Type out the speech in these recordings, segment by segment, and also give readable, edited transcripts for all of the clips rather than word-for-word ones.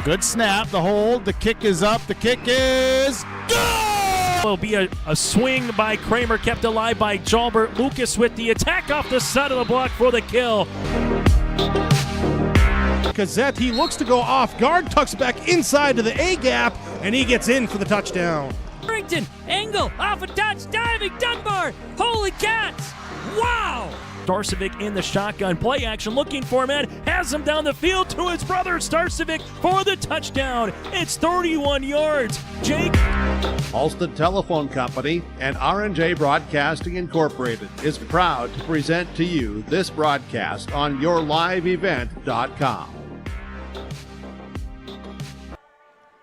Good snap, the hold, the kick is up, the kick is good! Will be a swing by Kramer, kept alive by Jalbert. Lucas with the attack off the side of the block for the kill. Gazette, he looks to go off guard, tucks back inside to the A gap, and he gets in for the touchdown. Harrington, angle, off a touch, diving, Dunbar, holy cats, wow! Starcevic in the shotgun, play action, looking for a man, has him down the field to his brother Starcevic for the touchdown. It's 31 yards. Jake. Halsted Telephone Company and R&J Broadcasting Incorporated is proud to present to you this broadcast on yourliveevent.com.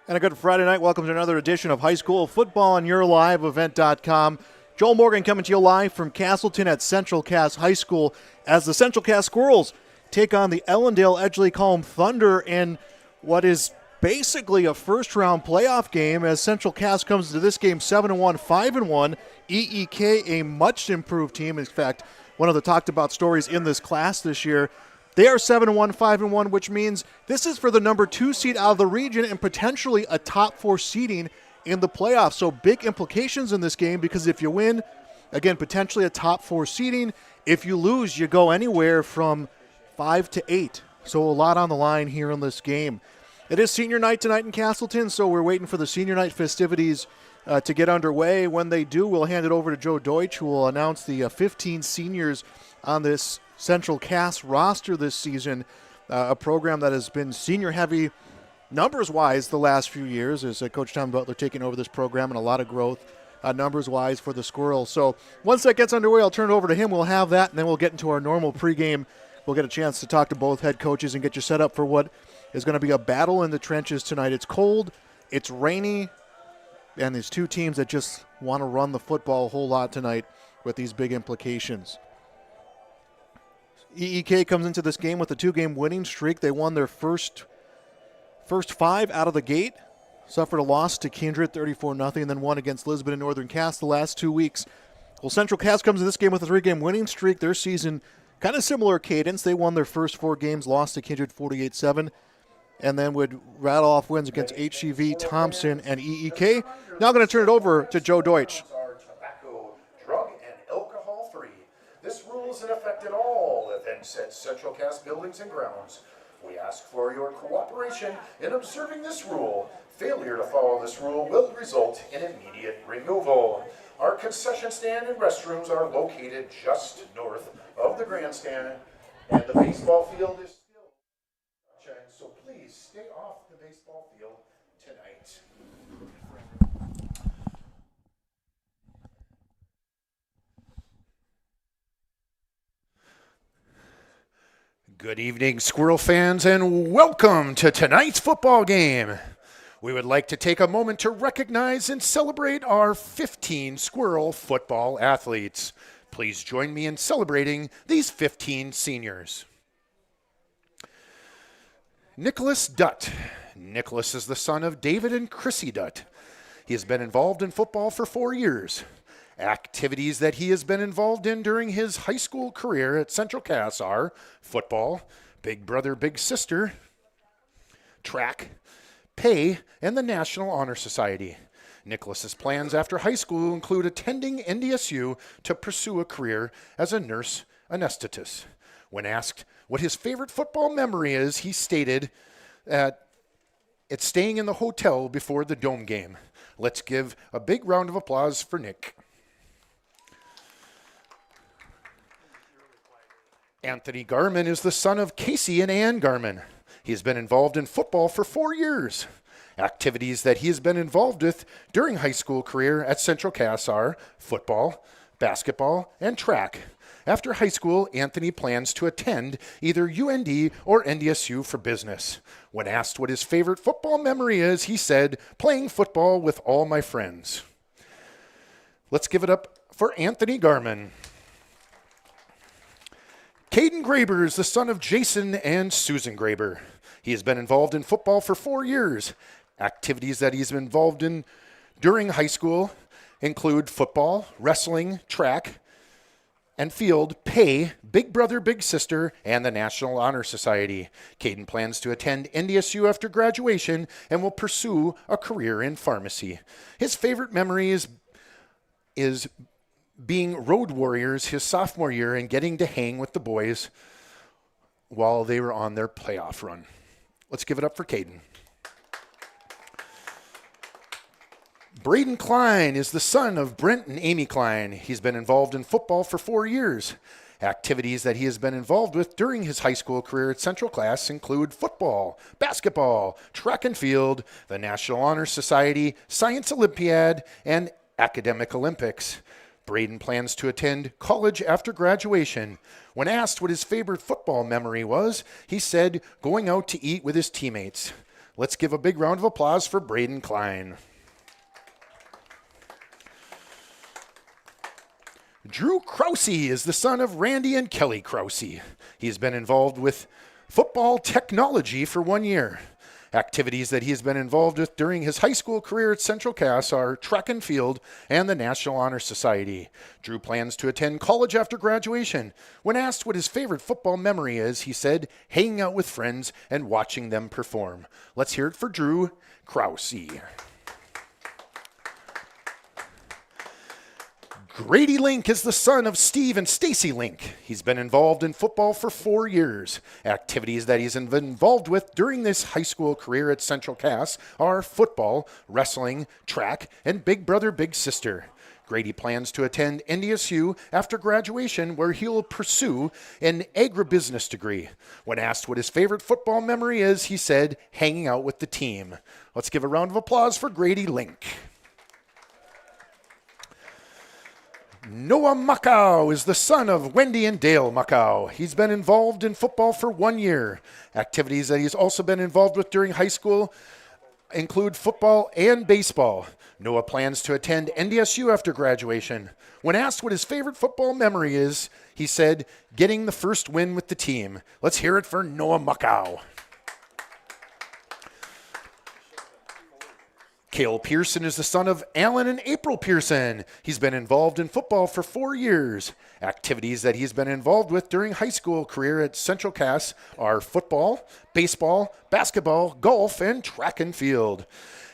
And a good Friday night. Welcome to another edition of High School Football on yourliveevent.com. Joel Morgan coming to you live from Castleton at Central Cass High School as the Central Cass Squirrels take on the Ellendale Edgeley Kulm Thunder in what is basically a first-round playoff game as Central Cass comes to this game 7-1, 5-1. EEK, a much-improved team. In fact, one of the talked-about stories in this class this year. They are 7-1, 5-1, which means this is for the number 2 seed out of the region and potentially a top 4 seeding in the playoffs. So big implications in this game because if you win, again, potentially a top 4 seeding. If you lose, you go anywhere from 5 to 8. So a lot on the line here in this game. It is senior night tonight in Castleton, so we're waiting for the senior night festivities to get underway. When they do, we'll hand it over to Joe Deutsch, who will announce the 15 seniors on this Central Cass roster this season, a program that has been senior-heavy numbers-wise the last few years, as Coach Tom Butler taking over this program and a lot of growth numbers-wise for the Squirrels. So once that gets underway, I'll turn it over to him. We'll have that, and then we'll get into our normal pregame. We'll get a chance to talk to both head coaches and get you set up for what is going to be a battle in the trenches tonight. It's cold, it's rainy, and there's two teams that just want to run the football a whole lot tonight with these big implications. EEK comes into this game with a 2-game winning streak. They won their first 5 out of the gate, suffered a loss to Kindred 34-0, and then won against Lisbon and Northern Cass the last 2 weeks. Well, Central Cass comes to this game with a 3-game winning streak. Their season, kind of similar cadence. They won their first 4 games, lost to Kindred 48-7, and then would rattle off wins against HCV, Thompson, and EEK. Now going to turn it over to Joe Deutsch. Tobacco, drug, and alcohol-free. This rule is in effect at all events at Central Cass buildings and grounds. We ask for your cooperation in observing this rule. Failure to follow this rule will result in immediate removal. Our concession stand and restrooms are located just north of the grandstand, and the baseball field is still sunshine, so please stay off the baseball field tonight. Good evening, Squirrel fans, and welcome to tonight's football game. We would like to take a moment to recognize and celebrate our 15 Squirrel football athletes. Please join me in celebrating these 15 seniors. Nicholas Dutt. Nicholas is the son of David and Chrissy Dutt. He has been involved in football for 4 years. Activities that he has been involved in during his high school career at Central Cass are football, big brother, big sister, track, pay, and the National Honor Society. Nicholas's plans after high school include attending NDSU to pursue a career as a nurse anesthetist. When asked what his favorite football memory is, he stated that it's staying in the hotel before the Dome game. Let's give a big round of applause for Nick. Anthony Garman is the son of Casey and Ann Garman. He has been involved in football for 4 years. Activities that he has been involved with during high school career at Central Cass are football, basketball, and track. After high school, Anthony plans to attend either UND or NDSU for business. When asked what his favorite football memory is, he said, playing football with all my friends. Let's give it up for Anthony Garman. Caden Graber is the son of Jason and Susan Graber. He has been involved in football for 4 years. Activities that he's been involved in during high school include football, wrestling, track, and field, pay, Big Brother, Big Sister, and the National Honor Society. Caden plans to attend NDSU after graduation and will pursue a career in pharmacy. His favorite memory is being Road Warriors his sophomore year and getting to hang with the boys while they were on their playoff run. Let's give it up for Caden. Braden Klein is the son of Brent and Amy Klein. He's been involved in football for 4 years. Activities that he has been involved with during his high school career at Central Class include football, basketball, track and field, the National Honor Society, Science Olympiad, and Academic Olympics. Braden plans to attend college after graduation. When asked what his favorite football memory was, he said going out to eat with his teammates. Let's give a big round of applause for Braden Klein. Drew Krause is the son of Randy and Kelly Krause. He's been involved with football technology for 1 year. Activities that he has been involved with during his high school career at Central Cass are track and field and the National Honor Society. Drew plans to attend college after graduation. When asked what his favorite football memory is, he said hanging out with friends and watching them perform. Let's hear it for Drew Krause. Grady Link is the son of Steve and Stacy Link. He's been involved in football for 4 years. Activities that he's been involved with during this high school career at Central Cass are football, wrestling, track, and Big Brother, Big Sister. Grady plans to attend NDSU after graduation, where he'll pursue an agribusiness degree. When asked what his favorite football memory is, he said hanging out with the team. Let's give a round of applause for Grady Link. Noah Muckow is the son of Wendy and Dale Muckow. He's been involved in football for 1 year. Activities that he's also been involved with during high school include football and baseball. Noah plans to attend NDSU after graduation. When asked what his favorite football memory is, he said getting the first win with the team. Let's hear it for Noah Muckow. Cale Pearson is the son of Alan and April Pearson. He's been involved in football for 4 years. Activities that he's been involved with during high school career at Central Cass are football, baseball, basketball, golf, and track and field.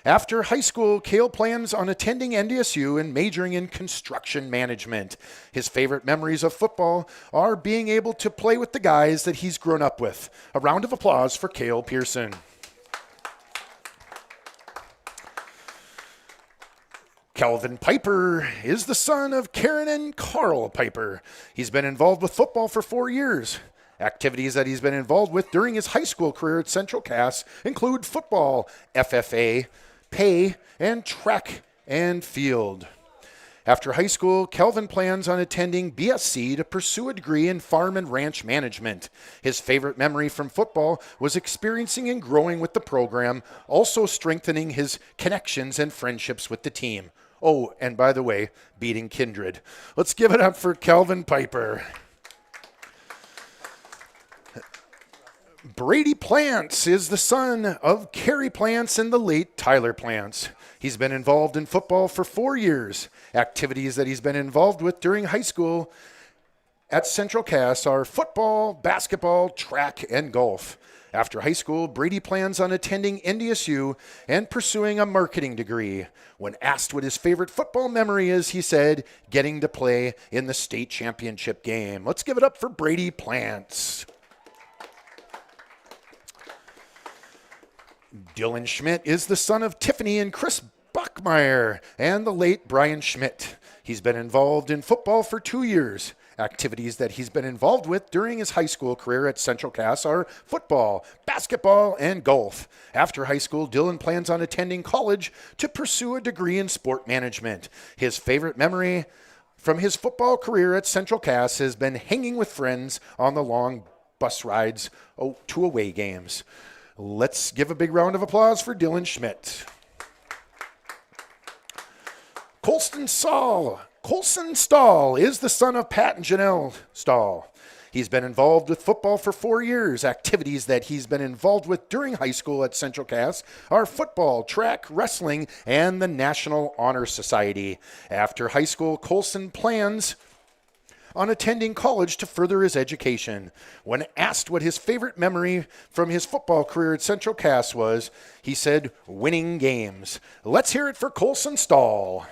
After high school, Cale plans on attending NDSU and majoring in construction management. His favorite memories of football are being able to play with the guys that he's grown up with. A round of applause for Cale Pearson. Calvin Piper is the son of Karen and Carl Piper. He's been involved with football for 4 years. Activities that he's been involved with during his high school career at Central Cass include football, FFA, pay, and track and field. After high school, Calvin plans on attending BSc to pursue a degree in farm and ranch management. His favorite memory from football was experiencing and growing with the program, also strengthening his connections and friendships with the team. Oh, and by the way, beating Kindred. Let's give it up for Calvin Piper. Brady Plants is the son of Carrie Plants and the late Tyler Plants. He's been involved in football for 4 years. Activities that he's been involved with during high school at Central Cass are football, basketball, track, and golf. After high school, Brady plans on attending NDSU and pursuing a marketing degree. When asked what his favorite football memory is, he said getting to play in the state championship game. Let's give it up for Brady Plants. Dylan Schmidt is the son of Tiffany and Chris Bachmeyer and the late Brian Schmidt. He's been involved in football for 2 years. Activities that he's been involved with during his high school career at Central Cass are football, basketball, and golf. After high school, Dylan plans on attending college to pursue a degree in sport management. His favorite memory from his football career at Central Cass has been hanging with friends on the long bus rides to away games. Let's give a big round of applause for Dylan Schmidt. Colston Stahl is the son of Pat and Janelle Stahl. He's been involved with football for 4 years. Activities that he's been involved with during high school at Central Cass are football, track, wrestling, and the National Honor Society. After high school, Colson plans on attending college to further his education. When asked what his favorite memory from his football career at Central Cass was, he said, winning games. Let's hear it for Colson Stahl.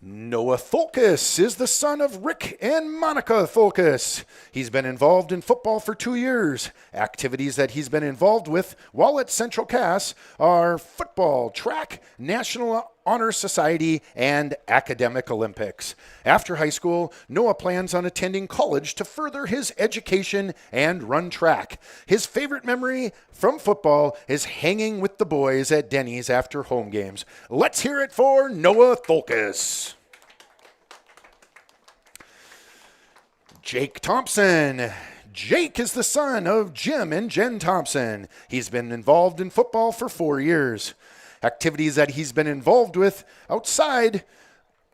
Noah Thulkus is the son of Rick and Monica Thulkus. He's been involved in football for 2 years. Activities that he's been involved with while at Central Cass are football, track, National Honor Society, and Academic Olympics. After high school, Noah plans on attending college to further his education and run track. His favorite memory from football is hanging with the boys at Denny's after home games. Let's hear it for Noah Thulkus. Jake Thompson. Jake is the son of Jim and Jen Thompson. He's been involved in football for 4 years. Activities that he's been involved with outside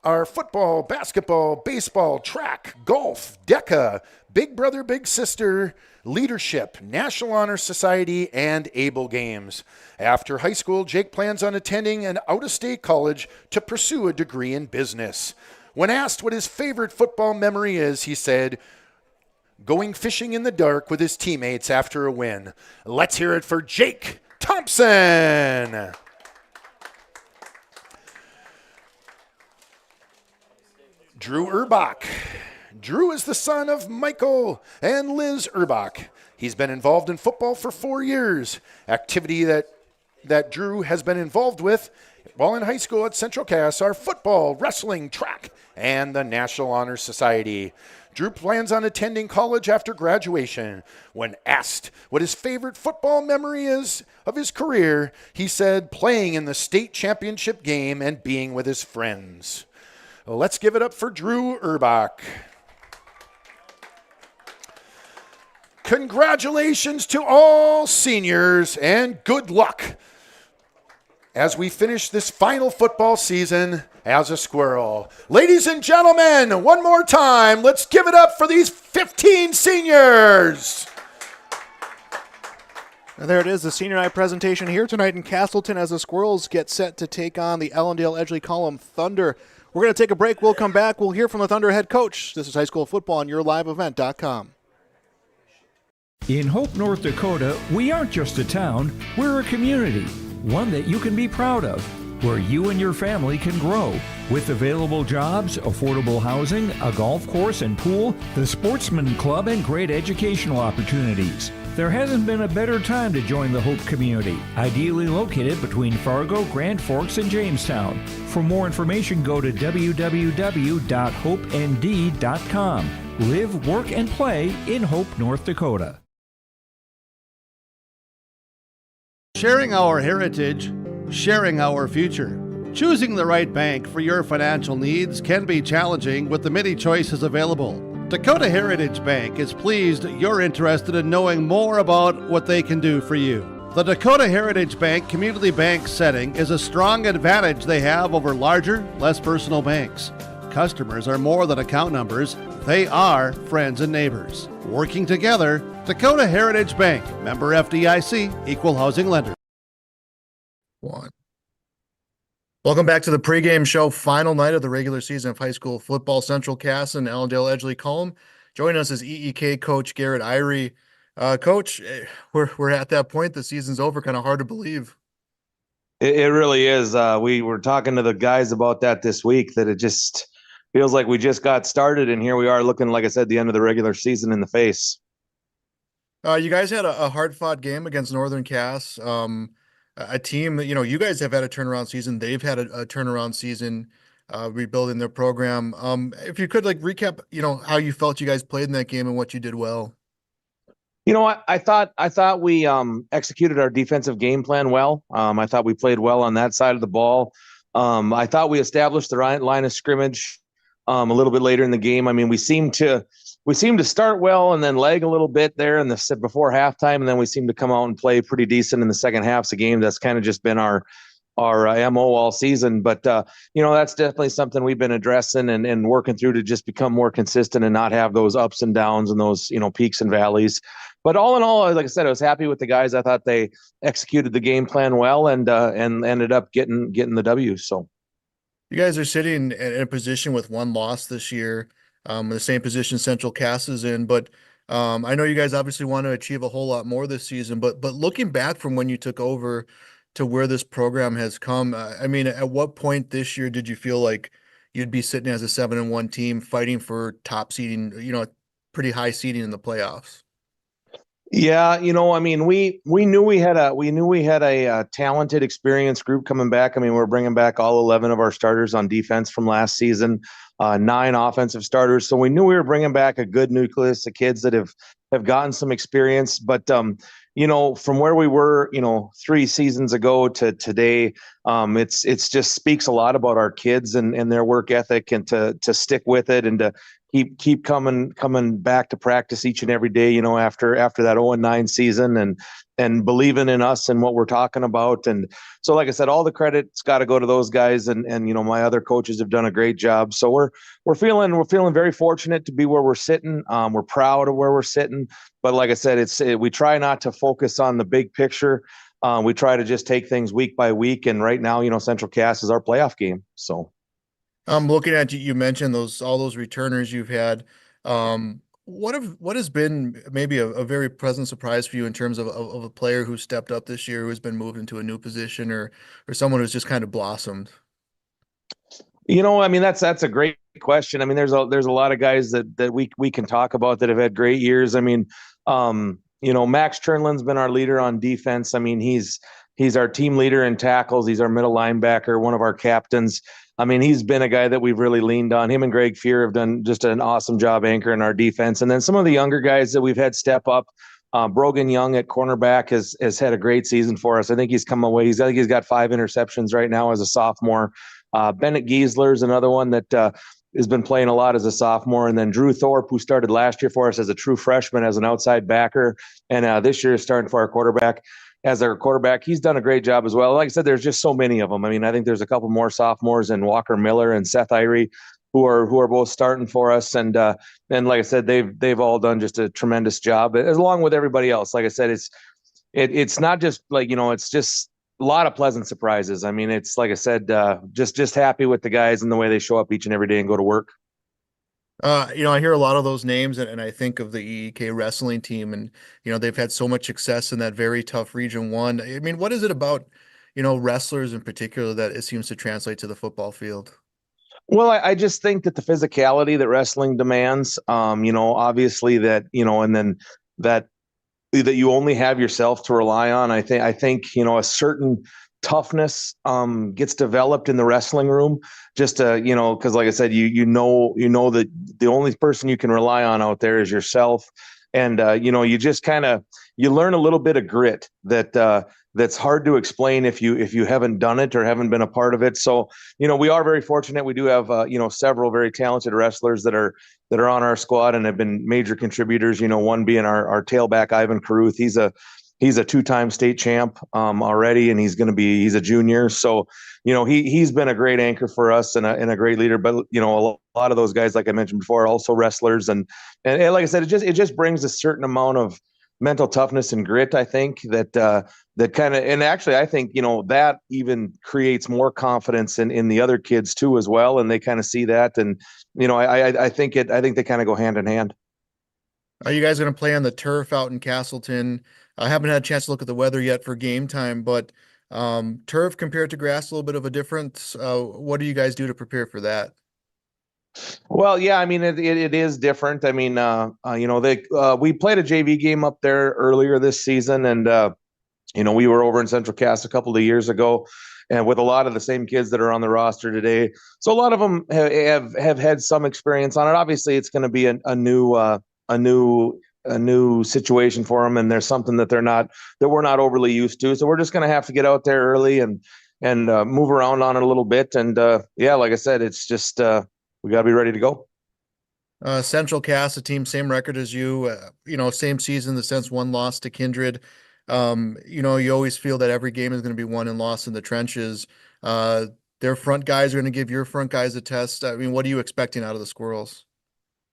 are football, basketball, baseball, track, golf, DECA, Big Brother, Big Sister, leadership, National Honor Society, and Able Games. After high school, Jake plans on attending an out-of-state college to pursue a degree in business. When asked what his favorite football memory is, he said, going fishing in the dark with his teammates after a win. Let's hear it for Jake Thompson. Drew Urbach. Drew is the son of Michael and Liz Urbach. He's been involved in football for 4 years. Activity that Drew has been involved with while in high school at Central Cass are football, wrestling, track, and the National Honor Society. Drew plans on attending college after graduation. When asked what his favorite football memory is of his career, he said playing in the state championship game and being with his friends. Let's give it up for Drew Urbach. Congratulations to all seniors and good luck as we finish this final football season as a squirrel. Ladies and gentlemen, one more time, let's give it up for these 15 seniors. And there it is, the senior night presentation here tonight in Castleton as the Squirrels get set to take on the Ellendale Edgeley Kulm Thunder. We're going to take a break. We'll come back. We'll hear from the Thunder head coach. This is high school football on yourliveevent.com. In Hope, North Dakota, we aren't just a town, we're a community, one that you can be proud of, where you and your family can grow. With available jobs, affordable housing, a golf course and pool, the Sportsman Club, and great educational opportunities. There hasn't been a better time to join the Hope community, ideally located between Fargo, Grand Forks, and Jamestown. For more information, go to www.hopend.com. Live, work, and play in Hope, North Dakota. Sharing our heritage, sharing our future. Choosing the right bank for your financial needs can be challenging with the many choices available. Dakota Heritage Bank is pleased you're interested in knowing more about what they can do for you. The Dakota Heritage Bank community bank setting is a strong advantage they have over larger, less personal banks. Customers are more than account numbers, they are friends and neighbors. Working together, Dakota Heritage Bank, member FDIC, equal housing lender. Welcome back to the pregame show, final night of the regular season of high school football. Central Cass and Ellendale Edgeley Kulm. Joining us is EEK coach Garrett Irie. Coach, we're at that point. The season's over. Kind of hard to believe. It really is. We were talking to the guys about that this week, that it just feels like we just got started, and here we are looking, like I said, the end of the regular season in the face. You guys had a hard-fought game against Northern Cass. A team that, you guys have had a turnaround season. They've had a turnaround season, rebuilding their program. If you could recap, how you felt you guys played in that game and what you did well. I thought we executed our defensive game plan well. I thought we played well on that side of the ball. I thought we established the right line of scrimmage a little bit later in the game. I mean, we seemed to start well and then lag a little bit there before halftime, and then we seemed to come out and play pretty decent in the second half of the game. That's kind of just been our MO all season. But that's definitely something we've been addressing and working through to just become more consistent and not have those ups and downs and those peaks and valleys. but all in all, like I said, I was happy with the guys. I thought they executed the game plan well, and ended up getting the W. So You guys are sitting in a position with one loss this year, the same position Central Cass is in. But I know you guys obviously want to achieve a whole lot more this season. But looking back from when you took over to where this program has come, I mean, at what point this year did you feel like you'd be sitting as a 7-1 team fighting for top seeding, pretty high seeding in the playoffs? yeah, I mean, we knew we had a talented, experienced group coming back. I mean, we're bringing back all 11 of our starters on defense from last season, 9 offensive starters. So we knew we were bringing back a good nucleus of kids that have gotten some experience. But from where we were, 3 seasons ago to today, it's just speaks a lot about our kids and their work ethic, and to stick with it, and to keep coming back to practice each and every day, after that 0-9 season, and believing in us and what we're talking about. And so, like I said, all the credit's got to go to those guys, and my other coaches have done a great job. So we're feeling very fortunate to be where we're sitting. We're proud of where we're sitting, but like I said, we try not to focus on the big picture. We try to just take things week by week, and right now, Central Cass is our playoff game. So I'm looking at you mentioned all those returners you've had. What has been maybe a very pleasant surprise for you in terms of a player who stepped up this year, who has been moved into a new position, or someone who's just kind of blossomed? I mean, that's a great question. I mean, there's a lot of guys that we can talk about that have had great years. I mean, Max Chernlin's been our leader on defense. I mean, he's our team leader in tackles. He's our middle linebacker, one of our captains. I mean, he's been a guy that we've really leaned on. Him and Greg Fear have done just an awesome job anchoring our defense. And then some of the younger guys that we've had step up, Brogan Young at cornerback has had a great season for us. I think he's come away. I think he's got 5 interceptions right now as a sophomore. Bennett Giesler is another one that has been playing a lot as a sophomore. And then Drew Thorpe, who started last year for us as a true freshman, as an outside backer, and this year is starting for our quarterback. As our quarterback, he's done a great job as well. Like I said, there's just so many of them. I mean, I think there's a couple more sophomores, and Walker Miller and Seth Irie, who are both starting for us. And like I said, they've all done just a tremendous job, as along with everybody else. Like I said, it's not just like, it's just a lot of pleasant surprises. I mean, it's like I said, just happy with the guys and the way they show up each and every day and go to work. I hear a lot of those names, and I think of the EEK wrestling team, and they've had so much success in that very tough Region 1. I mean, what is it about wrestlers in particular that it seems to translate to the football field? Well, I just think that the physicality that wrestling demands, obviously that, and then that you only have yourself to rely on. I think a certain toughness gets developed in the wrestling room, just because like I said, you know that the only person you can rely on out there is yourself. And you just you learn a little bit of grit that's hard to explain if you haven't done it or haven't been a part of it. So we are very fortunate. We do have several very talented wrestlers that are on our squad and have been major contributors. One being our tailback Ivan Caruth. He's a 2-time state champ already, and he's a junior. So, he's been a great anchor for us and a great leader. But, a lot of those guys, like I mentioned before, are also wrestlers. And like I said, it just brings a certain amount of mental toughness and grit, I think, that and actually, I think, that even creates more confidence in the other kids too, as well. And they kind of see that. And, I think they kind of go hand in hand. Are you guys going to play on the turf out in Castleton? I haven't had a chance to look at the weather yet for game time, but turf compared to grass, a little bit of a difference. What do you guys do to prepare for that? Well, yeah, I mean, it is different. I mean, we played a JV game up there earlier this season, and we were over in Central Cass a couple of years ago, and with a lot of the same kids that are on the roster today. So a lot of them have had some experience on it. Obviously, it's going to be a new situation for them, and there's something that we're not overly used to. So we're just going to have to get out there early and move around on it a little bit. And like I said, it's just we got to be ready to go. Central Cass, a team same record as you, same season in the sense one loss to Kindred. You always feel that every game is going to be won and lost in the trenches. Their front guys are going to give your front guys a test. I mean, what are you expecting out of the Squirrels?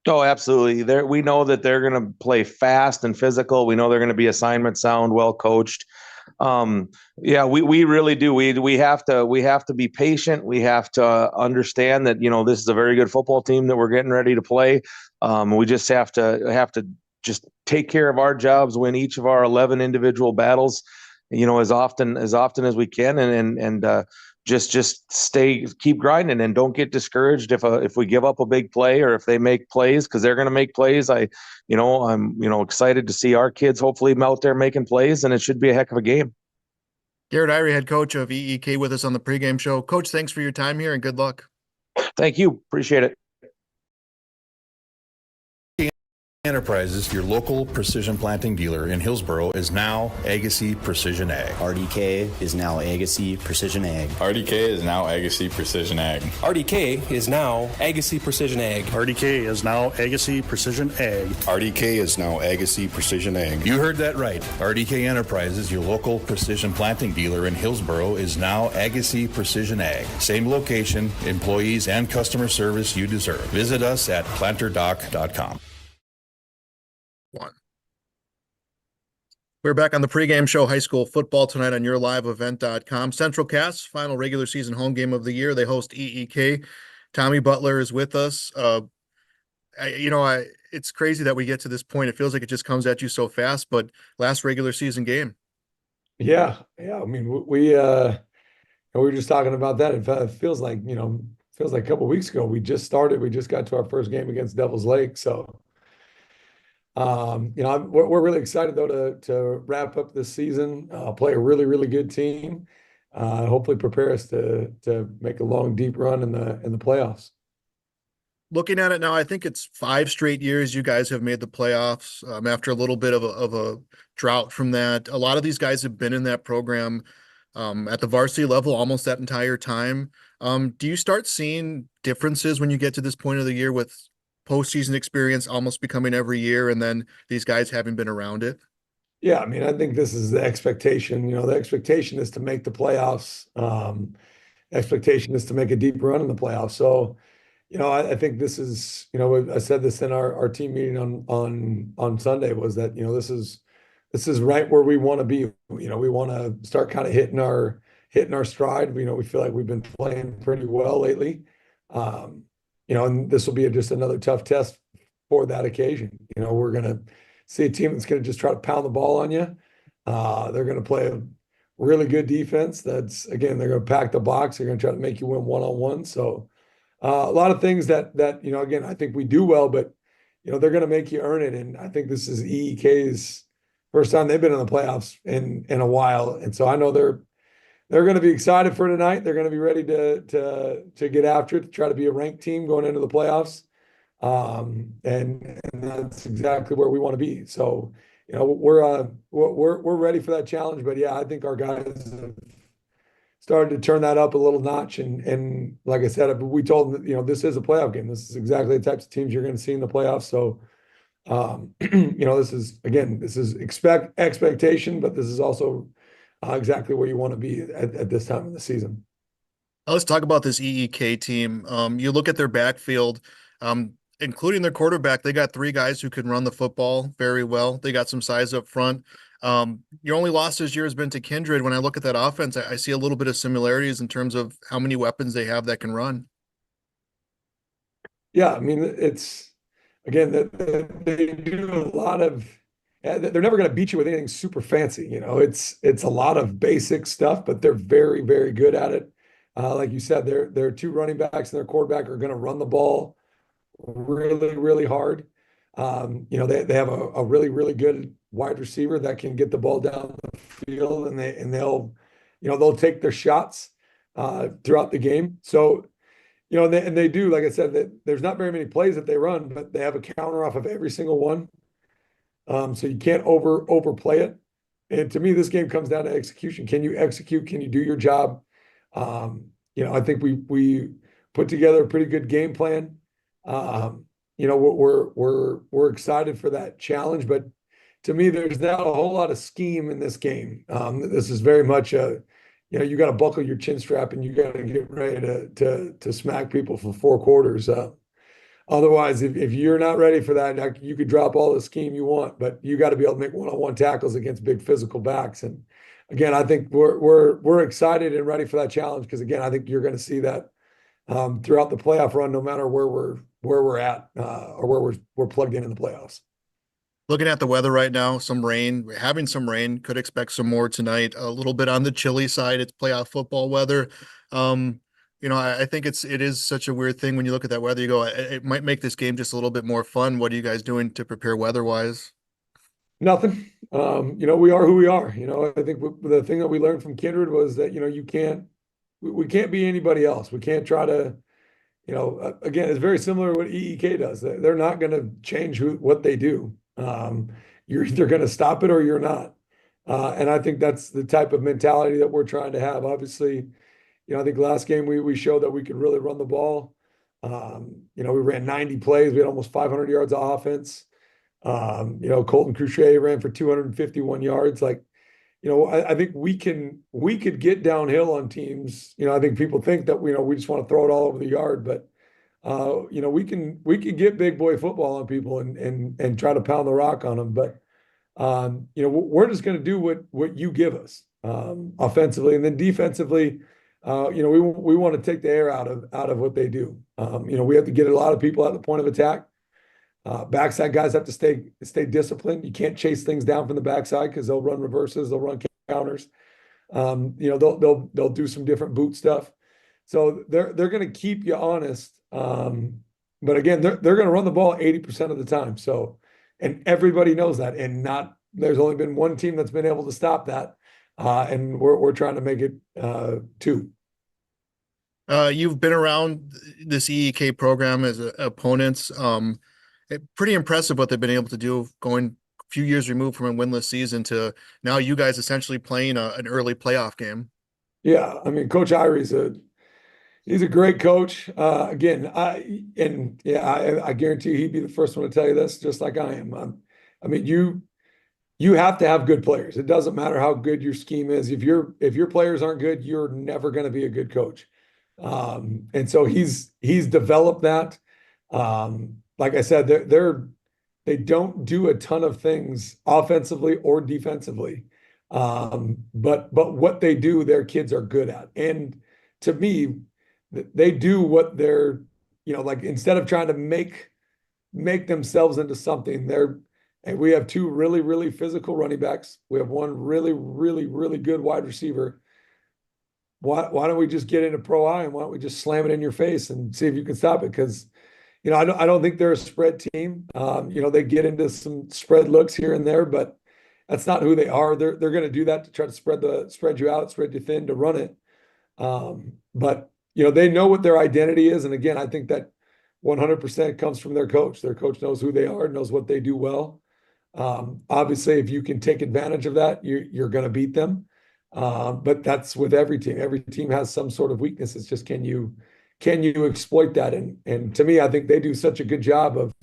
Oh, absolutely. We know that they're going to play fast and physical. We know they're going to be assignment sound, well coached. Yeah, we really do. We have to be patient. We have to understand that, this is a very good football team that we're getting ready to play. We just have to just take care of our jobs, win each of our 11 individual battles, as often as we can, and just keep grinding and don't get discouraged if we give up a big play or if they make plays, because they're going to make plays. I'm excited to see our kids hopefully out there making plays, and it should be a heck of a game. Garrett Irie, head coach of EEK, with us on the pregame show. Coach, thanks for your time here and good luck. Thank you. Appreciate it. Enterprises, your local precision planting dealer in Hillsboro, is now Agassi Precision Ag. RDK is now Agassi Precision Ag. RDK is now Agassi Precision Ag. RDK is now Agassi Precision Ag. RDK is now Agassi Precision Ag. RDK is now Agassi Precision Ag. You heard that right. RDK Enterprises, your local precision planting dealer in Hillsboro, is now Agassi Precision Ag. Same location, employees, and customer service you deserve. Visit us at planterdoc.com. We're back on the pregame show, high school football tonight on yourliveevent.com. Central Cass, final regular season home game of the year. They host EEK. Tommy Butler is with us. It's crazy that we get to this point. It feels like it just comes at you so fast, but last regular season game. Yeah. I mean, we were just talking about that. It feels like a couple of weeks ago. We just got to our first game against Devil's Lake. So, we're really excited though to wrap up this season, play a really, really good team, hopefully prepare us to make a long, deep run in the playoffs. Looking at it now, I think it's 5 straight years you guys have made the playoffs, after a little bit of a drought from that. A lot of these guys have been in that program at the varsity level almost that entire time. Do you start seeing differences when you get to this point of the year with postseason experience almost becoming every year, and then these guys having been around it? Yeah, I mean, I think this is the expectation. The expectation is to make the playoffs. Expectation is to make a deep run in the playoffs. So, I think this is, I said this in our team meeting on Sunday, was that, this is right where we want to be. We want to start kind of hitting our stride. We feel like we've been playing pretty well lately. And this will be just another tough test for that occasion. We're going to see a team that's going to just try to pound the ball on you. They're going to play a really good defense. They're going to pack the box. They're going to try to make you win one-on-one. So a lot of things that again, I think we do well, but, they're going to make you earn it. And I think this is EEK's first time they've been in the playoffs in a while. And so I know they're going to be excited for tonight. They're going to be ready to get after it, to try to be a ranked team going into the playoffs. And that's exactly where we want to be. So, we're ready for that challenge. But yeah, I think our guys have started to turn that up a little notch. And like I said, we told them that, this is a playoff game. This is exactly the types of teams you're going to see in the playoffs. So, this is expectation, but this is also exactly where you want to be at this time of the season. Let's talk about this EEK team. You look at their backfield, including their quarterback. They got 3 guys who can run the football very well. They got some size up front. Your only loss this year has been to Kindred. When I look at that offense, I see a little bit of similarities in terms of how many weapons they have that can run. Yeah, I mean, it's, again, they do a lot of, they're never going to beat you with anything super fancy. It's a lot of basic stuff, but they're very, very good at it. Like you said, their 2 running backs and their quarterback are going to run the ball really, really hard. They have a really, really good wide receiver that can get the ball down the field, and they'll take their shots throughout the game. So, they do, like I said, that there's not very many plays that they run, but they have a counter off of every single one. So you can't overplay it. And to me, this game comes down to execution. Can you execute? Can you do your job? I think we put together a pretty good game plan. We're excited for that challenge, but to me, there's not a whole lot of scheme in this game. This is very much you got to buckle your chin strap and you got to get ready to smack people for 4 quarters. Otherwise, if you're not ready for that, now you could drop all the scheme you want, but you got to be able to make one-on-one tackles against big physical backs. And again, I think we're excited and ready for that challenge because again, I think you're going to see that throughout the playoff run, no matter where we're at or where we're plugged in the playoffs. Looking at the weather right now, some rain, having some rain, could expect some more tonight. A little bit on the chilly side. It's playoff football weather. I think it is such a weird thing when you look at that weather. You go, it might make this game just a little bit more fun. What are you guys doing to prepare weather-wise? Nothing. We are who we are. I think the thing that we learned from Kindred was that, we can't be anybody else. We can't try to, again, it's very similar to what EEK does. They're not going to change what they do. You're either going to stop it or you're not. And I think that's the type of mentality that we're trying to have. Obviously, I think last game we showed that we could really run the ball. We ran 90 plays. We had almost 500 yards of offense. Colton Cruchet ran for 251 yards. I think we could get downhill on teams. I think people think that, we just want to throw it all over the yard, but we can get big boy football on people and try to pound the rock on them. But, we're just going to do what you give us, offensively, and then defensively, we want to take the air out of what they do. We have to get a lot of people at the point of attack. Backside guys have to stay disciplined. You can't chase things down from the backside because they'll run reverses, they'll run counters. They'll do some different boot stuff. So they're going to keep you honest. But again, they're going to run the ball 80% of the time. So, and everybody knows that. And there's only been one team that's been able to stop that. And we're trying to make it two. You've been around this EEK program as opponents. Pretty impressive what they've been able to do going a few years removed from a winless season to now you guys essentially playing an early playoff game. Yeah, I mean, Coach Irie's he's a great coach. Again, I guarantee he'd be the first one to tell you this, just like I am. You have to have good players. It doesn't matter how good your scheme is. If your players aren't good, you're never going to be a good coach. And so he's developed that. Like I said, they don't do a ton of things offensively or defensively. But what they do, their kids are good at. And to me, they do what they're, instead of trying to make themselves into something, and we have two really, really physical running backs. We have one really, really, really good wide receiver. Why don't we just get into pro I and why don't we just slam it in your face and see if you can stop it? Because, I don't think they're a spread team. They get into some spread looks here and there, but that's not who they are. They're going to do that to try to spread you out, spread you thin to run it. But they know what their identity is. And again, I think that 100% comes from their coach. Their coach knows who they are, knows what they do well. Obviously, if you can take advantage of that, you're going to beat them. But that's with every team. Every team has some sort of weakness. It's just, can you exploit that? And to me, I think they do such a good job of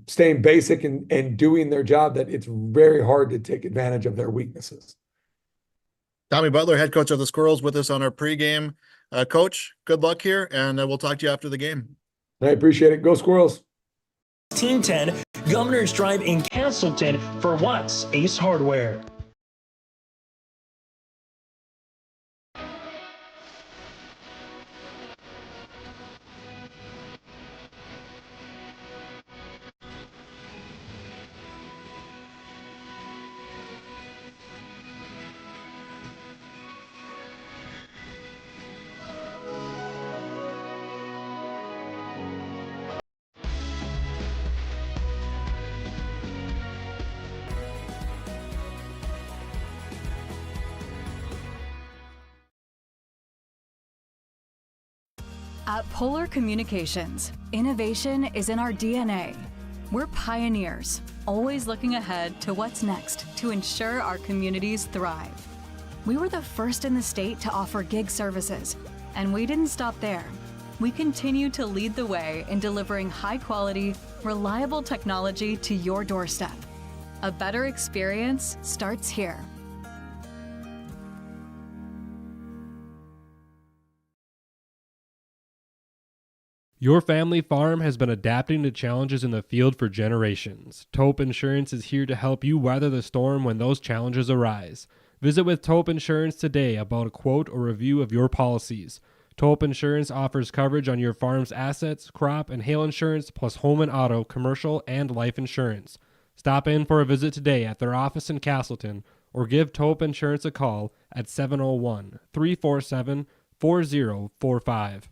staying basic and doing their job that it's very hard to take advantage of their weaknesses. Tommy Butler, head coach of the Squirrels, with us on our pregame. Coach, good luck here, and we'll talk to you after the game. I appreciate it. Go Squirrels. Team 10, Governor's Drive in Castleton for Watts Ace Hardware. At Polar Communications, innovation is in our DNA. We're pioneers, always looking ahead to what's next to ensure our communities thrive. We were the first in the state to offer gig services, and we didn't stop there. We continue to lead the way in delivering high-quality, reliable technology to your doorstep. A better experience starts here. Your family farm has been adapting to challenges in the field for generations. Taupe Insurance is here to help you weather the storm when those challenges arise. Visit with Taupe Insurance today about a quote or review of your policies. Taupe Insurance offers coverage on your farm's assets, crop, and hail insurance, plus home and auto, commercial, and life insurance. Stop in for a visit today at their office in Castleton or give Taupe Insurance a call at 701-347-4045.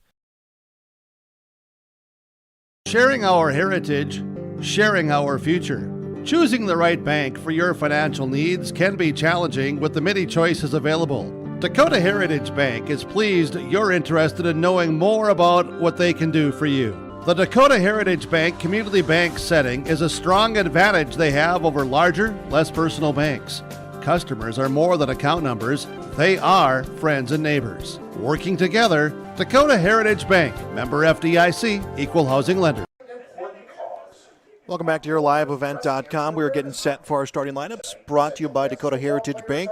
Sharing our heritage, sharing our future. Choosing the right bank for your financial needs can be challenging with the many choices available. Dakota Heritage Bank is pleased you're interested in knowing more about what they can do for you. The Dakota Heritage Bank community bank setting is a strong advantage they have over larger, less personal banks. Customers are more than account numbers, they are friends and neighbors. Working together, Dakota Heritage Bank, member FDIC, equal housing lender. Welcome back to YourLiveEvent.com. We are getting set for our starting lineups, brought to you by Dakota Heritage Bank.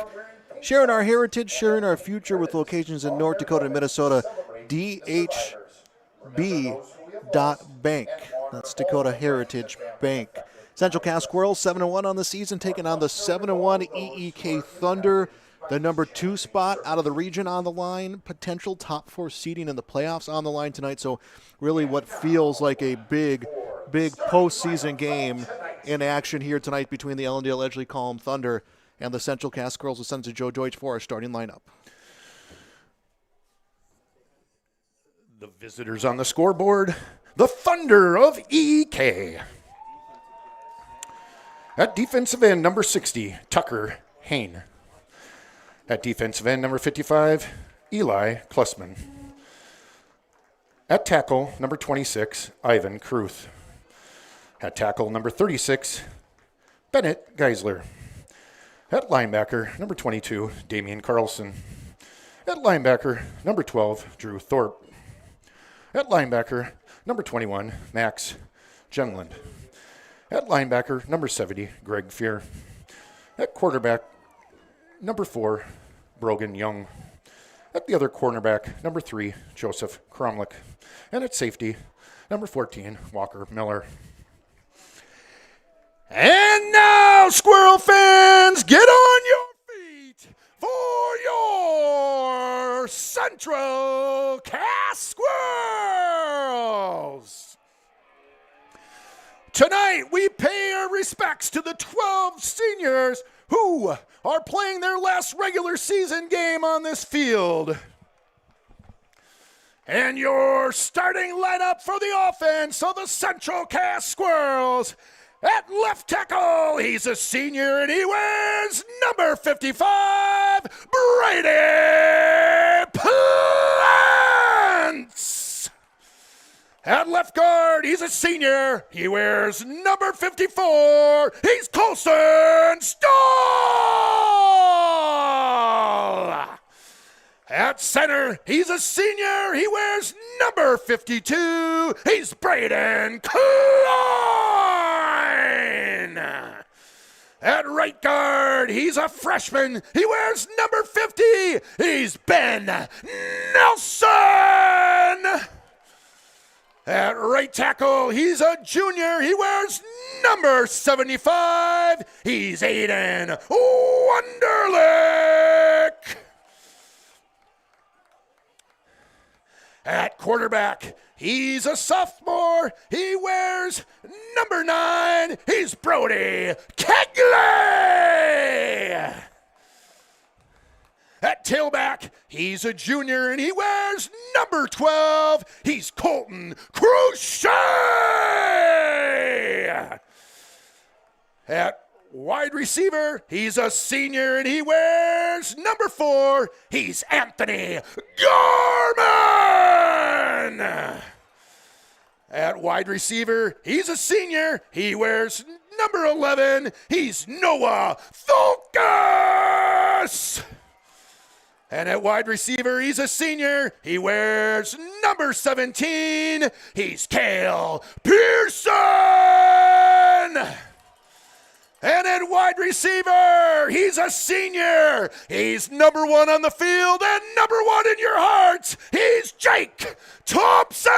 Sharing our heritage, sharing our future with locations in North Dakota and Minnesota. DHB.bank. That's Dakota Heritage Bank. Central Cass Squirrels 7-1 on the season, taking on the 7-1 EEK Thunder. The number 2 spot out of the region on the line. Potential top 4 seeding in the playoffs on the line tonight. So really what feels like a big postseason game in action here tonight between the Ellendale, Edgeley, Kulm Thunder and the Central Cass Squirrels. We'll send to Joe Deutsch for our starting lineup. The visitors on the scoreboard, the Thunder of EK. At defensive end, number 60, Tucker Hain. At defensive end, number 55, Eli Klussman. At tackle, number 26, Ivan Kruth. At tackle, number 36, Bennett Geisler. At linebacker, number 22, Damian Carlson. At linebacker, number 12, Drew Thorpe. At linebacker, number 21, Max Jungland. At linebacker, number 70, Greg Fear. At quarterback, number 4, Brogan Young. At the other cornerback, number 3, Joseph Kromlich. And at safety, number 14, Walker Miller. And now, Squirrel fans, get on your feet for your Central Cass Squirrels. Tonight, we pay our respects to the 12 seniors who are playing their last regular season game on this field. And your starting lineup for the offense of the Central Cass Squirrels. At left tackle, he's a senior and he wears number 55, Brady Plants. At left guard, he's a senior. He wears number 54. He's Colson Stahl. At center, he's a senior. He wears number 52. He's Braden Klein. At right guard, he's a freshman. He wears number 50. He's Ben Nelson. At right tackle, he's a junior. He wears number 75. He's Aiden Wunderlich. At quarterback, he's a sophomore. He wears number 9. He's Brody Kegley. At tailback, he's a junior and he wears number 12. He's Colton Crochet. At wide receiver, he's a senior and he wears number 4. He's Anthony Gorman. At wide receiver, he's a senior. He wears number 11. He's Noah Thulkas. And at wide receiver, he's a senior. He wears number 17. He's Cale Pearson. And at wide receiver, he's a senior. He's number 1 on the field and number 1 in your hearts. He's Jake Thompson.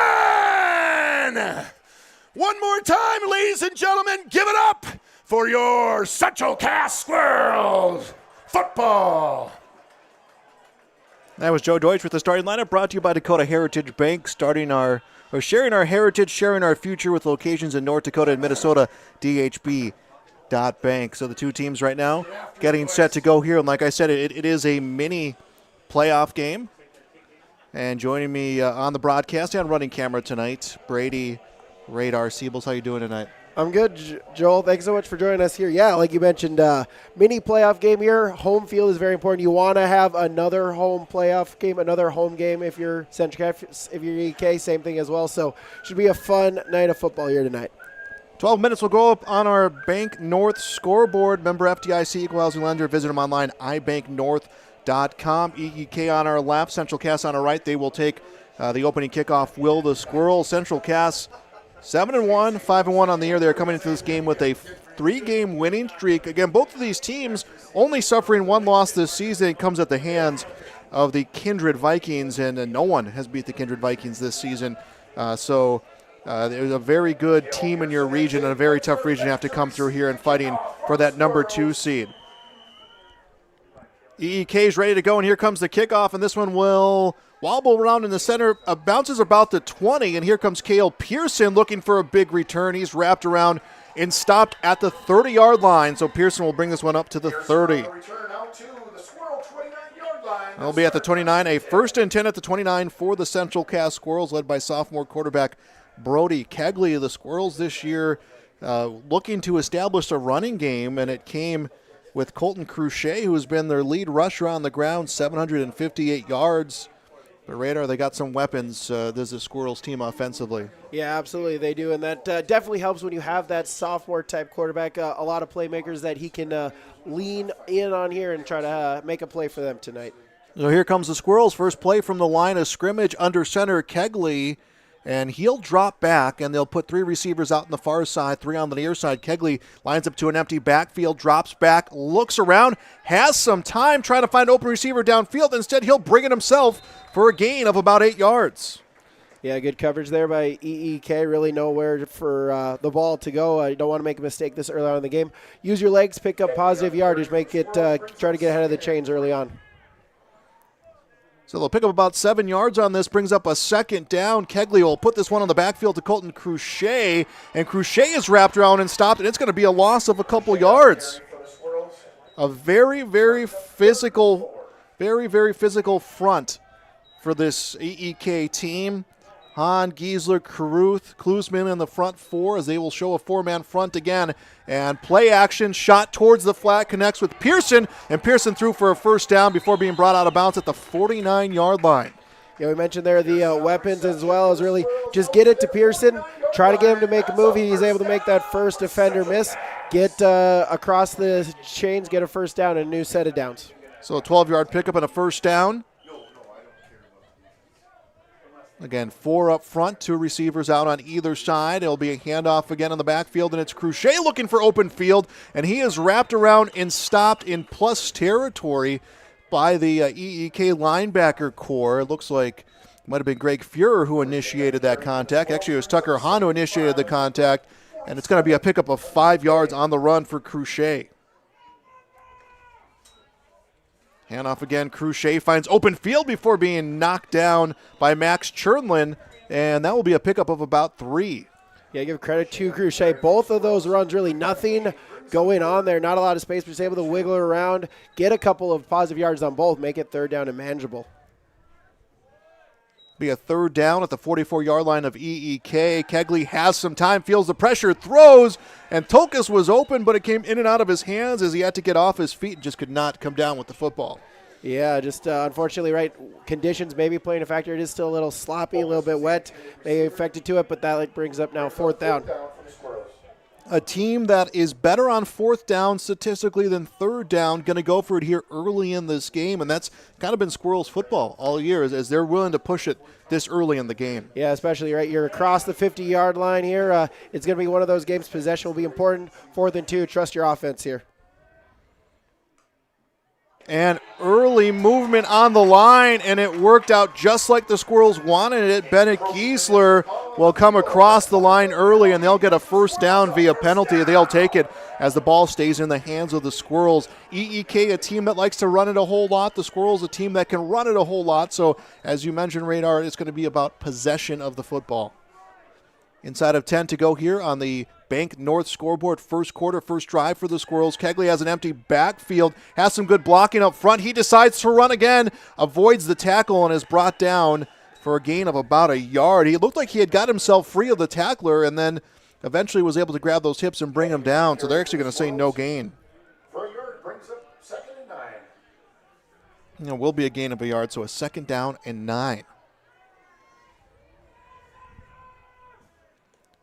again. One more time, ladies and gentlemen, give it up for your Central Cass Squirrels football. That was Joe Deutsch with the starting lineup, brought to you by Dakota Heritage Bank, sharing our heritage, sharing our future with locations in North Dakota and Minnesota, DHB.bank. So the two teams right now getting set to go here. And like I said, it is a mini playoff game. And joining me on the broadcast and running camera tonight, Brady Radar Siebels. How you doing tonight? I'm good, Joel. Thanks so much for joining us here. Yeah, like you mentioned, mini playoff game here. Home field is very important. You want to have another home playoff game, another home game if you're Central Cass, if you're EK, same thing as well. So should be a fun night of football here tonight. 12 minutes will go up on our Bank North scoreboard. Member FDIC, equal housing lender. Visit them online, ibanknorth.com. EK on our left, Central Cass on our right. They will take the opening kickoff. Will the Squirrels? Central Cass 7-1, 5-1 on the year. They're coming into this game with a 3-game winning streak. Again, both of these teams only suffering one loss this season. It comes at the hands of the Kindred Vikings, and no one has beat the Kindred Vikings this season. So there's a very good team in your region and a very tough region to have to come through here and fighting for that number 2 seed. EEK is ready to go, and here comes the kickoff, and this one will wobble around in the center, bounces about the 20, and here comes Cale Pearson looking for a big return. He's wrapped around and stopped at the 30-yard line, so Pearson will bring this one up to the 30. It'll be at the 29, a 1st and 10 at the 29 for the Central Cass Squirrels, led by sophomore quarterback Brody Kegley. The Squirrels this year looking to establish a running game, and it came with Colton Cruchet, who has been their lead rusher on the ground, 758 yards. But Radar, they got some weapons. This is the Squirrels team offensively. Yeah, absolutely, they do, and that definitely helps when you have that sophomore-type quarterback. A lot of playmakers that he can lean in on here and try to make a play for them tonight. So here comes the Squirrels. First play from the line of scrimmage under center Kegley, and he'll drop back, and they'll put 3 receivers out on the far side, 3 on the near side. Kegley lines up to an empty backfield, drops back, looks around, has some time trying to find open receiver downfield. Instead, he'll bring it himself for a gain of about 8 yards. Yeah, good coverage there by EEK. Really nowhere for the ball to go. You don't want to make a mistake this early on in the game. Use your legs, pick up positive yardage, make it try to get ahead of the chains early on. So they'll pick up about 7 yards on this, brings up a 2nd down. Kegley will put this one on the backfield to Colton Cruchet, and Cruchet is wrapped around and stopped, and it's going to be a loss of a couple yards. A very, very physical front for this EEK team. Hahn, Giesler, Caruth, Klusman in the front 4 as they will show a 4-man front again. And play action, shot towards the flat, connects with Pearson, and Pearson threw for a 1st down before being brought out of bounds at the 49-yard line. Yeah, we mentioned there the weapons as well as really just get it to Pearson, try to get him to make a move. He's able to make that first defender miss, get across the chains, get a 1st down and a new set of downs. So a 12-yard pickup and a 1st down. Again, 4 up front, 2 receivers out on either side. It'll be a handoff again in the backfield, and it's Cruchet looking for open field, and he is wrapped around and stopped in plus territory by the EEK linebacker core. It looks like it might have been Greg Fuhrer who initiated that contact. Actually, it was Tucker Hahn who initiated the contact, and it's going to be a pickup of 5 yards on the run for Cruchet. Handoff again, Cruchet finds open field before being knocked down by Max Chernlin, and that will be a pickup of about 3. Yeah, give credit to Cruchet. Both of those runs, really nothing going on there. Not a lot of space, but he's able to wiggle around, get a couple of positive yards on both, make it 3rd down and manageable. Be a 3rd down at the 44-yard line of EEK. Kegley has some time, feels the pressure, throws, and Tokas was open, but it came in and out of his hands as he had to get off his feet and just could not come down with the football. Yeah, just unfortunately, right, conditions maybe playing a factor. It is still a little sloppy, a little bit wet. May affected to it, but that brings up now 4th down. A team that is better on 4th down statistically than 3rd down, going to go for it here early in this game, and that's kind of been Squirrels football all year, as they're willing to push it this early in the game. Yeah, especially, right, you're across the 50-yard line here. It's going to be one of those games. Possession will be important. 4th and 2, trust your offense here. And early movement on the line, and it worked out just like the Squirrels wanted it. Bennett Giesler will come across the line early, and they'll get a first down via penalty. They'll take it as the ball stays in the hands of the Squirrels. EEK, a team that likes to run it a whole lot. The Squirrels, a team that can run it a whole lot. So, as you mentioned, Radar, it's going to be about possession of the football. Inside of 10 to go here on the Bank North scoreboard. First quarter, first drive for the Squirrels. Kegley has an empty backfield, has some good blocking up front. He decides to run again, avoids the tackle, and is brought down for a gain of about a yard. He looked like he had got himself free of the tackler and then eventually was able to grab those hips and bring him down. So they're actually going to say no gain. For a yard brings up 2nd and 9. It will be a gain of a yard, so a 2nd down and 9.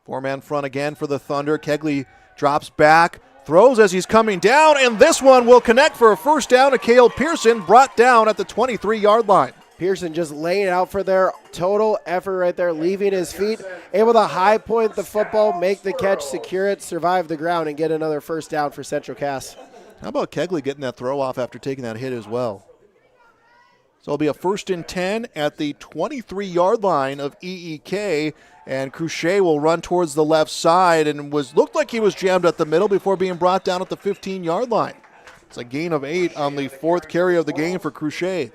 Four-man front again for the Thunder. Kegley drops back, throws as he's coming down, and this one will connect for a first down to Cale Pearson, brought down at the 23-yard line. Pearson just laying it out for their total effort right there, leaving his feet, able to high point the football, make the catch, secure it, survive the ground, and get another first down for Central Cass. How about Kegley getting that throw off after taking that hit as well? So it'll be a 1st and 10 at the 23-yard line of EEK, and Cruchet will run towards the left side and looked like he was jammed at the middle before being brought down at the 15-yard line. It's a gain of 8 on the 4th carry of the game for Cruchet.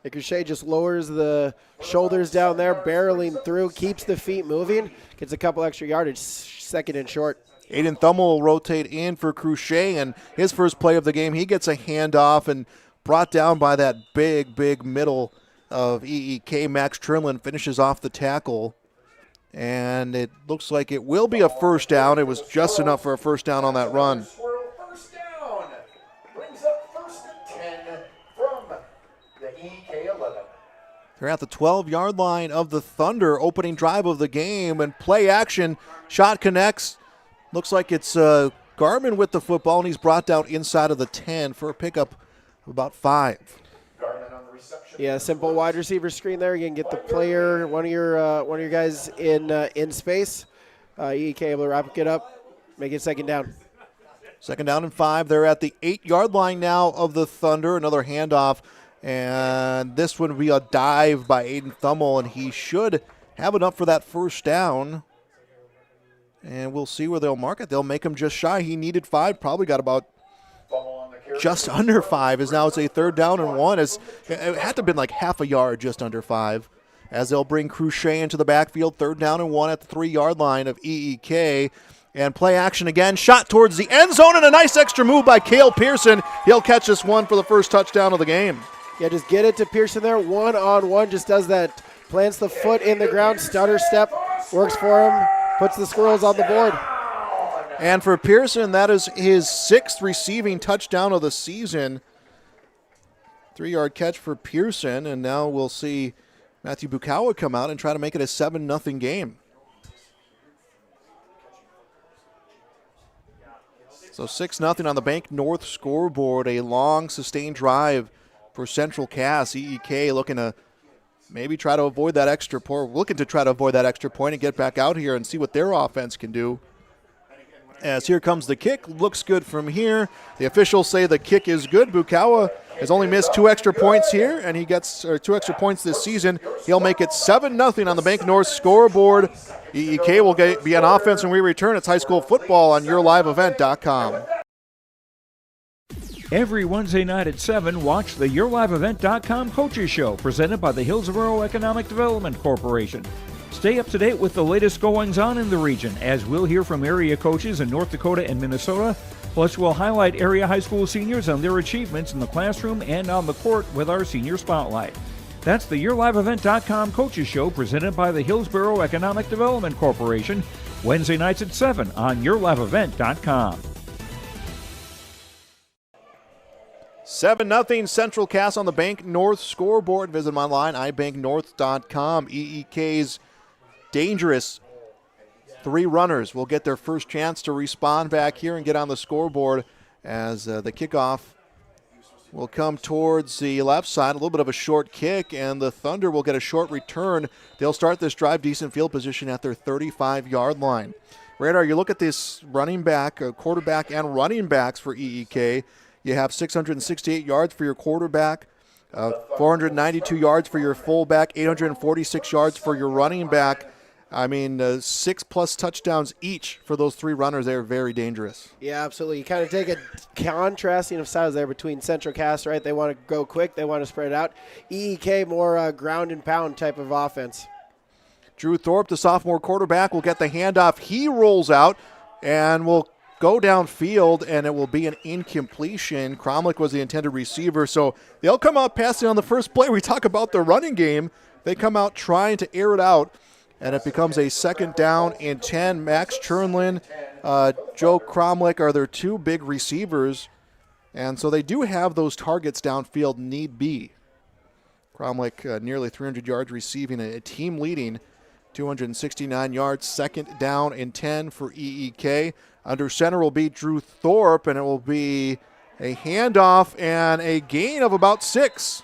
And Cruchet just lowers the shoulders down there, barreling through, keeps the feet moving, gets a couple extra yardage, 2nd and short. Aiden Thummel will rotate in for Cruchet, and his first play of the game, he gets a handoff and brought down by that big middle of EEK. Max Trimlin finishes off the tackle, and it looks like it will be a first down. It was just enough for a first down on that run. First down brings up 1st and 10 from the EEK 11. They're at the 12-yard line of the Thunder, opening drive of the game, and play action. Shot connects. Looks like it's Garmin with the football, and he's brought down inside of the 10 for a pickup of about 5. Yeah, simple wide receiver screen there. You can get the player, one of your guys in space. EEK able to wrap it up, make it 2nd down. 2nd down and 5. They're at the 8-yard line now of the Thunder. Another handoff, and this one will be a dive by Aiden Thummel, and he should have enough for that first down. And we'll see where they'll mark it. They'll make him just shy. He needed 5, probably got about just under 5, as now it's a 3rd down and 1. It had to have been like half a yard, just under 5, as they'll bring Cruchet into the backfield. 3rd down and 1 at the 3-yard line of EEK. And play action again, shot towards the end zone, and a nice extra move by Cale Pearson. He'll catch this one for the first touchdown of the game. Yeah, just get it to Pearson there, one-on-one, just does that, plants the foot in the ground, stutter step, works for him, puts the Squirrels on the board. And for Pearson, that is his 6th receiving touchdown of the season. 3-yard catch for Pearson, and now we'll see Matthew Bukawa come out and try to make it a 7-0 game. So 6-0 on the Bank North scoreboard. A long, sustained drive for Central Cass. EEK looking to maybe try to avoid that extra point, and get back out here and see what their offense can do. As here comes the kick, looks good from here. The officials say the kick is good. Bukawa has only missed 2 extra points here, and he gets 2 extra points this season. He'll make it 7-0 on the Bank North scoreboard. EEK will be on offense when we return. It's high school football on yourliveevent.com. Every Wednesday night at 7, watch the yourliveevent.com Coaches Show, presented by the Hillsborough Economic Development Corporation. Stay up to date with the latest goings-on in the region, as we'll hear from area coaches in North Dakota and Minnesota. Plus, we'll highlight area high school seniors and their achievements in the classroom and on the court with our Senior Spotlight. That's the yourliveevent.com Coaches Show, presented by the Hillsborough Economic Development Corporation, Wednesday nights at 7 on yourliveevent.com. 7-0 Central Cass on the Bank North scoreboard. Visit them online, ibanknorth.com. EEK's dangerous 3 runners will get their first chance to respond back here and get on the scoreboard as the kickoff will come towards the left side. A little bit of a short kick, and the Thunder will get a short return. They'll start this drive, decent field position at their 35-yard line. Radar, you look at this running back, quarterback, and running backs for EEK. You have 668 yards for your quarterback, 492 yards for your fullback, 846 yards for your running back. I mean, 6+ touchdowns each for those 3 runners. They're very dangerous. Yeah, absolutely. You kind of take a contrasting of styles there between Central Cass, right? They want to go quick. They want to spread it out. EEK, more ground and pound type of offense. Drew Thorpe, the sophomore quarterback, will get the handoff. He rolls out and will go downfield, and it will be an incompletion. Cromlick was the intended receiver, so they'll come out passing on the first play. We talk about the running game. They come out trying to air it out, and it becomes a 2nd down and 10. Max Chernlin, Joe Cromlick are their 2 big receivers, and so they do have those targets downfield need be. Cromlick nearly 300 yards receiving, a team leading 269 yards, 2nd down and 10 for EEK. Under center will be Drew Thorpe, and it will be a handoff and a gain of about 6.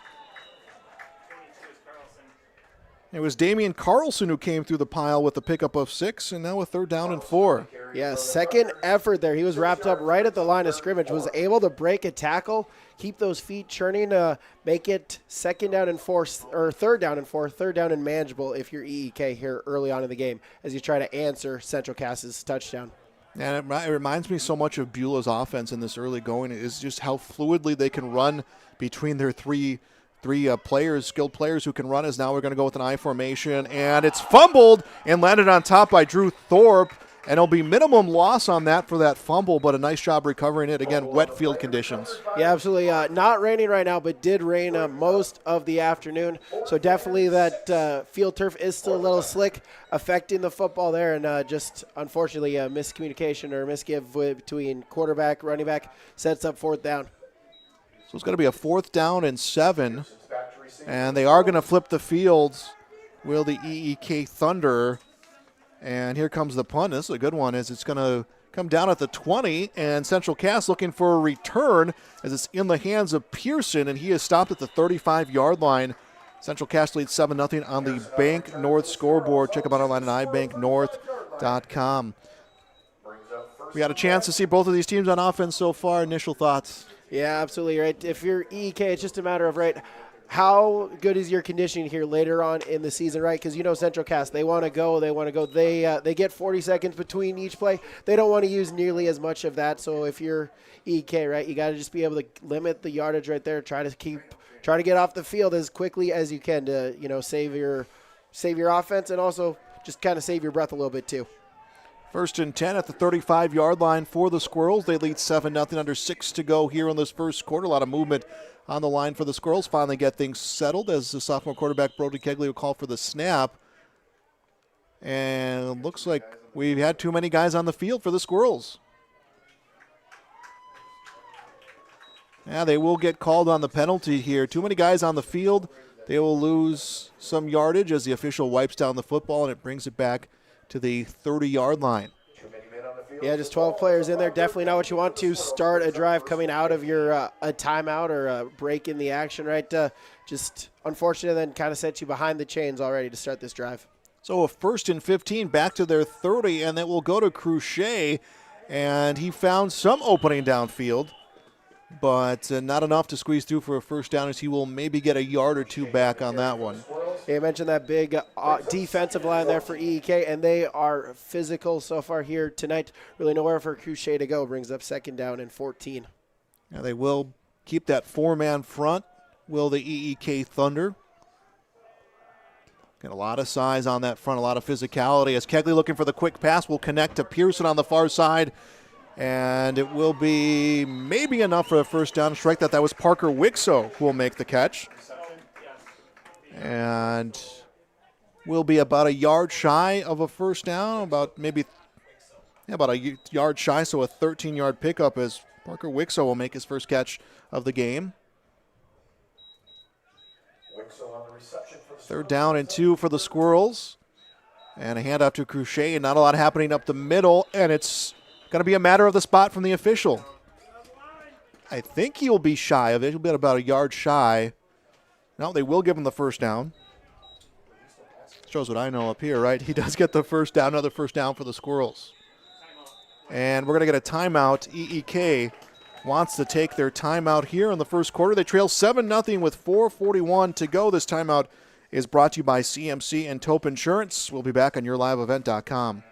It was Damian Carlson who came through the pile with the pickup of 6, and now a 3rd down and 4. Yeah, second effort there. He was wrapped up right at the line of scrimmage, was able to break a tackle, keep those feet churning, make it 2nd down and 4, or 3rd down and 4, 3rd down and manageable if you're EEK here early on in the game as you try to answer Central Cass's touchdown. And it reminds me so much of Beulah's offense in this early going, is just how fluidly they can run between their three players, skilled players who can run. As now we're going to go with an I formation, and it's fumbled and landed on top by Drew Thorpe, and it'll be minimum loss on that for that fumble, but a nice job recovering it. Again, wet field conditions. Yeah, absolutely. Not raining right now, but did rain most of the afternoon. So definitely that field turf is still a little slick, affecting the football there, and just unfortunately a miscommunication or misgive between quarterback, running back sets up 4th down. So it's going to be a 4th down and 7, and they are going to flip the fields. Will the EEK Thunder? And here comes the punt. This is a good one, as it's going to come down at the 20, and Central Cass looking for a return as it's in the hands of Pearson, and he is stopped at the 35-yard line. Central Cass leads 7-0 on the Bank North scoreboard. Check them out online at ibanknorth.com. We got a chance to see both of these teams on offense so far. Initial thoughts? Yeah, absolutely right. If you're EEK, it's just a matter of, right, how good is your conditioning here later on in the season, right? Because you know Central Cass, they want to go. They get 40 seconds between each play. They don't want to use nearly as much of that. So if you're EEK, right, you got to just be able to limit the yardage right there. Try to get off the field as quickly as you can to save your offense, and also just kind of save your breath a little bit too. 1st and 10 at the 35-yard line for the Squirrels. They lead 7-0, under 6 to go here in this first quarter. A lot of movement on the line for the Squirrels. Finally get things settled as the sophomore quarterback Brody Kegley will call for the snap. And it looks like we've had too many guys on the field for the Squirrels. Yeah, they will get called on the penalty here. Too many guys on the field. They will lose some yardage as the official wipes down the football, and it brings it back to the 30-yard line. Yeah, just 12 players in there. Definitely not what you want to start a drive coming out of your a timeout or a break in the action, right? Just unfortunate, then kind of sets you behind the chains already to start this drive. So a 1st and 15 back to their 30, and then we'll go to Cruchet, and he found some opening downfield, but not enough to squeeze through for a 1st down, as he will maybe get a yard or 2 back on that one. Yeah, I mentioned that big defensive line there for EEK, and they are physical so far here tonight. Really nowhere for Cruchet to go. Brings up 2nd down and 14. Now they will keep that 4-man front, will the EEK Thunder. Got a lot of size on that front, a lot of physicality. As Kegley looking for the quick pass, will connect to Pearson on the far side. And it will be maybe enough for a 1st down strike. That was Parker Wixo who will make the catch. And will be about a yard shy of a 1st down, about a yard shy, so a 13-yard pickup as Parker Wixo will make his first catch of the game. 3rd down and 2 for the Squirrels. And a handoff to Cruchet, and not a lot happening up the middle, and it's going to be a matter of the spot from the official. I think he'll be shy of it. He'll be about a yard shy. No, they will give him the 1st down. Shows what I know up here, right? He does get the 1st down, another 1st down for the Squirrels. And we're going to get a timeout. EEK wants to take their timeout here in the first quarter. They trail 7-0 with 4:41 to go. This timeout is brought to you by CMC and Taupe Insurance. We'll be back on YourLiveEvent.com.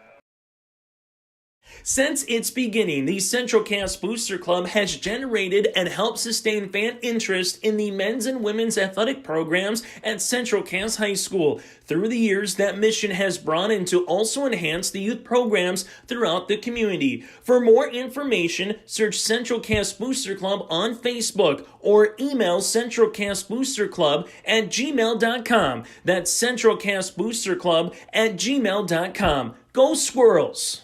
Since its beginning, the Central Cass Booster Club has generated and helped sustain fan interest in the men's and women's athletic programs at Central Cass High School. Through the years, that mission has brought in to also enhance the youth programs throughout the community. For more information, search Central Cass Booster Club on Facebook or email centralcassboosterclub@gmail.com. That's centralcassboosterclub@gmail.com. Go Squirrels!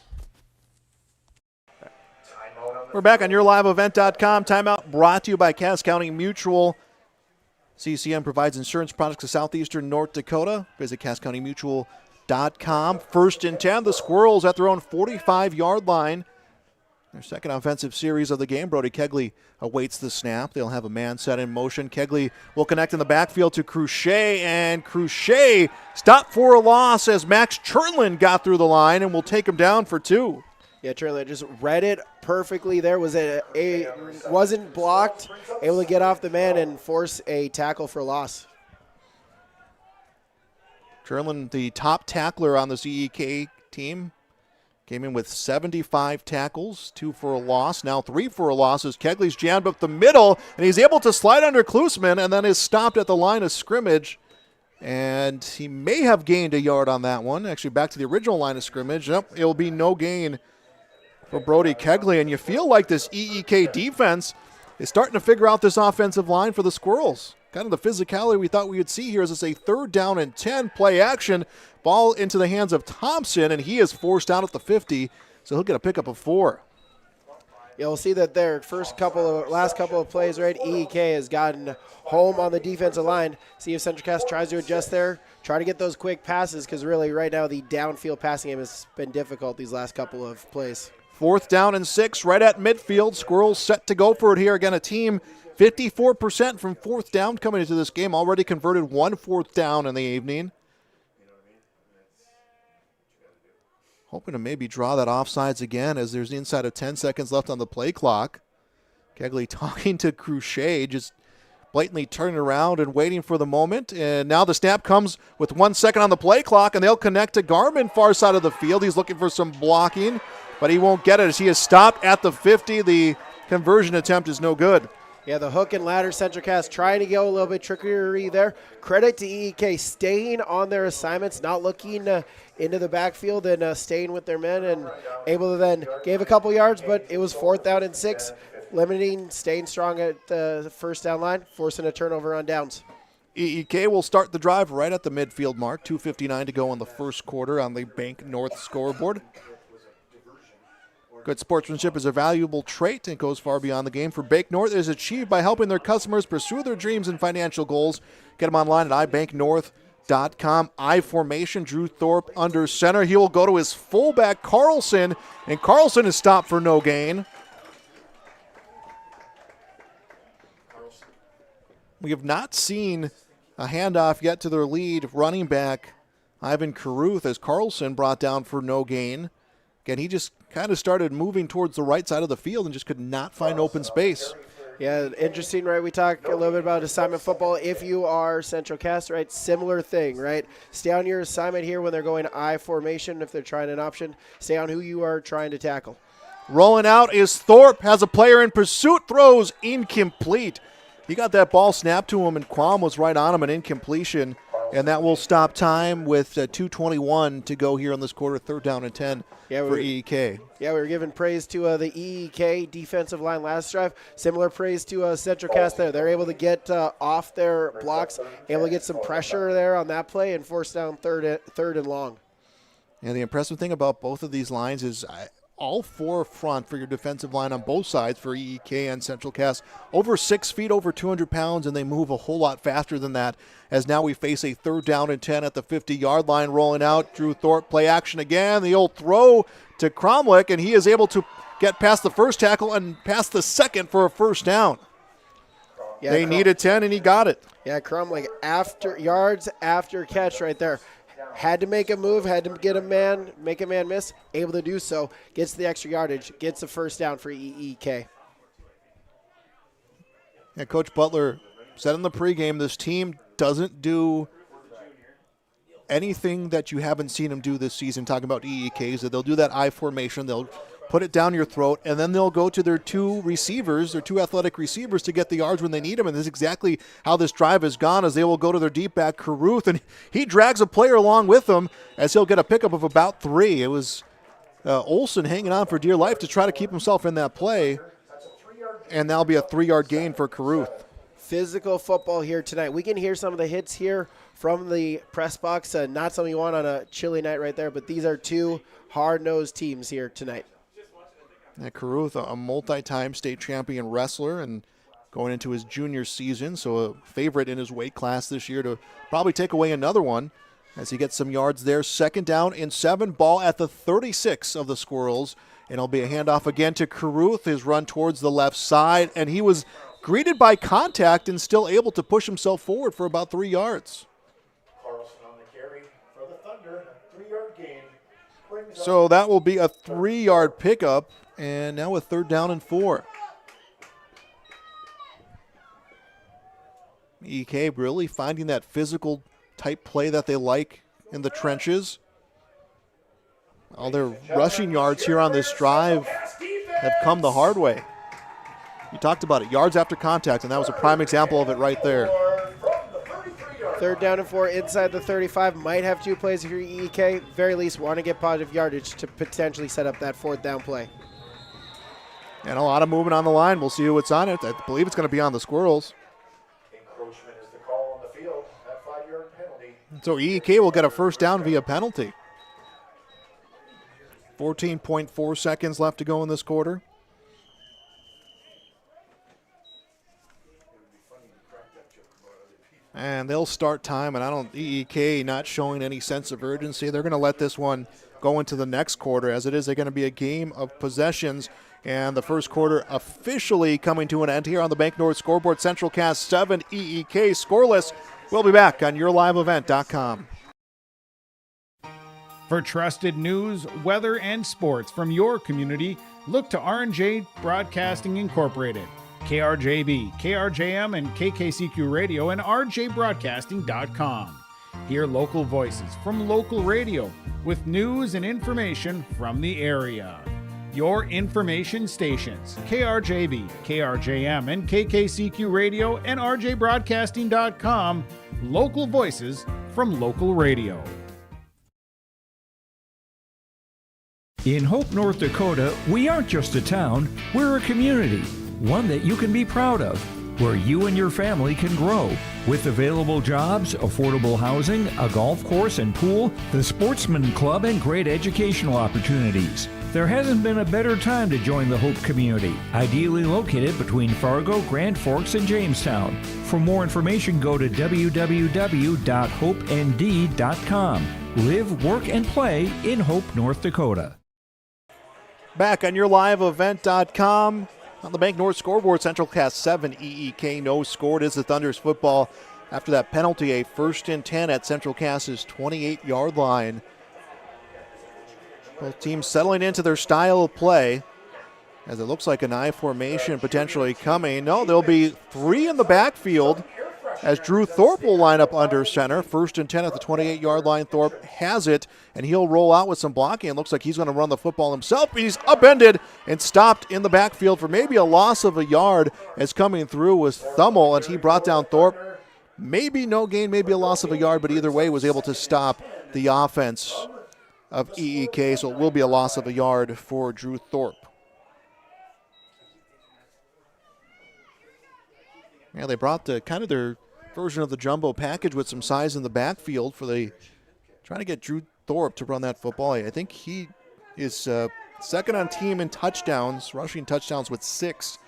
We're back on YourLiveEvent.com. Timeout brought to you by Cass County Mutual. CCM provides insurance products to southeastern North Dakota. Visit CassCountyMutual.com. 1st and 10. The Squirrels at their own 45-yard line. Their second offensive series of the game. Brody Kegley awaits the snap. They'll have a man set in motion. Kegley will connect in the backfield to Cruchet, and Cruchet stopped for a loss as Max Churlin got through the line and will take him down for 2. Yeah, Churlin just read it perfectly there. Wasn't blocked, able to get off the man and force a tackle for loss. Churlin, the top tackler on the CEK team, came in with 75 tackles, 2 for a loss, now 3 for a loss as Kegley's jammed up the middle, and he's able to slide under Klusman and then is stopped at the line of scrimmage. And he may have gained a yard on that one. Actually, back to the original line of scrimmage. Nope, it'll be no gain for Brody Kegley, and you feel like this EEK defense is starting to figure out this offensive line for the Squirrels. Kind of the physicality we thought we would see here as it's a 3rd down and 10 play action. Ball into the hands of Thompson, and he is forced out at the 50, so he'll get a pickup of 4. You'll see that their last couple of plays, right? EEK has gotten home on the defensive line. See if Central Cass tries to adjust there. Try to get those quick passes because really right now the downfield passing game has been difficult these last couple of plays. 4th down and 6 right at midfield. Squirrels set to go for it here. Again, a team 54% from 4th down coming into this game. Already converted 1 4th down in the evening. Hoping to maybe draw that offsides again as there's inside of 10 seconds left on the play clock. Kegley talking to Cruchet, just blatantly turning around and waiting for the moment. And now the snap comes with 1 second on the play clock, and they'll connect to Garmin far side of the field. He's looking for some blocking, but he won't get it as he is stopped at the 50. The conversion attempt is no good. Yeah, the hook and ladder, Central Cass trying to go a little bit trickery there. Credit to EEK staying on their assignments, not looking into the backfield and staying with their men and able to then gave a couple yards, but it was 4th down and 6, staying strong at the 1st down line, forcing a turnover on downs. EEK will start the drive right at the midfield mark. 2:59 to go in the 1st quarter on the Bank North scoreboard. Good sportsmanship is a valuable trait and goes far beyond the game. For Bank North, it is achieved by helping their customers pursue their dreams and financial goals. Get them online at ibanknorth.com. I formation, Drew Thorpe under center. He will go to his fullback, Carlson, and Carlson is stopped for no gain. We have not seen a handoff yet to their lead running back, Ivan Caruth, as Carlson brought down for no gain. Again, he just kind of started moving towards the right side of the field and just could not find open space. Yeah, interesting, right? We talk a little bit about assignment football. If you are Central Cass, right, similar thing, right? Stay on your assignment here when they're going I formation. If they're trying an option, stay on who you are trying to tackle. Rolling out is Thorpe, has a player in pursuit, throws incomplete. He got that ball snapped to him, and Quam was right on him, an incompletion. And that will stop time with 2:21 to go here in this quarter, 3rd down and 10 for EEK. Yeah, we were giving praise to the EEK defensive line last drive. Similar praise to Central Cass there. They're able to get off their blocks, able to get some pressure there on that play and force down third and long. And the impressive thing about both of these lines is all 4 front for your defensive line on both sides for EEK and Central Cass. Over 6 feet, over 200 pounds, and they move a whole lot faster than that. As now we face a 3rd down and 10 at the 50-yard line. Rolling out, Drew Thorpe, play action again. The old throw to Cromwell, and he is able to get past the first tackle and past the second for a 1st down. Yeah, they needed 10, and he got it. Yeah, Cromwell, yards after catch right there. Had to make a move, had to get a man, make a man miss, able to do so, gets the extra yardage, gets the 1st down for EEK. Yeah, Coach Butler said in the pregame, this team doesn't do anything that you haven't seen them do this season, talking about EEKs, that they'll do that I formation, they'll put it down your throat, and then they'll go to their two athletic receivers to get the yards when they need them. And this is exactly how this drive has gone, as they will go to their deep back, Carruth, and he drags a player along with him as he'll get a pickup of about 3. It was Olsen hanging on for dear life to try to keep himself in that play, and that'll be a 3-yard gain for Carruth. Physical football here tonight. We can hear some of the hits here from the press box. Not something you want on a chilly night right there, but these are two hard-nosed teams here tonight. Carruth, a multi-time state champion wrestler and going into his junior season, so a favorite in his weight class this year to probably take away another one as he gets some yards there. 2nd down and 7, ball at the 36 of the Squirrels, and it'll be a handoff again to Carruth, his run towards the left side, and he was greeted by contact and still able to push himself forward for about 3 yards. Carlson on the carry for the Thunder, 3-yard gain. So that will be a 3-yard pickup, and now a 3rd down and 4. EK really finding that physical type play that they like in the trenches. All their rushing yards here on this drive have come the hard way. You talked about it, yards after contact, and that was a prime example of it right there. 3rd down and 4 inside the 35. Might have 2 plays if you're EK. Very least want to get positive yardage to potentially set up that 4th down play. And a lot of movement on the line. We'll see who it's on. I believe it's going to be on the Squirrels. Encroachment is the call on the field. That 5-yard penalty. So EK will get a 1st down via penalty. 14.4 seconds left to go in this quarter. And they'll start time, and EEK not showing any sense of urgency. They're going to let this one go into the next quarter, as it is going to be a game of possessions. And the first quarter officially coming to an end here on the Bank North scoreboard. Central Cast 7, EEK scoreless. We'll be back on YourLiveEvent.com. For trusted news, weather, and sports from your community, look to R&J Broadcasting Incorporated. KRJB, KRJM, and KKCQ Radio, and RJBroadcasting.com. Hear local voices from local radio with news and information from the area. Your information stations, KRJB, KRJM, and KKCQ Radio, and RJBroadcasting.com. Local voices from local radio. In Hope, North Dakota, we aren't just a town, we're a community. One that you can be proud of, where you and your family can grow. With available jobs, affordable housing, a golf course and pool, the Sportsman Club, and great educational opportunities. There hasn't been a better time to join the Hope community, ideally located between Fargo, Grand Forks, and Jamestown. For more information, go to www.hopend.com. Live, work, and play in Hope, North Dakota. Back on YourLiveEvent.com. On the Bank North scoreboard, Central Cast 7, EEK no scored is the Thunder's football. After that penalty, a 1st and 10 at Central Cast's 28-yard line. Both teams settling into their style of play, as it looks like an I formation potentially coming. No, there'll be 3 in the backfield as Drew Thorpe will line up under center. 1st and 10 at the 28-yard line. Thorpe has it, and he'll roll out with some blocking. It looks like he's going to run the football himself. He's upended and stopped in the backfield for maybe a loss of a yard, as coming through was Thummel, and he brought down Thorpe. Maybe no gain, maybe a loss of a yard, but either way was able to stop the offense of EEK, so it will be a loss of a yard for Drew Thorpe. Yeah, they brought kind of their version of the jumbo package with some size in the backfield for trying to get Drew Thorpe to run that football. I think he is second on team in touchdowns, rushing touchdowns with 6.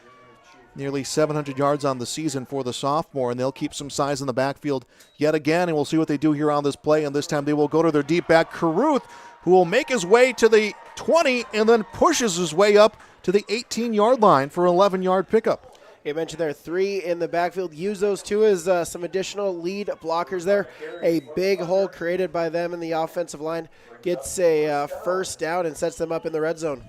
Nearly 700 yards on the season for the sophomore, and they'll keep some size in the backfield yet again, and we'll see what they do here on this play, and this time they will go to their deep back, Carruth, who will make his way to the 20 and then pushes his way up to the 18-yard line for an 11-yard pickup. You mentioned there are 3 in the backfield. Use those 2 as some additional lead blockers there. A big hole created by them in the offensive line gets a 1st down and sets them up in the red zone.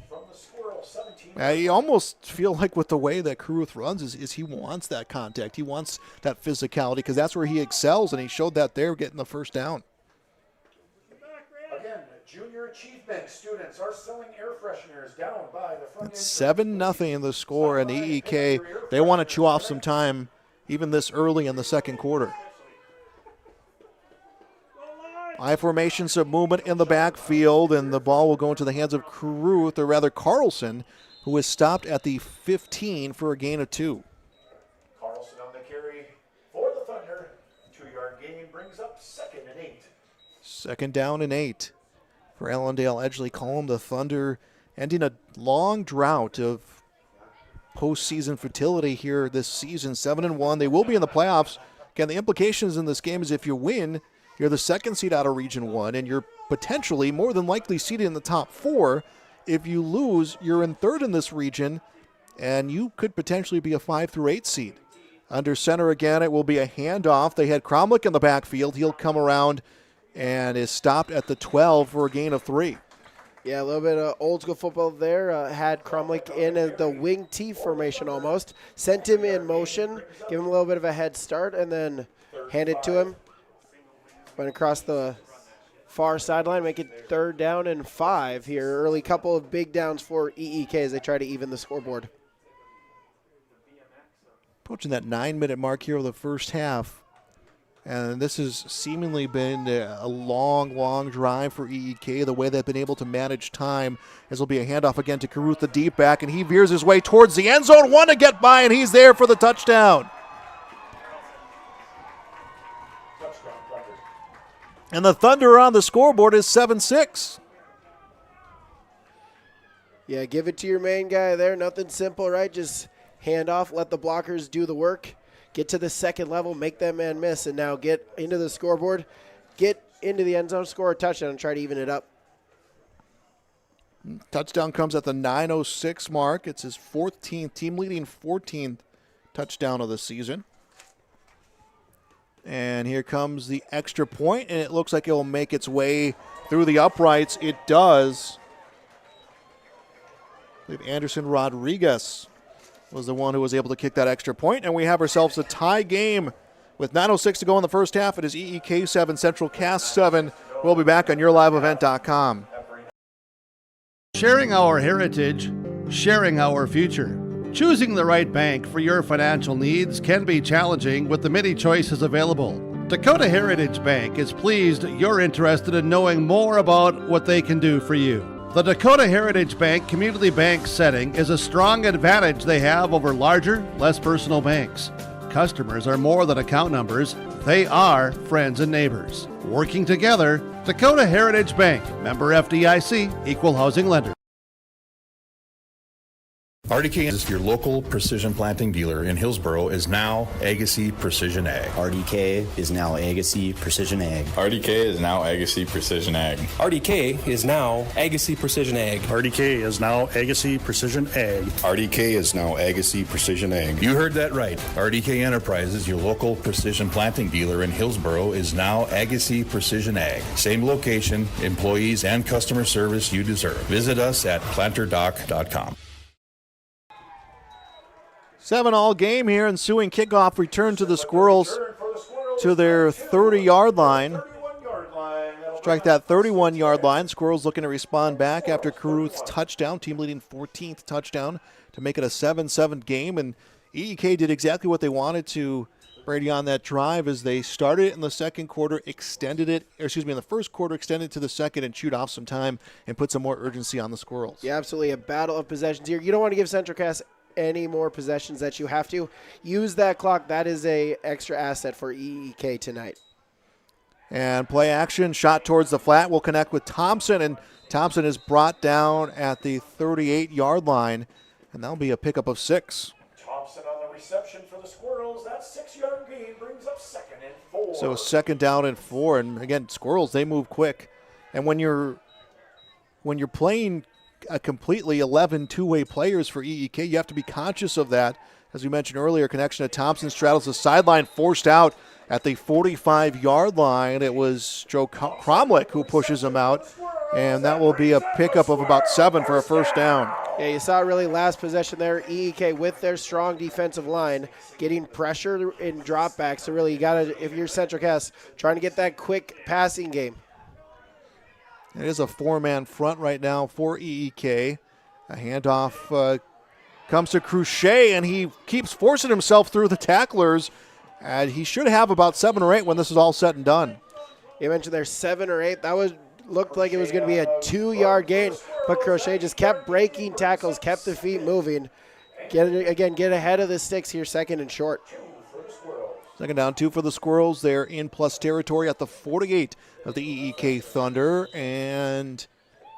You almost feel like with the way that Carruth runs is he wants that contact. He wants that physicality because that's where he excels, and he showed that there getting the 1st down. achievement. Students are selling air fresheners down by the front. It's 7-0 the score, and EEK, they want to chew off some time even this early in the second quarter. I formation, some movement in the backfield, and the ball will go into the hands of Caruth, or rather Carlson, who is stopped at the 15 for a gain of 2. Carlson on the carry for the Thunder. 2-yard gain brings up 2nd and 8. 2nd down and 8 for Ellendale. Edgeley Kulm, the Thunder, ending a long drought of postseason fertility here this season. 7-1. They will be in the playoffs. Again, the implications in this game is if you win, you're the 2nd seed out of Region 1, and you're potentially more than likely seated in the top 4. If you lose, you're in 3rd in this region, and you could potentially be a 5 through 8 seed. Under center again, it will be a handoff. They had Cromlick in the backfield. He'll come around and is stopped at the 12 for a gain of 3. Yeah, a little bit of old school football there. Had Cromlick in the wing T formation almost. Sent him in motion, give him a little bit of a head start, and then hand it to him. Went across the far sideline, make it 3rd down and 5 here. Early couple of big downs for EEK as they try to even the scoreboard. Approaching that 9-minute mark here of the first half. And this has seemingly been a long drive for EEK, the way they've been able to manage time. This will be a handoff again to Caruth, the deep back, and he veers his way towards the end zone. One to get by, and he's there for the touchdown. And the Thunder on the scoreboard is 7-6. Yeah, give it to your main guy there. Nothing simple, right? Just hand off, let the blockers do the work. Get to the second level, make that man miss, and now get into the scoreboard, get into the end zone, score a touchdown, and try to even it up. Touchdown comes at the 9:06 mark. It's his 14th, team-leading 14th touchdown of the season. And here comes the extra point, and it looks like it will make its way through the uprights. It does. I believe Anderson Rodriguez was the one who was able to kick that extra point, and we have ourselves a tie game with 9:06 to go in the first half. It is EEK 7, Central Cass 7. We'll be back on YourLiveEvent.com. Sharing our heritage, sharing our future. Choosing the right bank for your financial needs can be challenging with the many choices available. Dakota Heritage Bank is pleased you're interested in knowing more about what they can do for you. The Dakota Heritage Bank community bank setting is a strong advantage they have over larger, less personal banks. Customers are more than account numbers, they are friends and neighbors. Working together, Dakota Heritage Bank, member FDIC, equal housing lender. RDK is your local precision planting dealer in Hillsboro is now Agassi Precision Ag. RDK is now Agassi Precision Ag. RDK is now Agassi Precision Ag. RDK is now Agassi Precision Ag. RDK is now Agassi Precision Ag. RDK is now Agassi Precision Ag. You heard that right. RDK Enterprises, your local precision planting dealer in Hillsboro, is now Agassi Precision Ag. Same location, employees, and customer service you deserve. Visit us at planterdoc.com. 7-all game here. Ensuing kickoff return to the Squirrels to their 30-yard line. Strike that 31-yard line. Squirrels looking to respond back after Caruth's touchdown, team-leading 14th touchdown to make it a 7-7 game. And EEK did exactly what they wanted to, Brady, on that drive as they started it in the second quarter, extended it, in the first quarter, extended to the second and chewed off some time and put some more urgency on the Squirrels. Yeah, absolutely. A battle of possessions here. You don't want to give Central Cass any more possessions that you have to. Use that clock. That is a extra asset for EEK tonight. And play action, shot towards the flat, will connect with Thompson, and Thompson is brought down at the 38-yard line, and that'll be a pickup of 6. Thompson on the reception for the Squirrels. That 6-yard gain brings up 2nd and 4. So 2nd down and 4, and again, Squirrels, they move quick. And when you're playing a completely 11 two-way players for EEK, you have to be conscious of that. As we mentioned earlier, connection to Thompson straddles the sideline, forced out at the 45-yard line. It was Joe Cromlick who pushes him out, and that will be a pickup of about 7 for a first down. Yeah, you saw really last possession there, EEK with their strong defensive line getting pressure in dropbacks. So really, you got to, if you're Central Cass, trying to get that quick passing game. It is a four-man front right now for EEK. A handoff comes to Cruchet, and he keeps forcing himself through the tacklers. And he should have about 7 or 8 when this is all said and done. You mentioned there's 7 or 8. That looked like it was going to be a 2-yard gain, but Crochet just kept breaking tackles, kept the feet moving. Get ahead of the sticks here, 2nd and short. 2nd down, 2 for the Squirrels. They're in plus territory at the 48 of the EEK Thunder, and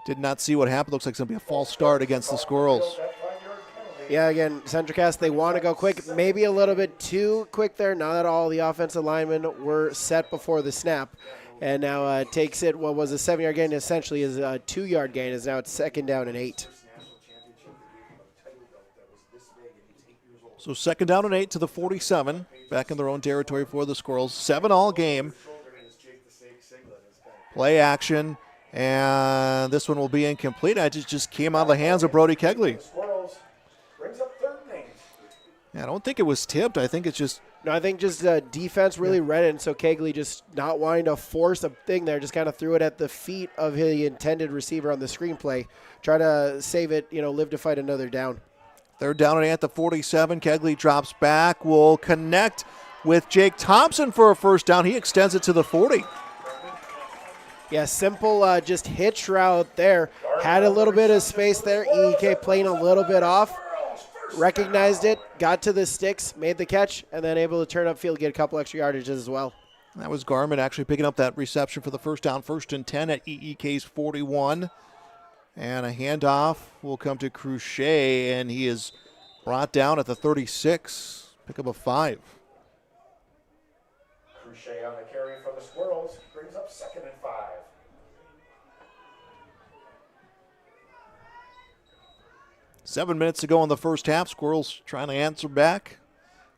did not see what happened. Looks like it's going to be a false start against the Squirrels. Yeah, again, CentraCast, they want to go quick, maybe a little bit too quick there, now that all the offensive linemen were set before the snap. And now takes it, what was a 7-yard gain, essentially is a 2-yard gain, is now it's 2nd down and 8. So 2nd down and 8 to the 47, back in their own territory for the Squirrels. 7 all game. Play action, and this one will be incomplete. It just came out of the hands of Brody Kegley. Yeah, I don't think it was tipped. I think it's just... No, I think just defense really read it, and so Kegley just not wanting to force a thing there, just kind of threw it at the feet of the intended receiver on the screenplay. Try to save it, live to fight another down. 3rd down and 8 at the 47. Kegley drops back, will connect with Jake Thompson for a 1st down. He extends it to the 40. Yeah, simple just hitch route there. Had a little bit of space there. EEK playing a little bit off. Recognized it, got to the sticks, made the catch, and then able to turn upfield, get a couple extra yardages as well. That was Garmin actually picking up that reception for the 1st down, 1st and 10 at EEK's 41. And a handoff will come to Cruchet, and he is brought down at the 36. Pick up a 5. Cruchet on the carry for the Squirrels brings up 2nd and 5. Seven minutes to go in the first half. Squirrels trying to answer back,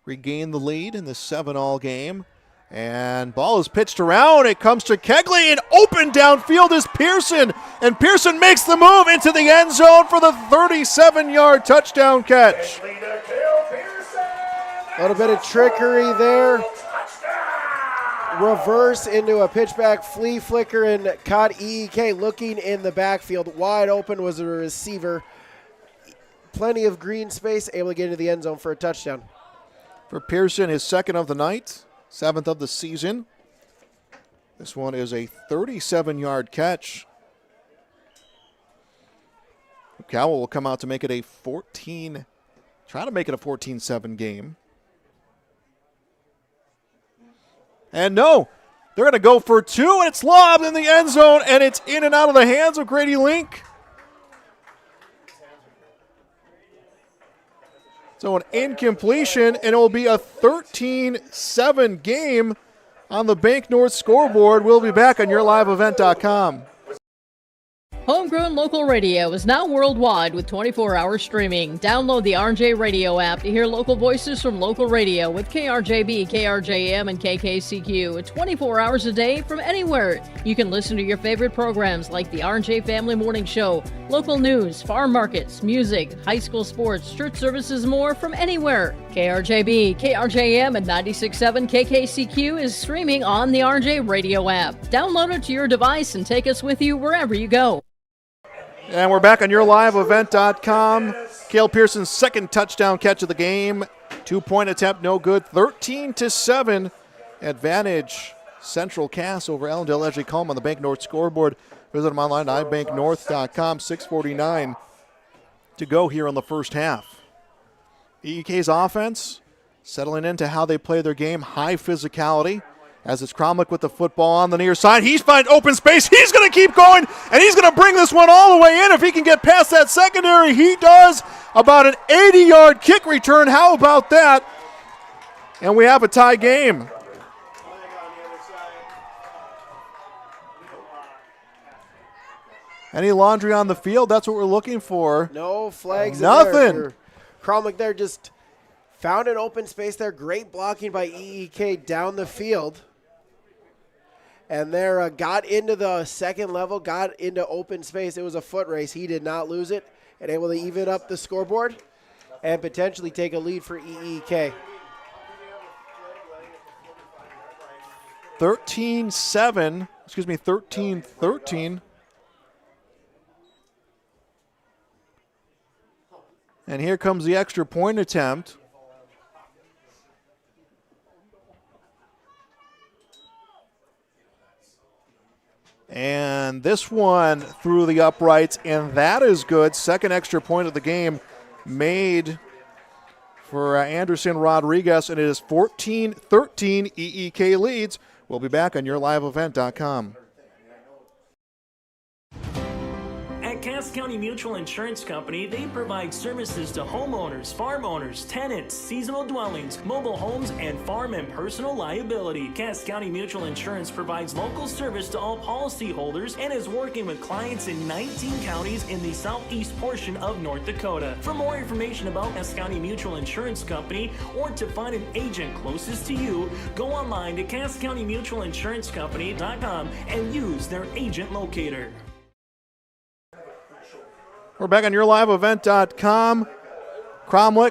regain the lead in this 7-all game. And ball is pitched around. It comes to Kegley, and open downfield is Pearson. And Pearson makes the move into the end zone for the 37-yard touchdown catch. A little bit of trickery there. Reverse into a pitchback flea flicker and caught EEK looking in the backfield. Wide open was a receiver. Plenty of green space, able to get into the end zone for a touchdown. For Pearson, his 2nd of the night, 7th of the season. This one is a 37-yard catch. Cowell will come out to make it a 14-7 game. And no, they're going to go for 2, and it's lobbed in the end zone, and it's in and out of the hands of Grady Link. So an incompletion, and it will be a 13-7 game on the Bank North scoreboard. We'll be back on YourLiveEvent.com. Homegrown local radio is now worldwide with 24-hour streaming. Download the RJ Radio app to hear local voices from local radio with KRJB, KRJM, and KKCQ. 24 hours a day from anywhere. You can listen to your favorite programs like the RJ Family Morning Show, local news, farm markets, music, high school sports, church services, more from anywhere. KRJB, KRJM, and 96.7 KKCQ is streaming on the RJ Radio app. Download it to your device and take us with you wherever you go. And we're back on YourLiveEvent.com. Cale Pearson's 2nd touchdown catch of the game. 2-point attempt, no good. 13-7 advantage. Central Cass over Ellendale, Edgeley, Kulm on the Bank North scoreboard. Visit them online at ibanknorth.com. 6:49 to go here in the first half. EEK's offense settling into how they play their game. High physicality. As it's Cromlick with the football on the near side. He's finding open space. He's going to keep going, and he's going to bring this one all the way in. If he can get past that secondary, he does. About an 80-yard kick return. How about that? And we have a tie game. Any laundry on the field? That's what we're looking for. No flags. Nothing. Cromlick there just found an open space there. Great blocking by EEK down the field. And there got into the second level, got into open space. It was a foot race. He did not lose it and able to even up the scoreboard and potentially take a lead for EEK. 13-13. And here comes the extra point attempt. And this one through the uprights, and that is good. Second extra point of the game made for Anderson Rodriguez, and it is 14-13. EEK leads. We'll be back on YourLiveEvent.com. At Cass County Mutual Insurance Company, they provide services to homeowners, farm owners, tenants, seasonal dwellings, mobile homes, and farm and personal liability. Cass County Mutual Insurance provides local service to all policyholders and is working with clients in 19 counties in the southeast portion of North Dakota. For more information about Cass County Mutual Insurance Company or to find an agent closest to you, go online to CassCountyMutualInsuranceCompany.com and use their agent locator. We're back on YourLiveEvent.com. Cromwell,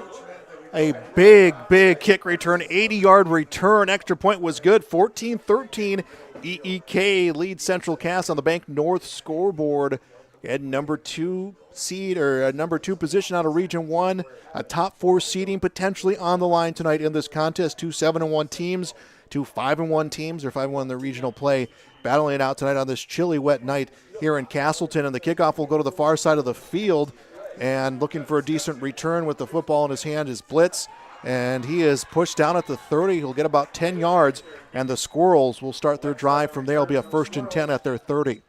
a big kick return, 80-yard return. Extra point was good, 14-13. EEK leads Central Cass on the Bank North scoreboard. At number 2 seed or number 2 position out of Region 1. A top 4 seeding potentially on the line tonight in this contest. 2 7-1 teams, 2 5-1 teams, or 5-1 in the regional play, battling it out tonight on this chilly, wet night here in Castleton. And the kickoff will go to the far side of the field. And looking for a decent return with the football in his hand is Blitz. And he is pushed down at the 30. He'll get about 10 yards. And the Squirrels will start their drive from there. It'll be a 1st and 10 at their 30.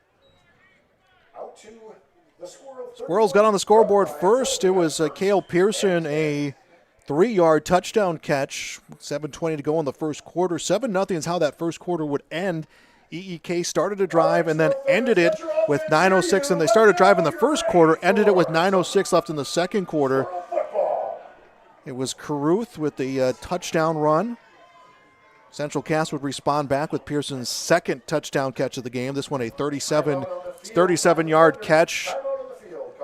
Squirrels got on the scoreboard first. It was Cale Pearson, a 3-yard touchdown catch. 7:20 to go in the first quarter. 7-0 is how that first quarter would end. EEK started a drive and then ended it with 9:06. And they started driving the first quarter, ended it with 9:06 left in the second quarter. It was Caruth with the touchdown run. Central Cass would respond back with Pearson's second touchdown catch of the game. This one a 37-yard catch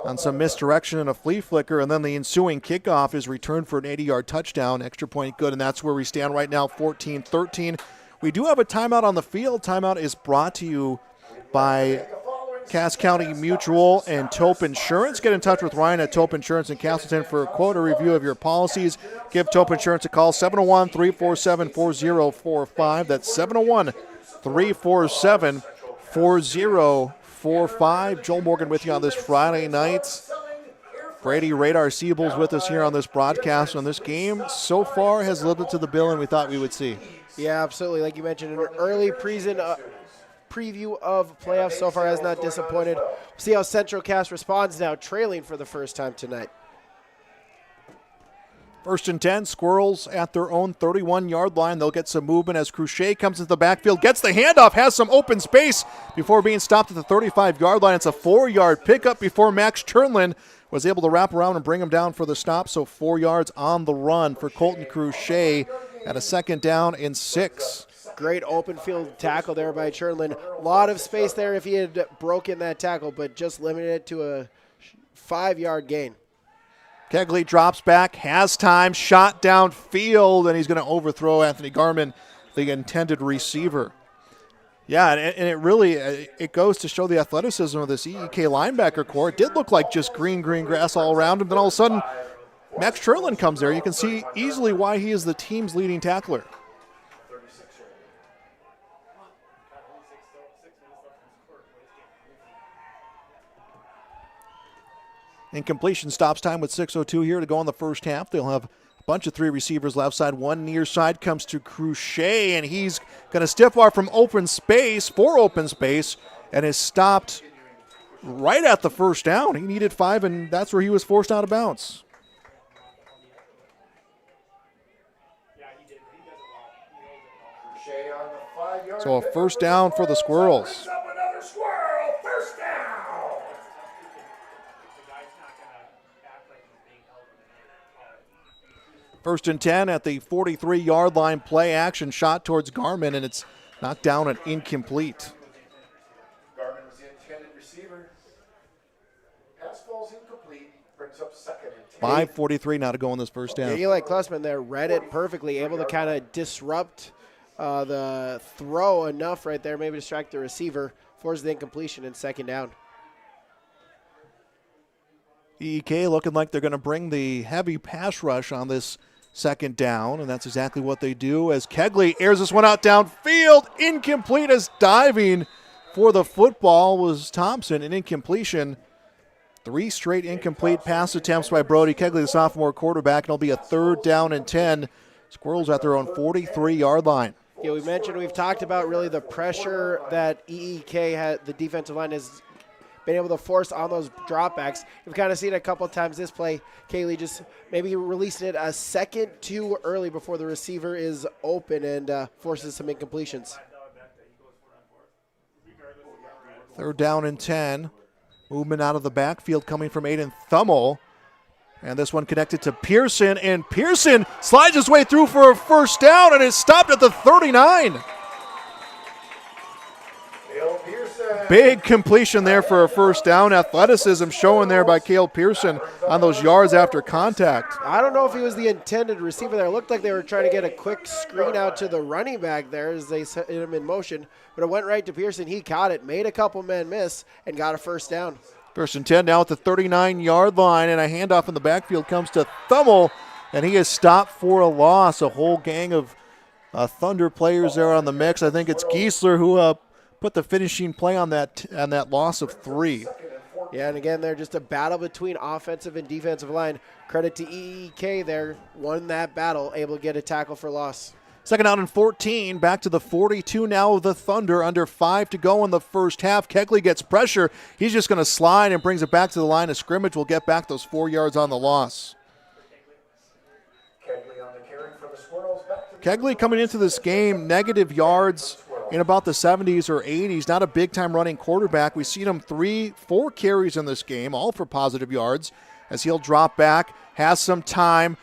on some misdirection and a flea flicker, and then the ensuing kickoff is returned for an 80-yard touchdown. Extra point good, and that's where we stand right now, 14-13. We do have a timeout on the field. Timeout is brought to you by Cass County Mutual and Taupe Insurance. Get in touch with Ryan at Taupe Insurance in Castleton for a quote or review of your policies. Give Taupe Insurance a call, 701-347-4045. That's 701-347-4045. Joel Morgan with you on this Friday night. Brady Radar Siebel's with us here on this broadcast. On this game so far has lived up to the billing we thought we would see. Yeah, absolutely. Like you mentioned, an early preview of playoffs so far has not disappointed. We'll see how Central Cass responds now, trailing for the first time tonight. 1st and 10, Squirrels at their own 31-yard line. They'll get some movement as Cruchet comes into the backfield, gets the handoff, has some open space before being stopped at the 35-yard line. It's a 4-yard pickup before Max Chernlin was able to wrap around and bring him down for the stop. So 4 yards on the run for Colton Cruchet at a 2nd down and 6. Great open field tackle there by Chernlin. A lot of space there if he had broken that tackle, but just limited it to a 5-yard gain. Kegley drops back, has time, shot downfield, and he's going to overthrow Anthony Garman, the intended receiver. Yeah, and it really it goes to show the athleticism of this EEK linebacker core. It did look like just green grass all around him. Then all of a sudden, Max Churlin comes there. You can see easily why he is the team's leading tackler. Incompletion stops time with 6:02 here to go in the first half. They'll have a bunch of 3 receivers left side. One near side comes to Cruchet, and he's going to stiff arm from open space, and is stopped right at the first down. He needed 5, and that's where he was forced out of bounds. So a 1st down for the Squirrels. First and 10 at the 43-yard line. Play action shot towards Garman, and it's knocked down and incomplete. Garman was the intended receiver. Pass falls incomplete. Brings up 2nd and 10. 5:43 now to go in this first down. Yeah, Eli Klussman there read it perfectly, able to kind of disrupt the throw enough right there, maybe distract the receiver, force the incompletion and 2nd down. EEK looking like they're going to bring the heavy pass rush on this second down, and that's exactly what they do as Kegley airs this one out downfield. Incomplete as diving for the football was Thompson. An incompletion. 3 straight incomplete pass attempts by Brody Kegley, the sophomore quarterback, and it'll be a 3rd down and 10. Squirrels at their own 43-yard line. Yeah, we've talked about really the pressure that EEK had, the defensive line has been able to force on those dropbacks. We've kind of seen it a couple of times this play. Kaylee just maybe releasing it a second too early before the receiver is open and forces some incompletions. 3rd down and 10. Movement out of the backfield coming from Aiden Thummel. And this one connected to Pearson, and Pearson slides his way through for a 1st down and is stopped at the 39. Big completion there for a 1st down. Athleticism showing there by Cale Pearson on those yards after contact. I don't know if he was the intended receiver there. It looked like they were trying to get a quick screen out to the running back there as they set him in motion. But it went right to Pearson. He caught it, made a couple men miss, and got a 1st down. 1st and 10 now at the 39-yard line, and a handoff in the backfield comes to Thummel, and he is stopped for a loss. A whole gang of Thunder players there on the mix. I think it's Giesler who put the finishing play on that loss of 3. Yeah, and again, they're just a battle between offensive and defensive line. Credit to EEK there, won that battle, able to get a tackle for loss. 2nd down and 14, back to the 42 now of the Thunder, under 5 to go in the first half. Kegley gets pressure. He's just going to slide and brings it back to the line of scrimmage. We'll get back those 4 yards on the loss. Kegley coming into this game, negative yards in about the 70s or 80s. Not a big-time running quarterback. We've seen him 3-4 carries in this game, all for positive yards, as he'll drop back, has some time.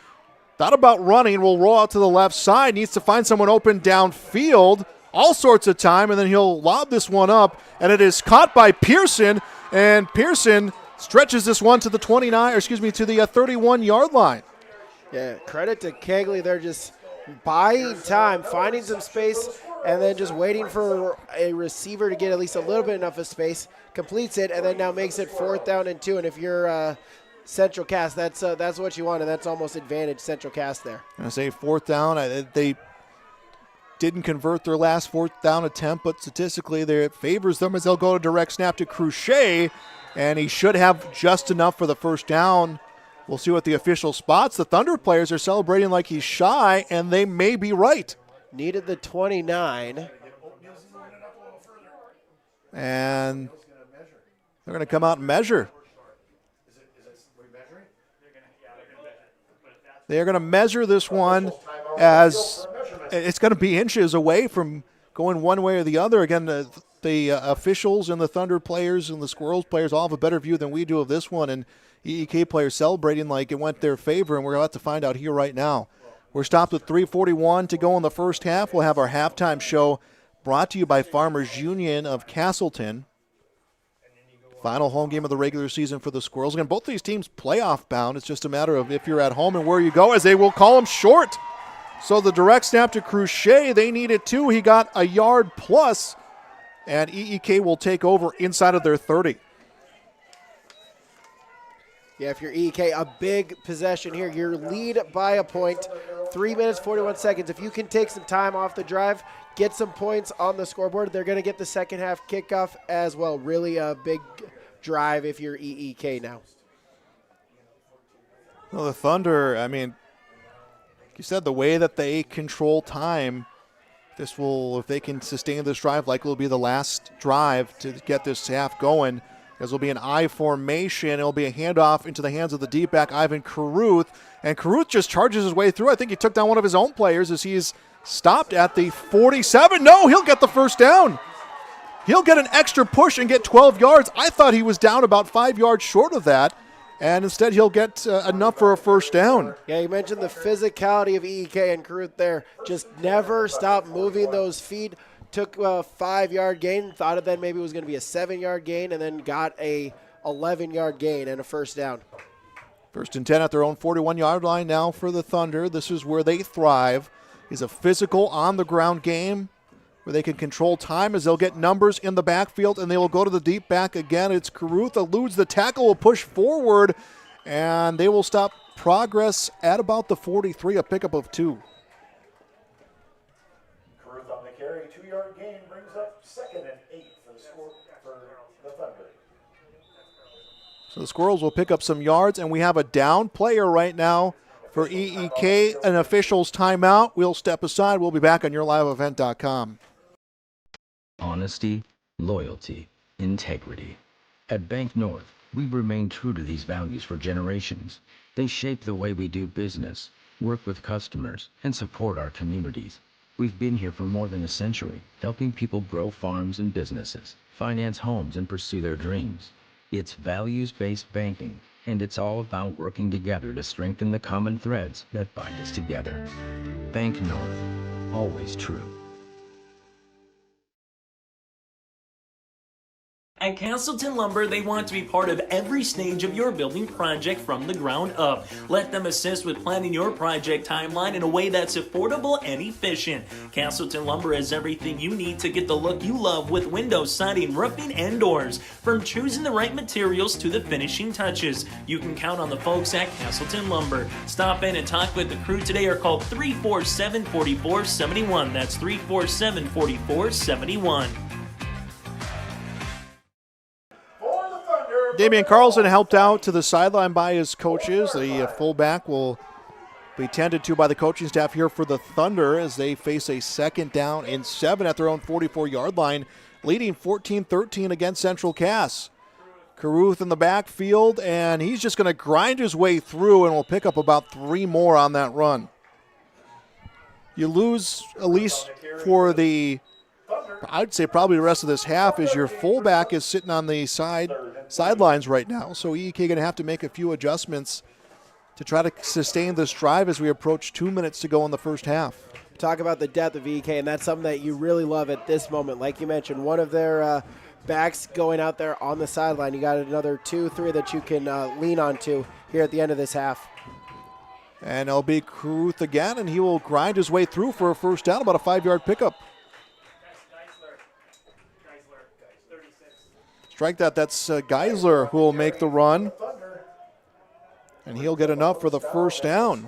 Thought about running, will roll out to the left side, needs to find someone open downfield, all sorts of time, and then he'll lob this one up, and it is caught by Pearson, and Pearson stretches this one to the 31-yard line. Yeah, credit to Kegley. They're just buying time, finding some space, and then just waiting for a receiver to get at least a little bit enough of space, completes it, and then now makes it 4th down and 2, and if you're Central Cass, that's what you want, and that's almost advantage Central Cass there. I say 4th down. They didn't convert their last 4th down attempt, but statistically it favors them as they'll go to direct snap to Cruchet, and he should have just enough for the 1st down. We'll see what the official spots. The Thunder players are celebrating like he's shy, and they may be right. Needed the 29. And they're going to come out and measure. They're going to measure this one as it's going to be inches away from going one way or the other. Again, the officials and the Thunder players and the Squirrels players all have a better view than we do of this one, and EEK players celebrating like it went their favor, and we're about to find out here right now. We're stopped with 3:41 to go in the first half. We'll have our halftime show brought to you by Farmers Union of Castleton. Final home game of the regular season for the Squirrels. Again, both these teams playoff bound. It's just a matter of if you're at home and where you go, as they will call them short. So the direct snap to Cruchet, they needed 2. He got a yard plus, and EEK will take over inside of their 30. Yeah, if you're EEK, a big possession here. Your lead by a point, 3 minutes, 41 seconds. If you can take some time off the drive, get some points on the scoreboard, they're going to get the second half kickoff as well. Really a big drive if you're EEK now. Well, the Thunder, I mean, like you said, the way that they control time, this will, if they can sustain this drive, likely will be the last drive to get this half going. This will be an I formation. It'll be a handoff into the hands of the deep back, Ivan Caruth. And Caruth just charges his way through. I think he took down one of his own players as he's stopped at the 47. No, he'll get the first down. He'll get an extra push and get 12 yards. I thought he was down about 5 yards short of that. And instead he'll get enough for a first down. Yeah, you mentioned the physicality of EEK and Caruth there. Just never stop moving those feet. Took a 5-yard gain, thought it then maybe it was going to be a 7-yard gain, and then got a 11-yard gain and a first down. 1st and 10 at their own 41-yard line now for the Thunder. This is where they thrive. Is a physical on-the-ground game where they can control time as they'll get numbers in the backfield, and they will go to the deep back again. It's Caruth eludes the tackle, will push forward, And they will stop progress at about the 43, a pickup of 2. Caruth on the carry, 2-yard gain brings up 2nd and 8 for the score for the Thunder. So the Squirrels will pick up some yards, and we have a down player right now for EEK, an official's timeout. We'll step aside. We'll be back on YourLiveEvent.com. Honesty, loyalty, integrity. At Bank North, we've remained true to these values for generations. They shape the way we do business, work with customers, and support our communities. We've been here for more than a century, helping people grow farms and businesses, finance homes, and pursue their dreams. It's values-based banking, and it's all about working together to strengthen the common threads that bind us together. Bank North, always true. At Castleton Lumber, they want to be part of every stage of your building project from the ground up. Let them assist with planning your project timeline in a way that's affordable and efficient. Castleton Lumber has everything you need to get the look you love with windows, siding, roofing, and doors. From choosing the right materials to the finishing touches, you can count on the folks at Castleton Lumber. Stop in and talk with the crew today or call 347-4471. That's 347-4471. Damian Carlson helped out to the sideline by his coaches. The fullback will be tended to by the coaching staff here for the Thunder as they face a 2nd down and 7 at their own 44-yard line, leading 14-13 against Central Cass. Caruth in the backfield, and he's just going to grind his way through and will pick up about 3 more on that run. You lose, at least for the, I'd say probably the rest of this half, is your fullback is sitting on the sidelines right now. So EEK going to have to make a few adjustments to try to sustain this drive as we approach 2 minutes to go in the first half. Talk about the depth of EEK, and that's something that you really love at this moment. Like you mentioned, one of their backs going out there on the sideline. You got another 2, 3 that you can lean on to here at the end of this half. And it'll be Caruth again, and he will grind his way through for a first down, about a 5-yard pickup. Strike that. That's Geisler who will make the run. And he'll get enough for the first down.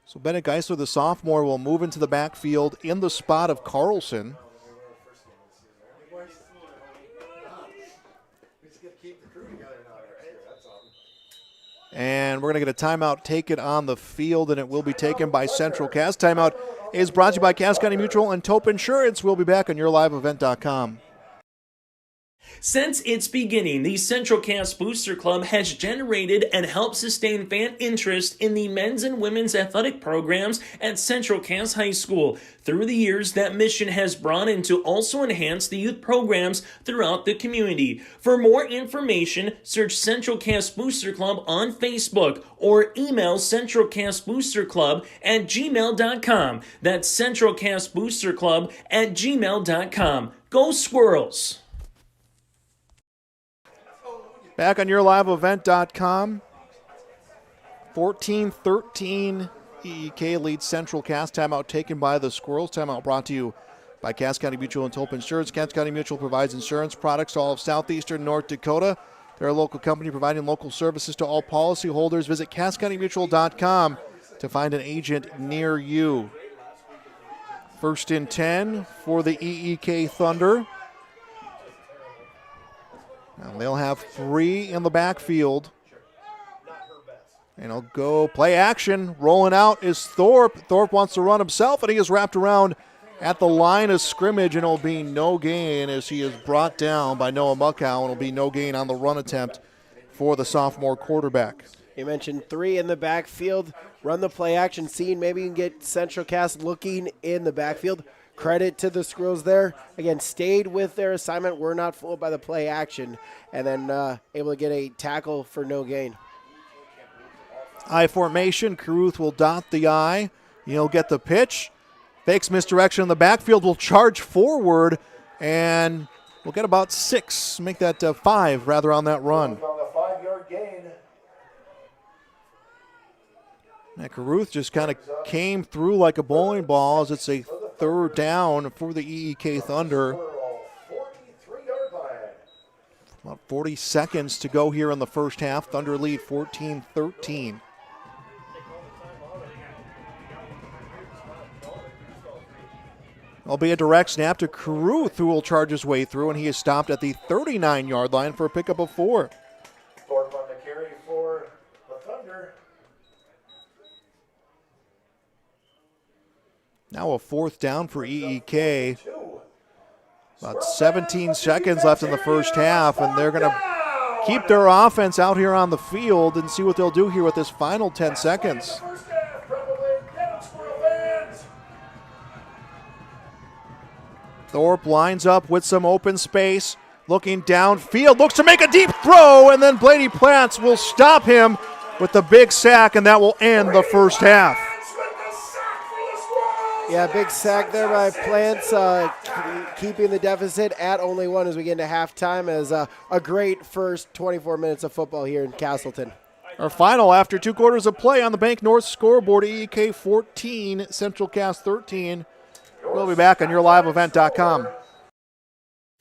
So Bennett Geisler, the sophomore, will move into the backfield in the spot of Carlson. And we're going to get a timeout taken on the field, and it will be taken by Central Cass. Timeout is brought to you by Cass County Mutual and Tope Insurance. We'll be back on YourLiveEvent.com. Since its beginning, the Central Cass Booster Club has generated and helped sustain fan interest in the men's and women's athletic programs at Central Cass High School. Through the years, that mission has brought in to also enhance the youth programs throughout the community. For more information, search Central Cass Booster Club on Facebook or email centralcassboosterclub@gmail.com. That's centralcassboosterclub@gmail.com. Go Squirrels! Back on YourLiveEvent.com. 14-13. EEK leads Central Cass. Timeout taken by the Squirrels. Timeout brought to you by Cass County Mutual and Tope Insurance. Cass County Mutual provides insurance products to all of southeastern North Dakota. They're a local company providing local services to all policyholders. Visit CassCountyMutual.com to find an agent near you. 1st and 10 for the EEK Thunder. Now they'll have 3 in the backfield. And he'll go play action. Rolling out is Thorpe. Thorpe wants to run himself, and he is wrapped around at the line of scrimmage, and it'll be no gain as he is brought down by Noah Muckow, and it'll be no gain on the run attempt for the sophomore quarterback. You mentioned 3 in the backfield. Run the play action scene. Maybe you can get Central Cass looking in the backfield. Credit to the Squirrels there. Again, stayed with their assignment. Were not fooled by the play action. And then able to get a tackle for no gain. I formation. Caruth will dot the I. He'll get the pitch. Fakes misdirection in the backfield. Will charge forward. And we'll get about 6. Make that 5 rather on that run. On the 5-yard gain. Now Caruth just kind of came through like a bowling ball as it's a 3rd down for the EEK Thunder. About 40 seconds to go here in the first half. Thunder lead 14-13. It'll be a direct snap to Caruth, who will charge his way through, and he is stopped at the 39-yard line for a pickup of 4. Thorpe on the carry for the Thunder. Now a 4th down for EEK. About 17 seconds left in the first half, and they're going to keep their offense out here on the field and see what they'll do here with this final 10 seconds. Thorpe lines up with some open space, looking downfield, looks to make a deep throw, and then Blaney Plants will stop him with the big sack, and that will end the first half. Yeah, big sack there by Plants, keeping the deficit at only 1 as we get into halftime, as a great first 24 minutes of football here in Castleton. Our final after 2 quarters of play on the Bank North scoreboard, EEK 14, Central Cass 13. We'll be back on yourliveevent.com.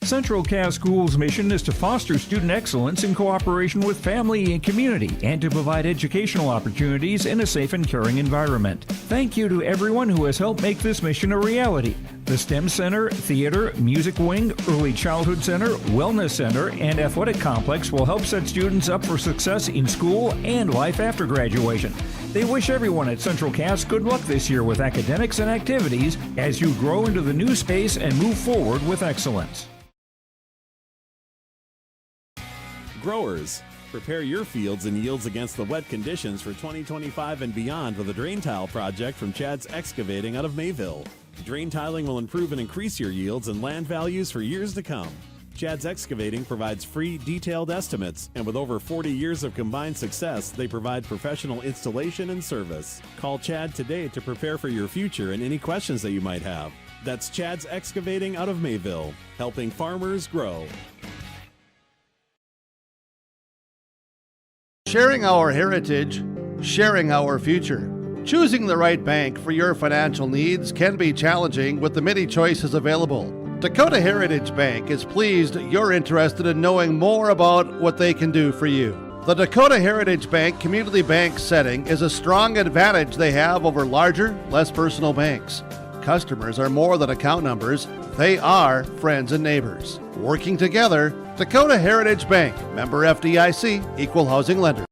Central Cass School's mission is to foster student excellence in cooperation with family and community and to provide educational opportunities in a safe and caring environment. Thank you to everyone who has helped make this mission a reality. The STEM Center, Theater, Music Wing, Early Childhood Center, Wellness Center, and Athletic Complex will help set students up for success in school and life after graduation. They wish everyone at Central Cass good luck this year with academics and activities as you grow into the new space and move forward with excellence. Growers, prepare your fields and yields against the wet conditions for 2025 and beyond with a drain tile project from Chad's Excavating out of Mayville. Drain tiling will improve and increase your yields and land values for years to come. Chad's Excavating provides free, detailed estimates, and with over 40 years of combined success, they provide professional installation and service. Call Chad today to prepare for your future and any questions that you might have. That's Chad's Excavating out of Mayville, helping farmers grow. Sharing our heritage, sharing our future. Choosing the right bank for your financial needs can be challenging with the many choices available. Dakota Heritage Bank is pleased you're interested in knowing more about what they can do for you. The Dakota Heritage Bank community bank setting is a strong advantage they have over larger, less personal banks. Customers are more than account numbers, they are friends and neighbors. Working together, Dakota Heritage Bank, member FDIC, equal housing lender.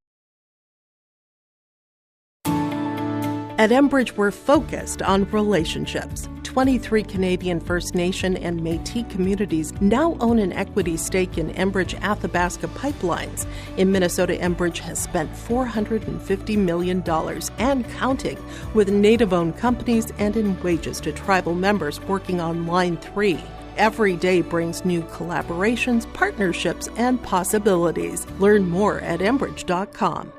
At Enbridge, we're focused on relationships. 23 Canadian First Nation and Métis communities now own an equity stake in Enbridge Athabasca Pipelines. In Minnesota, Enbridge has spent $450 million and counting with Native-owned companies and in wages to tribal members working on Line 3. Every day brings new collaborations, partnerships, and possibilities. Learn more at Enbridge.com.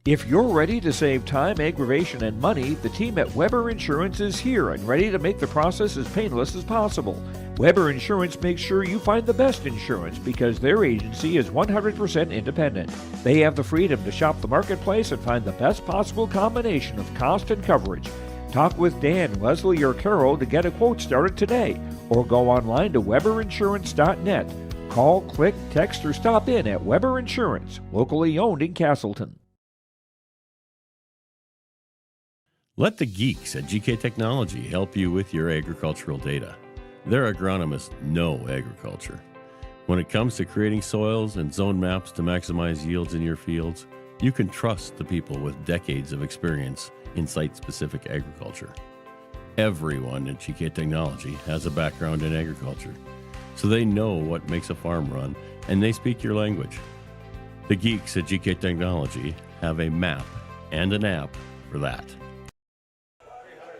If you're ready to save time, aggravation, and money, the team at Weber Insurance is here and ready to make the process as painless as possible. Weber Insurance makes sure you find the best insurance because their agency is 100% independent. They have the freedom to shop the marketplace and find the best possible combination of cost and coverage. Talk with Dan, Leslie, or Carol to get a quote started today, or go online to weberinsurance.net. Call, click, text, or stop in at Weber Insurance, locally owned in Castleton. Let the geeks at GK Technology help you with your agricultural data. Their agronomists know agriculture. When it comes to creating soils and zone maps to maximize yields in your fields, you can trust the people with decades of experience in site-specific agriculture. Everyone at GK Technology has a background in agriculture, so they know what makes a farm run, and they speak your language. The geeks at GK Technology have a map and an app for that.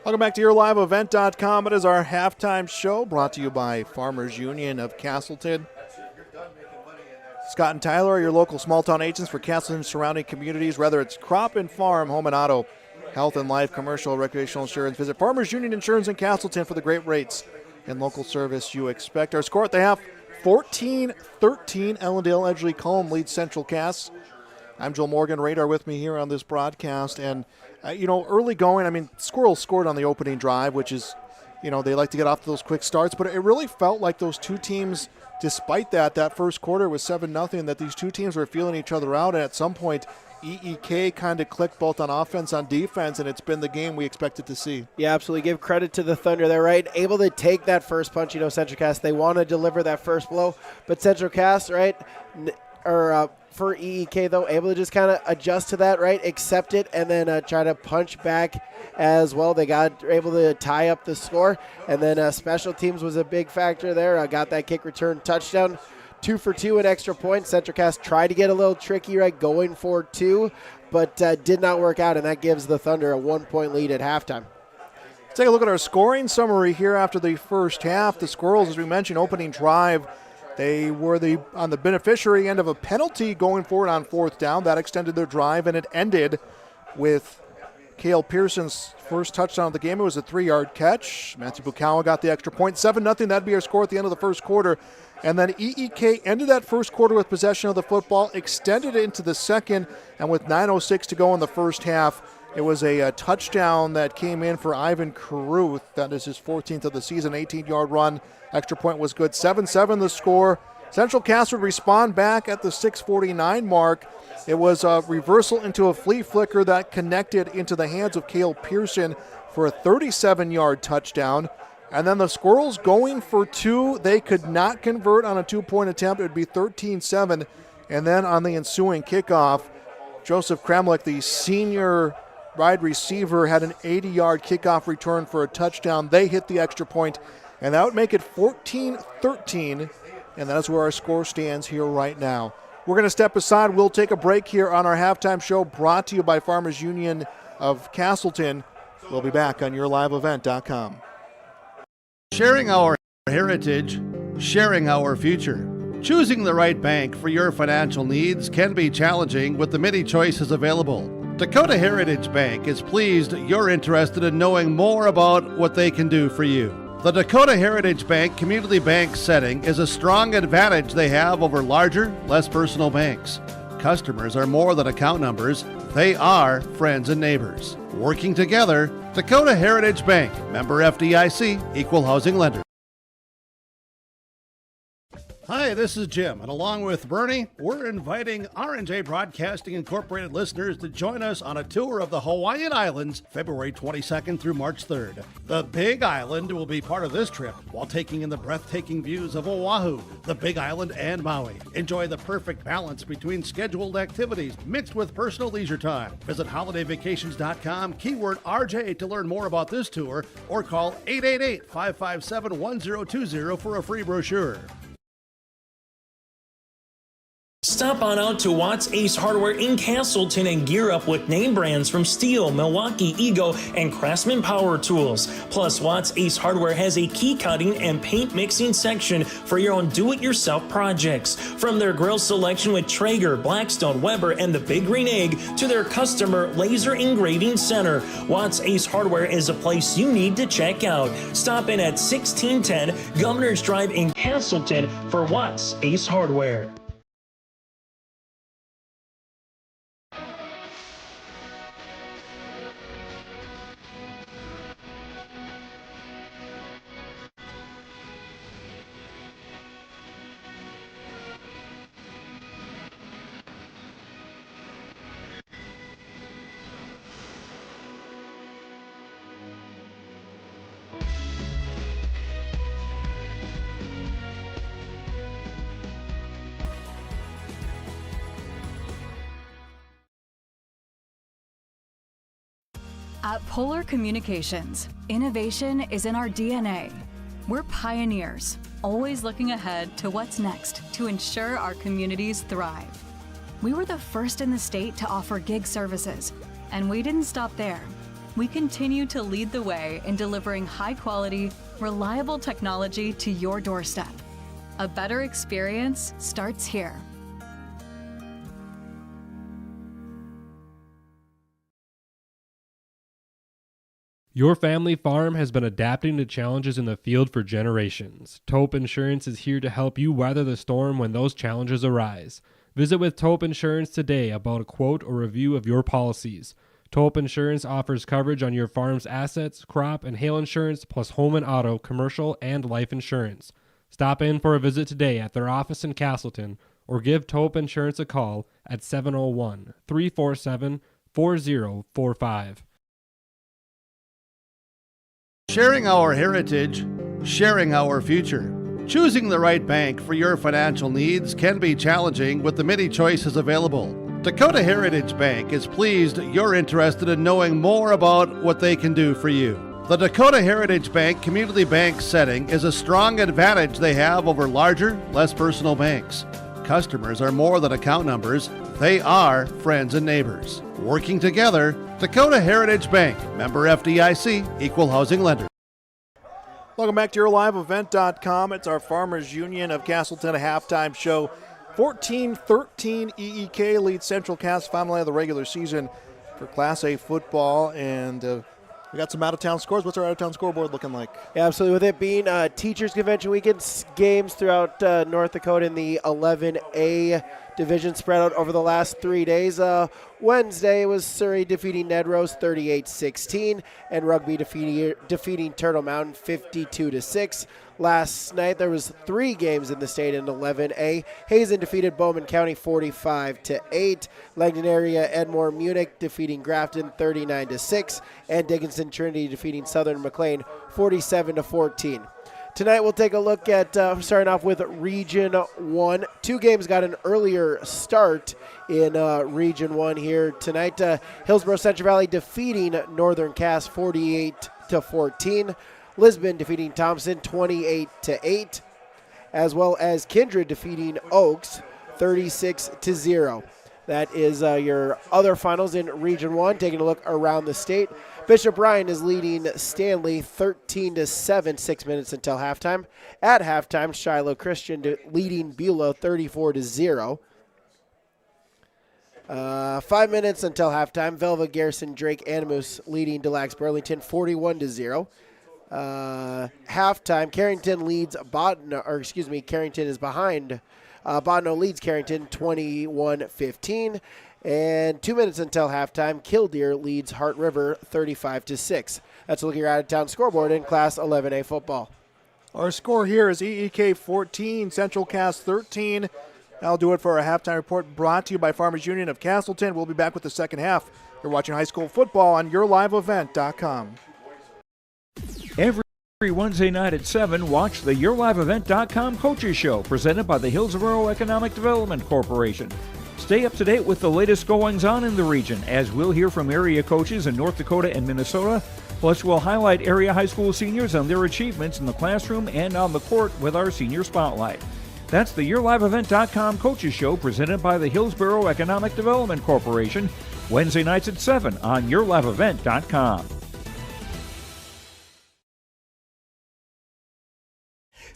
Welcome back to yourliveevent.com. It is our halftime show brought to you by Farmers Union of Castleton. Scott and Tyler are your local small-town agents for Castleton and surrounding communities, whether it's crop and farm, home and auto, health and life, commercial, recreational insurance. Visit Farmers Union Insurance in Castleton for the great rates and local service you expect. Our score at the half, 14-13. Ellendale, Edgeley, Kulm leads Central Cass. I'm Joel Morgan. Radar with me here on this broadcast. And, early going, Squirrels scored on the opening drive, which is, they like to get off to those quick starts, but it really felt like those two teams, despite that first quarter was 7-0, that these two teams were feeling each other out, and at some point EEK kind of clicked both on offense and defense, and it's been the game we expected to see. Yeah, absolutely. Give credit to the Thunder there, right? Able to take that first punch. Central Cass, they want to deliver that first blow, but Central Cass, right, for EEK, though, able to just kind of adjust to that, right, accept it, and then try to punch back as well. They got able to tie up the score, and then special teams was a big factor there. Got that kick return touchdown. 2 for 2 in extra points. Central Cass tried to get a little tricky, right, going for 2, but did not work out, and that gives the Thunder a 1-point lead at halftime. Take a look at our scoring summary here after the first half. The Squirrels, as we mentioned, opening drive, they were on the beneficiary end of a penalty going forward on fourth down. That extended their drive, and it ended with Cale Pearson's first touchdown of the game. It was a 3-yard catch. Matthew Bukawa got the extra point. 7-0, that'd be our score at the end of the first quarter. And then EEK ended that first quarter with possession of the football, extended it into the second, and with 9:06 to go in the first half, it was a touchdown that came in for Ivan Caruth. That is his 14th of the season, 18-yard run. Extra point was good. 7-7 the score. Central Cass would respond back at the 6:49 mark. It was a reversal into a flea flicker that connected into the hands of Cale Pearson for a 37-yard touchdown. And then the Squirrels going for 2. They could not convert on a 2-point attempt. It would be 13-7. And then on the ensuing kickoff, Joseph Kramlich, the senior wide receiver, had an 80-yard kickoff return for a touchdown. They hit the extra point, and that would make it 14-13. And that's where our score stands here right now. We're going to step aside. We'll take a break here on our halftime show, brought to you by Farmers Union of Castleton. We'll be back on YourLiveEvent.com. Sharing our heritage, sharing our future. Choosing the right bank for your financial needs can be challenging with the many choices available. Dakota Heritage Bank is pleased you're interested in knowing more about what they can do for you. The Dakota Heritage Bank community bank setting is a strong advantage they have over larger, less personal banks. Customers are more than account numbers. They are friends and neighbors. Working together, Dakota Heritage Bank, member FDIC, equal housing lender. Hi, this is Jim, and along with Bernie, we're inviting R&J Broadcasting Incorporated listeners to join us on a tour of the Hawaiian Islands, February 22nd through March 3rd. The Big Island will be part of this trip, while taking in the breathtaking views of Oahu, the Big Island, and Maui. Enjoy the perfect balance between scheduled activities mixed with personal leisure time. Visit holidayvacations.com, keyword RJ to learn more about this tour, or call 888-557-1020 for a free brochure. Stop on out to Watts Ace Hardware in Castleton and gear up with name brands from Steel, Milwaukee, Ego, and Craftsman Power Tools. Plus, Watts Ace Hardware has a key cutting and paint mixing section for your own do-it-yourself projects. From their grill selection with Traeger, Blackstone, Weber, and the Big Green Egg to their customer laser engraving center, Watts Ace Hardware is a place you need to check out. Stop in at 1610 Governor's Drive in Castleton for Watts Ace Hardware. At Polar Communications, innovation is in our DNA. We're pioneers, always looking ahead to what's next to ensure our communities thrive. We were the first in the state to offer gig services, and we didn't stop there. We continue to lead the way in delivering high-quality, reliable technology to your doorstep. A better experience starts here. Your family farm has been adapting to challenges in the field for generations. Taupe Insurance is here to help you weather the storm when those challenges arise. Visit with Taupe Insurance today about a quote or review of your policies. Tulp Insurance offers coverage on your farm's assets, crop, and hail insurance, plus home and auto, commercial, and life insurance. Stop in for a visit today at their office in Castleton or give Tulp Insurance a call at 701-347-4045. Sharing our heritage, sharing our future. Choosing the right bank for your financial needs can be challenging with the many choices available. Dakota Heritage Bank is pleased you're interested in knowing more about what they can do for you. The Dakota Heritage Bank community bank setting is a strong advantage they have over larger, less personal banks. Customers are more than account numbers, they are friends and neighbors. Working together, Dakota Heritage Bank, member FDIC, equal housing lender. Welcome back to YourLiveEvent.com. It's our Farmers Union of Castleton, a halftime show. 14-13 EEK leads Central Cass finally of the regular season for Class A football. And we got some out-of-town scores. What's our out-of-town scoreboard looking like? Yeah, absolutely. With it being Teachers Convention Weekend, games throughout North Dakota in the 11A division spread out over the last 3 days. Wednesday was Surrey defeating Ned Rose 38-16, and Rugby defeating Turtle Mountain 52-6. Last night there was 3 games in the state in 11A. Hazen defeated Bowman County 45-8. Langdon area Edmore Munich defeating Grafton 39-6, and Dickinson Trinity defeating Southern McLean 47-14. Tonight we'll take a look at starting off with Region 1. 2 games got an earlier start in Region 1 here tonight. Hillsborough Central Valley defeating Northern Cass 48-14. Lisbon defeating Thompson 28-8, as well as Kindred defeating Oaks 36-0. That is your other finals in Region 1. Taking a look around the state. Bishop Bryan is leading Stanley 13-7, 6 minutes until halftime. At halftime, Shiloh Christian leading Beulah 34-0. 5 minutes until halftime. Velva Garrison Drake Animus leading Delax Burlington 41-0. Halftime, Carrington leads Carrington is behind. Bodno leads Carrington 21-15. And 2 minutes until halftime, Killdeer leads Hart River 35-6. That's a look at your out-of-town scoreboard in Class 11A football. Our score here is EEK 14, Central Cass 13. That'll do it for our halftime report, brought to you by Farmers Union of Castleton. We'll be back with the second half. You're watching high school football on YourLiveEvent.com. Every Wednesday night at 7, watch the YourLiveEvent.com Coaches Show, presented by the Hillsborough Economic Development Corporation. Stay up to date with the latest goings-on in the region, as we'll hear from area coaches in North Dakota and Minnesota. Plus, we'll highlight area high school seniors and their achievements in the classroom and on the court with our Senior Spotlight. That's the YourLiveEvent.com Coaches Show, presented by the Hillsborough Economic Development Corporation, Wednesday nights at 7 on YourLiveEvent.com.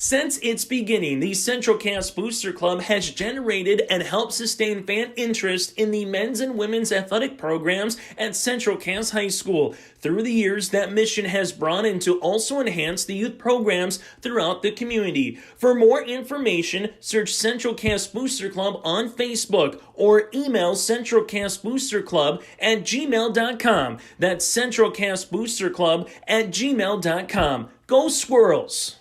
Since its beginning, the Central Cass Booster Club has generated and helped sustain fan interest in the men's and women's athletic programs at Central Cass High School. Through the years, that mission has brought in to also enhance the youth programs throughout the community. For more information, search Central Cass Booster Club on Facebook or email centralcassboosterclub@gmail.com. That's centralcassboosterclub@gmail.com. Go Squirrels!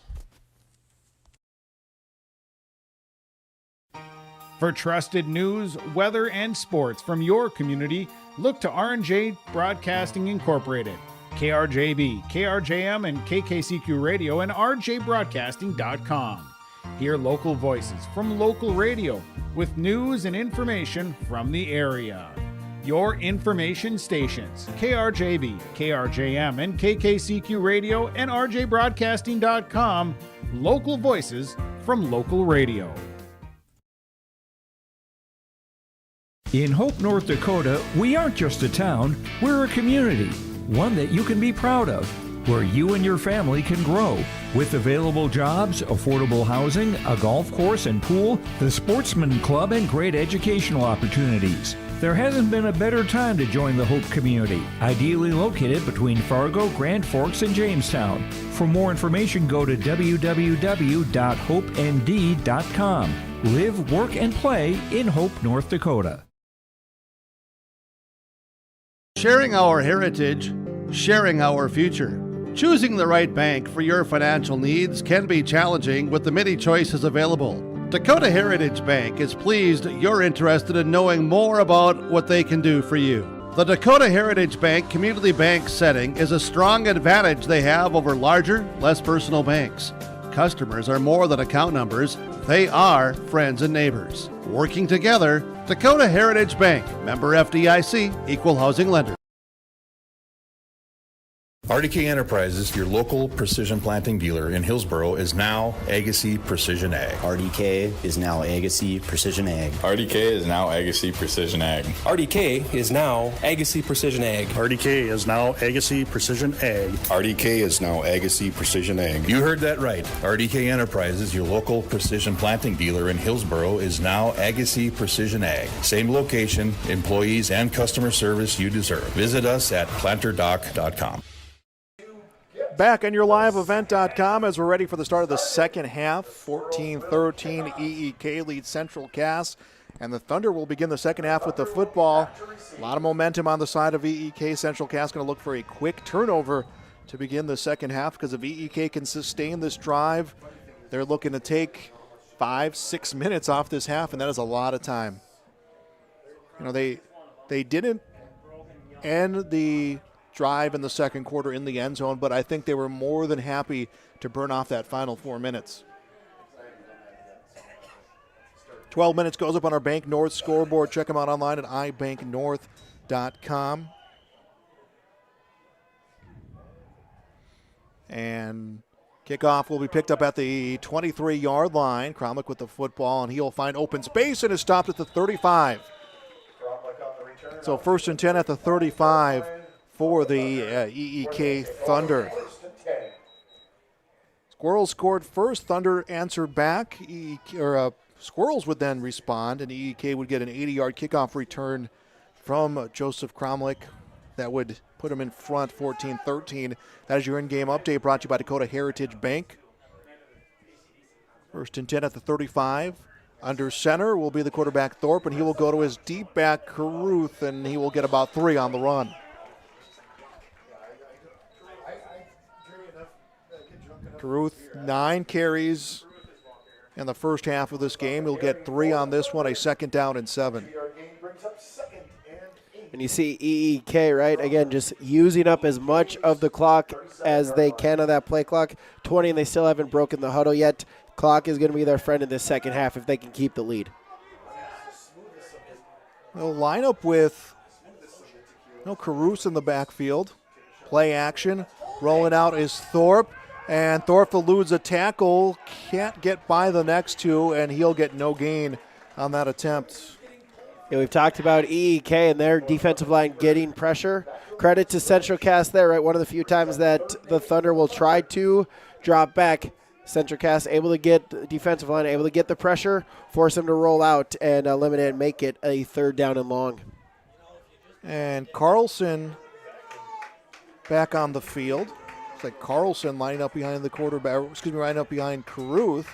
For trusted news, weather, and sports from your community, look to R&J Broadcasting Incorporated, KRJB, KRJM, and KKCQ Radio, and rjbroadcasting.com. Hear local voices from local radio with news and information from the area. Your information stations, KRJB, KRJM, and KKCQ Radio, and rjbroadcasting.com. Local voices from local radio. In Hope, North Dakota, we aren't just a town, we're a community, one that you can be proud of, where you and your family can grow. With available jobs, affordable housing, a golf course and pool, the Sportsman Club, and great educational opportunities. There hasn't been a better time to join the Hope community, ideally located between Fargo, Grand Forks, and Jamestown. For more information, go to www.hopend.com. Live, work, and play in Hope, North Dakota. Sharing our heritage, sharing our future. Choosing the right bank for your financial needs can be challenging with the many choices available. Dakota Heritage Bank is pleased you're interested in knowing more about what they can do for you. The Dakota Heritage Bank community bank setting is a strong advantage they have over larger, less personal banks. Customers are more than account numbers, they are friends and neighbors. Working together, Dakota Heritage Bank, member FDIC, equal housing lender. RDK Enterprises, your local precision planting dealer in Hillsboro, is now Agassi Precision Ag. RDK is now Agassi Precision Ag. RDK is now Agassi Precision Ag. RDK is now Agassi Precision Ag. RDK is now Agassi Precision Ag. RDK is now Agassi Precision Ag. You heard that right. RDK Enterprises, your local precision planting dealer in Hillsboro, is now Agassi Precision Ag. Same location, employees, and customer service you deserve. Visit us at planterdoc.com. Back on YourLiveEvent.com as we're ready for the start of the second half. 14-13, EEK leads Central Cass, and the Thunder will begin the second half with the football. A lot of momentum on the side of EEK. Central Cass going to look for a quick turnover to begin the second half, because if EEK can sustain this drive, they're looking to take 5-6 minutes off this half, and that is a lot of time. You know, they didn't end the drive in the second quarter in the end zone, but I think they were more than happy to burn off that final 4 minutes. 12 minutes goes up on our Bank North scoreboard. Check them out online at ibanknorth.com. And kickoff will be picked up at the 23-yard line. Cromwell with the football, and he'll find open space and is stopped at the 35. So 1st and 10 at the 35. For the EEK Thunder. Squirrels scored first. Thunder answered back. Squirrels would then respond, and EEK would get an 80-yard kickoff return from Joseph Cromlick. That would put him in front, 14-13. That is your in-game update, brought to you by Dakota Heritage Bank. 1st and 10 at the 35. Under center will be the quarterback Thorpe, and he will go to his deep back Caruth, and he will get about 3 on the run. Caruth, 9 carries in the first half of this game. He'll get 3 on this one, a 2nd down and 7. And you see EEK, right? Again, just using up as much of the clock as they can on that play clock. 20, and they still haven't broken the huddle yet. Clock is going to be their friend in the second half if they can keep the lead. They'll line up with Caruth in the backfield. Play action. Rolling out is Thorpe. And Thorpe eludes a tackle, can't get by the next 2, and he'll get no gain on that attempt. Yeah, we've talked about EEK and their defensive line getting pressure. Credit to Central Cass there, right? One of the few times that the Thunder will try to drop back. Central Cass able to get the defensive line, able to get the pressure, force them to roll out and eliminate and make it a 3rd down and long. And Carlson back on the field. It's like Carlson lining up behind the quarterback, lining up behind Caruth.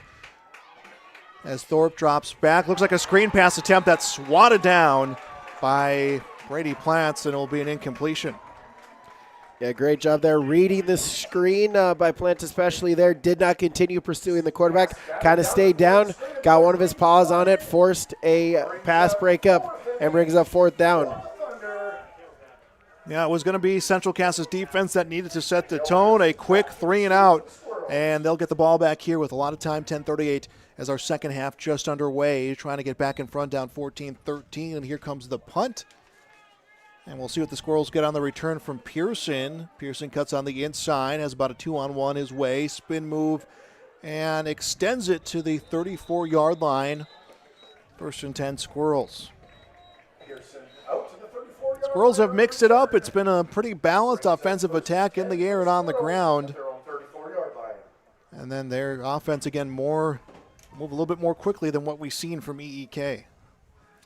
As Thorpe drops back. Looks like a screen pass attempt that's swatted down by Brady Plants, and it will be an incompletion. Yeah, great job there reading the screen by Plant, especially there. Did not continue pursuing the quarterback. Kind of stayed down, got one of his paws on it, forced a pass breakup, and brings up 4th down. Yeah, it was going to be Central Cass's defense that needed to set the tone. A quick 3 and out, and they'll get the ball back here with a lot of time, 10:38 as our second half just underway. Trying to get back in front, down 14-13, and here comes the punt. And we'll see what the Squirrels get on the return from Pearson. Pearson cuts on the inside, has about a 2-on-1 his way, spin move, and extends it to the 34-yard line. 1st and 10 Squirrels. Squirrels have mixed it up. It's been a pretty balanced offensive attack in the air and on the ground. And then their offense, again, move a little bit more quickly than what we've seen from EEK.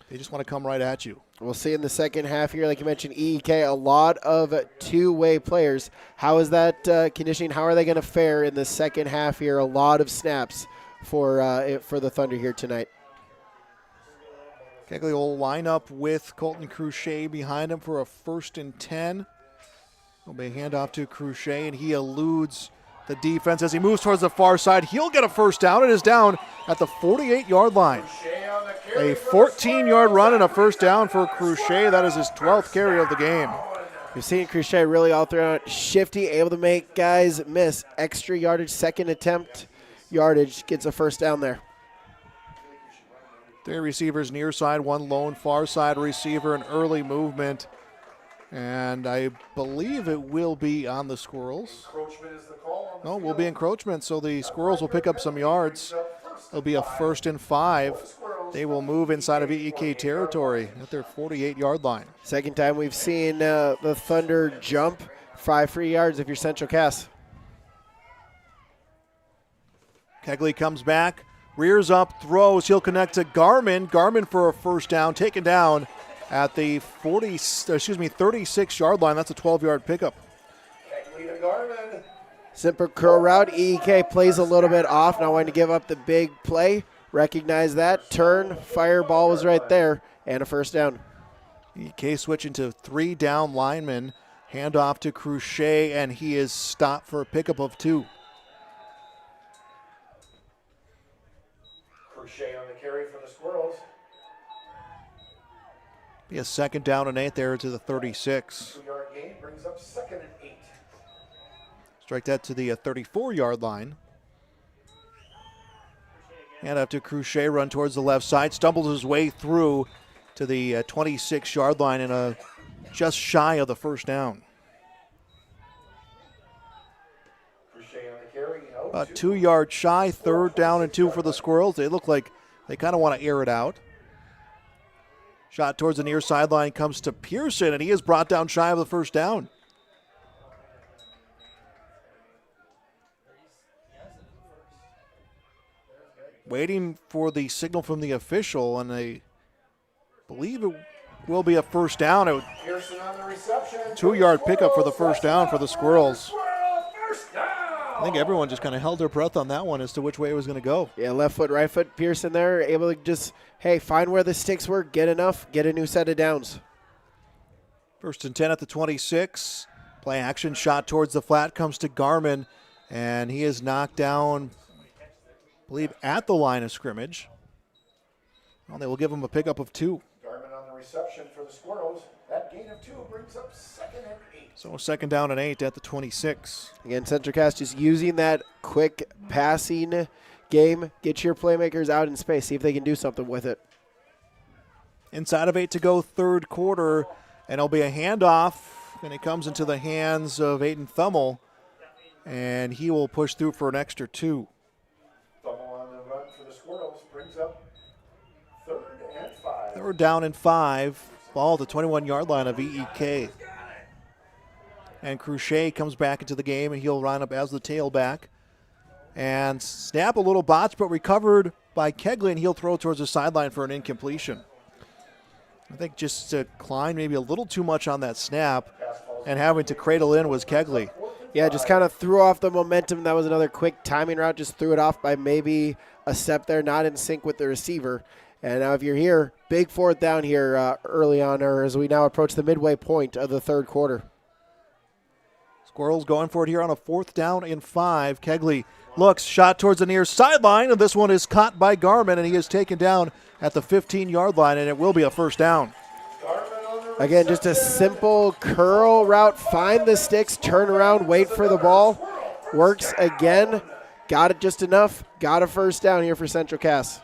They just want to come right at you. We'll see in the second half here, like you mentioned, EEK, a lot of two-way players. How is that conditioning? How are they going to fare in the second half here? A lot of snaps for the Thunder here tonight. Kegley will line up with Colton Cruchet behind him for a 1st and 10. Will be a handoff to Cruchet, and he eludes the defense as he moves towards the far side. He'll get a first down. It is down at the 48-yard line. A 14-yard run and a first down for Cruchet. That is his 12th carry of the game. You've seen Cruchet really all throughout. Shifty, able to make guys miss. Extra yardage, second attempt yardage, gets a first down there. 3 receivers near side, 1 lone far side receiver, an early movement. And I believe it will be on the Squirrels. No, will be encroachment, so the Squirrels will pick up some yards. It'll be a 1st and 5. They will move inside of EEK territory at their 48-yard line. Second time we've seen the Thunder jump 5 free yards if you're Central Cass. Kegley comes back, rears up, throws. He'll connect to Garmin. Garmin for a first down, taken down at the 36-yard line. That's a 12-yard pickup. Simple curl route. EEK plays a little bit off, not wanting to give up the big play. Recognize that. Turn, fire, ball was right there, and a first down. EEK switching to 3 down linemen. Handoff to Cruchet, and he is stopped for a pickup of 2. Cruchet on the carry for the Squirrels. Be a 2nd down and 8 there to the 36. 2-yard gain brings up 2nd and 8. Strike that to the 34-yard line. And up to Cruchet, run towards the left side. Stumbles his way through to the 26-yard line and just shy of the first down. Cruchet on the carry. About 2 yards shy, 3rd down and 2 for the Squirrels. They look like they kind of want to air it out. Shot towards the near sideline comes to Pearson, and he is brought down shy of the first down. Waiting for the signal from the official, and I believe it will be a first down. Pearson on the reception. 2-yard pickup for the first down for the Squirrels. I think everyone just kind of held their breath on that one as to which way it was going to go. Yeah, left foot, right foot. Pearson there, able to just, hey, find where the sticks were, get enough, get a new set of downs. 1st and 10 at the 26. Play action shot towards the flat comes to Garmin, and he is knocked down, I believe, at the line of scrimmage. Well, they will give him a pickup of 2. Garmin on the reception for the Squirrels. That gain of 2 brings up 2nd and 8. So 2nd down and 8 at the 26. Again, Central Cass just using that quick passing game. Get your playmakers out in space. See if they can do something with it. Inside of 8 to go, 3rd quarter, and it'll be a handoff, and it comes into the hands of Aiden Thummel, and he will push through for an extra 2. Thummel on the run for the Squirrels brings up 3rd and 5. 3rd down and 5. Ball at the 21-yard line of EEK. And Cruchet comes back into the game, and he'll line up as the tailback. And snap a little botch, but recovered by Kegley, and he'll throw towards the sideline for an incompletion. I think just Klein maybe a little too much on that snap, and having to cradle in was Kegley. Yeah, just kind of threw off the momentum. That was another quick timing route. Just threw it off by maybe a step there, not in sync with the receiver. And now if you're here, big 4th down here early on, or as we now approach the midway point of the 3rd quarter. Squirrels going for it here on a 4th down and 5. Kegley looks, shot towards the near sideline, and this one is caught by Garmin, and he is taken down at the 15-yard line, and it will be a first down. Again, just a simple curl route. Find the sticks, turn around, wait for the ball. Works again. Got it just enough. Got a first down here for Central Cass.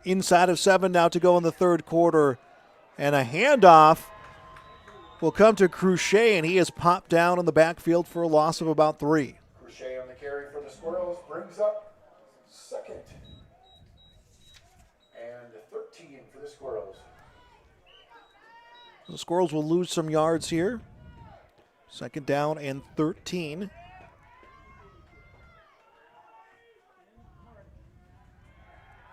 Inside of 7 now to go in the 3rd quarter. And a handoff will come to Cruchet, and he is popped down in the backfield for a loss of about 3. Cruchet on the carry for the Squirrels brings up 2nd and 13 for the Squirrels. The Squirrels will lose some yards here. 2nd down and 13.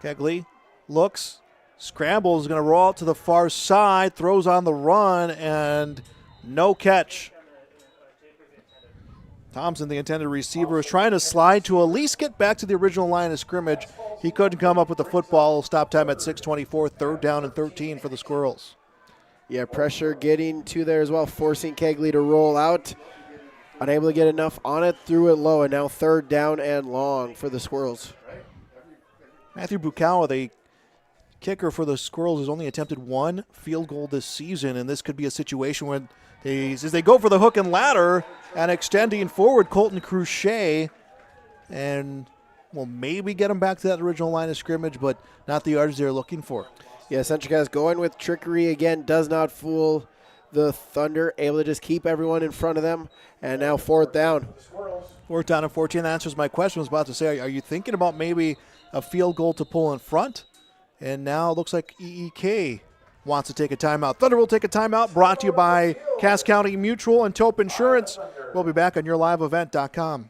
Kegley looks, scrambles, is going to roll out to the far side, throws on the run, and no catch. Thompson, the intended receiver, is trying to slide to at least get back to the original line of scrimmage. He couldn't come up with the football. Stop time at 6:24, 3rd down and 13 for the Squirrels. Yeah, pressure getting to there as well, forcing Kegley to roll out. Unable to get enough on it, threw it low, and now 3rd down and long for the Squirrels. Matthew Bukawa, the kicker for the Squirrels, has only attempted 1 field goal this season, and this could be a situation where as they go for the hook and ladder and extending forward, Colton Cruchet, and will maybe get him back to that original line of scrimmage, but not the yards they're looking for. Yeah, Central Cass going with trickery again, does not fool the Thunder, able to just keep everyone in front of them, and now 4th down. 4th down and 14. That answers my question. I was about to say, are you thinking about maybe a field goal to pull in front? And now it looks like EEK wants to take a timeout. Thunder will take a timeout, brought to you by Cass County Mutual and Taupe Insurance. We'll be back on yourliveevent.com.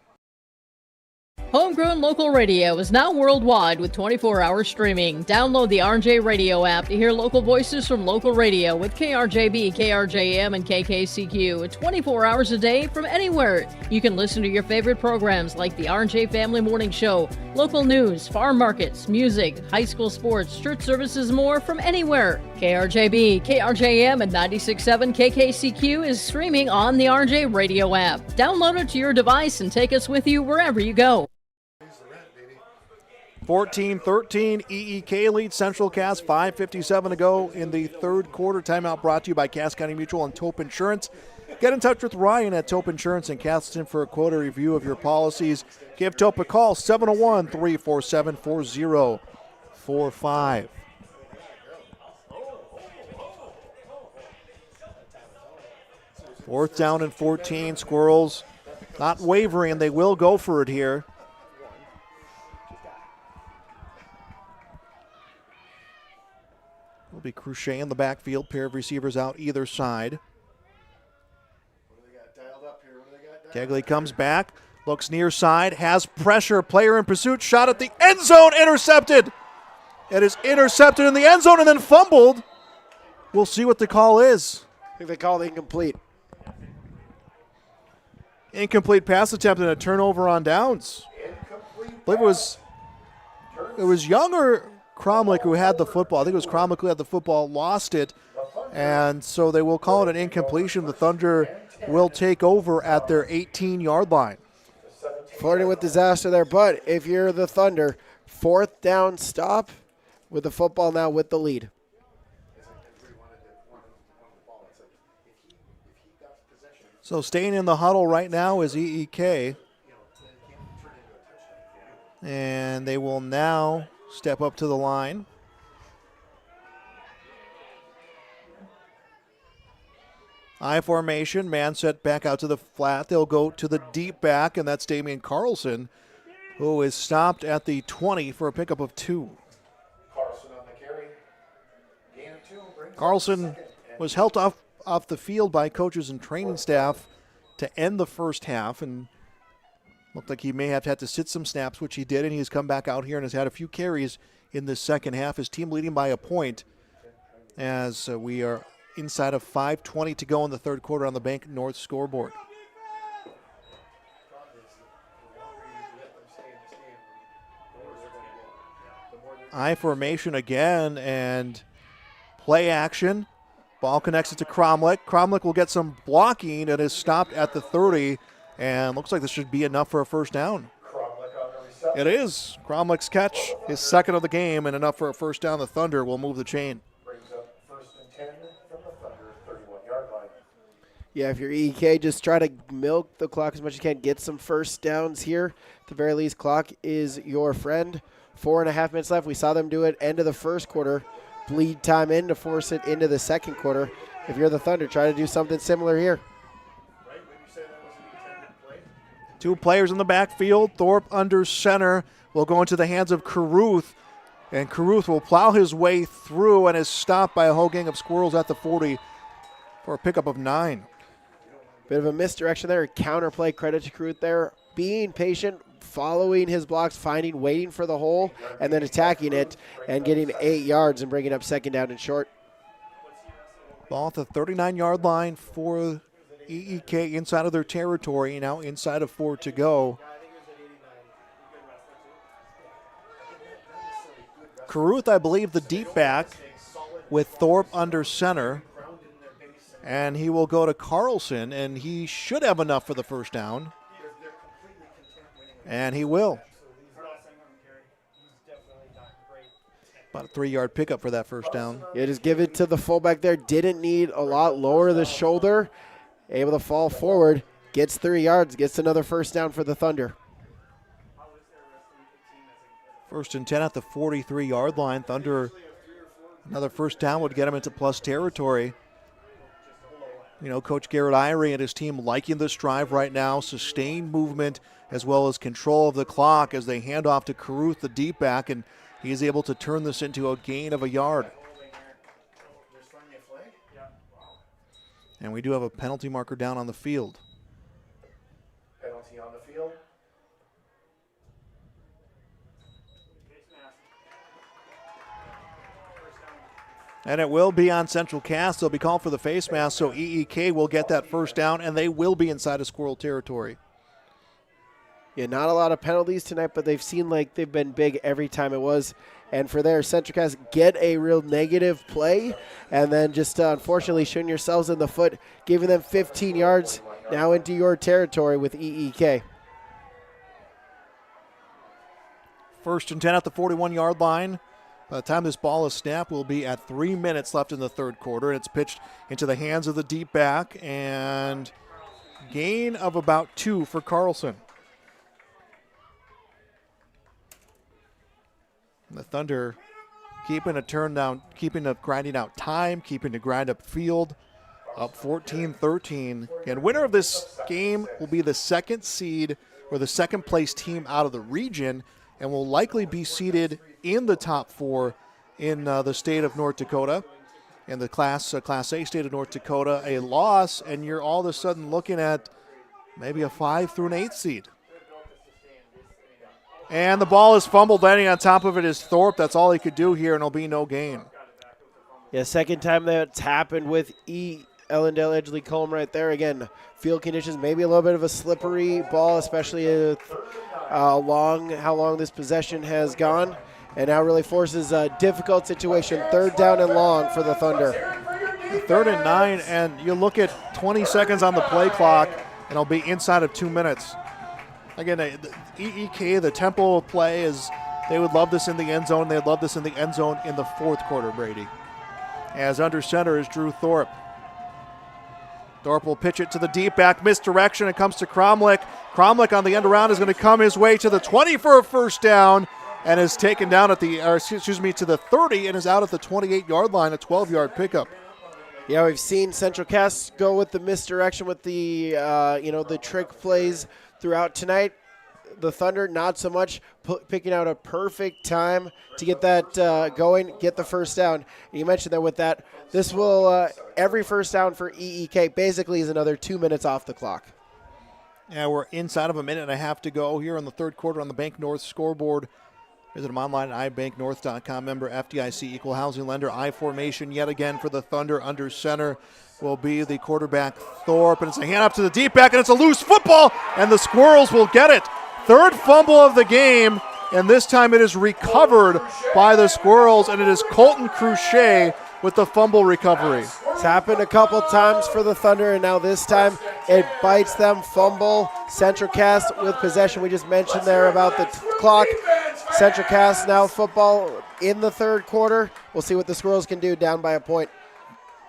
Homegrown local radio is now worldwide with 24-hour streaming. Download the RJ Radio app to hear local voices from local radio with KRJB, KRJM, and KKCQ 24 hours a day from anywhere. You can listen to your favorite programs like the RJ Family Morning Show, local news, farm markets, music, high school sports, church services, more from anywhere. KRJB, KRJM, and 96.7 KKCQ is streaming on the RJ Radio app. Download it to your device and take us with you wherever you go. 14-13, EEK leads Central Cass, 5:57 to go in the 3rd quarter. Timeout brought to you by Cass County Mutual and Taupe Insurance. Get in touch with Ryan at Taupe Insurance in Castleton for a quote or review of your policies. Give Taupe a call, 701-347-4045. Fourth down and 14, Squirrels not wavering. They will go for it here. Will be Cruchet in the backfield, pair of receivers out either side. Kegley comes back, looks near side, has pressure, player in pursuit, shot at the end zone, intercepted. It is intercepted in the end zone and then fumbled. We'll see what the call is. I think they called incomplete. Incomplete pass attempt and a turnover on downs. I believe it was Young or Cromlick who had the football. I think it was Cromlick who had the football, lost it, and so they will call it an incompletion. The Thunder will take over at their 18-yard line. Flirting with disaster there, but if you're the Thunder, 4th down stop with the football now with the lead. So staying in the huddle right now is EEK. And they will now step up to the line. I formation, man set back out to the flat. They'll go to the deep back, and that's Damian Carlson, who is stopped at the 20 for a pickup of 2. Carlson was held off the field by coaches and training staff to end the first half, and looked like he may have had to sit some snaps, which he did, and he's come back out here and has had a few carries in this second half. His team leading by a point as we are inside of 5:20 to go in the 3rd quarter on the Bank North scoreboard. I formation again and play action. Ball connects it to Cromlick. Cromlick will get some blocking and is stopped at the 30, and looks like this should be enough for a first down. It is. Cromlick's catch, his 2nd of the game, and enough for a first down. The Thunder will move the chain. Yeah, if you're EK, just try to milk the clock as much as you can. Get some first downs here. At the very least, clock is your friend. 4.5 minutes left. We saw them do it end of the 1st quarter. Bleed time in to force it into the 2nd quarter. If you're the Thunder, try to do something similar here. 2 players in the backfield. Thorpe under center will go into the hands of Caruth, and Caruth will plow his way through and is stopped by a whole gang of Squirrels at the 40 for a pickup of 9. Bit of a misdirection there. Counterplay, credit to Caruth there. Being patient, following his blocks, waiting for the hole, and then attacking it and getting 8 yards and bringing up 2nd down and short. Ball at the 39-yard line for EEK inside of their territory, now inside of 4 to go. Caruth, I believe, the deep back with Thorpe under center. And he will go to Carlson, and he should have enough for the first down. And he will. About a 3-yard pickup for that first down. Yeah, just give it to the fullback there. Didn't need a lot. Lower the shoulder. Able to fall forward. Gets 3 yards. Gets another first down for the Thunder. 1st and 10 at the 43-yard line. Thunder, another first down would get him into plus territory. You know, Coach Garrett Irie and his team liking this drive right now. Sustained movement as well as control of the clock as they hand off to Caruth, the deep back, and he is able to turn this into a gain of a yard. And we do have a penalty marker down on the field. Penalty on the field. And it will be on Central Cass. They'll be called for the face mask, so EEK will get that first down, and they will be inside of Squirrel territory. Yeah, not a lot of penalties tonight, but they've seemed like they've been big every time it was. And for there, Central Cass get a real negative play, and then just unfortunately shooting yourselves in the foot, giving them 15 yards now into your territory with EEK. 1st and 10 at the 41-yard line. By the time this ball is snapped, we'll be at 3 minutes left in the third quarter. And it's pitched into the hands of the deep back, and gain of about 2 for Carlson. And the Thunder keeping a turn down, keeping a grinding out time, keeping a grind up field, up 14-13. And winner of this game will be the second seed or the second place team out of the region, and will likely be seated in the top 4 in the state of North Dakota. In the Class A state of North Dakota, a loss, and you're all of a sudden looking at maybe a 5 through an 8 seed. And the ball is fumbled. Landing on top of it is Thorpe. That's all he could do here, and it'll be no gain. Yeah, second time that's happened with Ellendale, Edgeley, Kulm right there. Again, field conditions, maybe a little bit of a slippery ball, especially with how long this possession has gone. And now really forces a difficult situation. 3rd down and long for the Thunder. 3rd and 9, and you look at 20 seconds on the play clock, and it'll be inside of 2 minutes. Again, the EEK, the tempo of play is they would love this in the end zone. They'd love this in the end zone in the 4th quarter, Brady. As under center is Drew Thorpe. Thorpe will pitch it to the deep back, misdirection. It comes to Cromlick. Cromlick on the end around is going to come his way to the 20 for a first down, and is taken down at the, to the 30 and is out at the 28-yard line, a 12-yard pickup. Yeah, we've seen Central Cass go with the misdirection with the, the trick plays throughout tonight. The Thunder, not so much, picking out a perfect time to get that going, get the first down. And you mentioned that with that, this will, every first down for EEK basically is another 2 minutes off the clock. Yeah, we're inside of a minute and a half to go here in the third quarter on the Bank North scoreboard. Visit them online at ibanknorth.com. Member FDIC, equal housing lender. I formation yet again for the Thunder. Under center will be the quarterback Thorpe, and it's a hand up to the deep back, and it's a loose football, and the Squirrels will get it. 3rd fumble of the game, and this time it is recovered by the Squirrels, and it is Colton Cruchet with the fumble recovery. It's happened a couple times for the Thunder, and now this time it bites them. Fumble. Central Cass with possession. We just mentioned there about the clock. Central Cass now football in the third quarter. We'll see what the Squirrels can do, down by a point.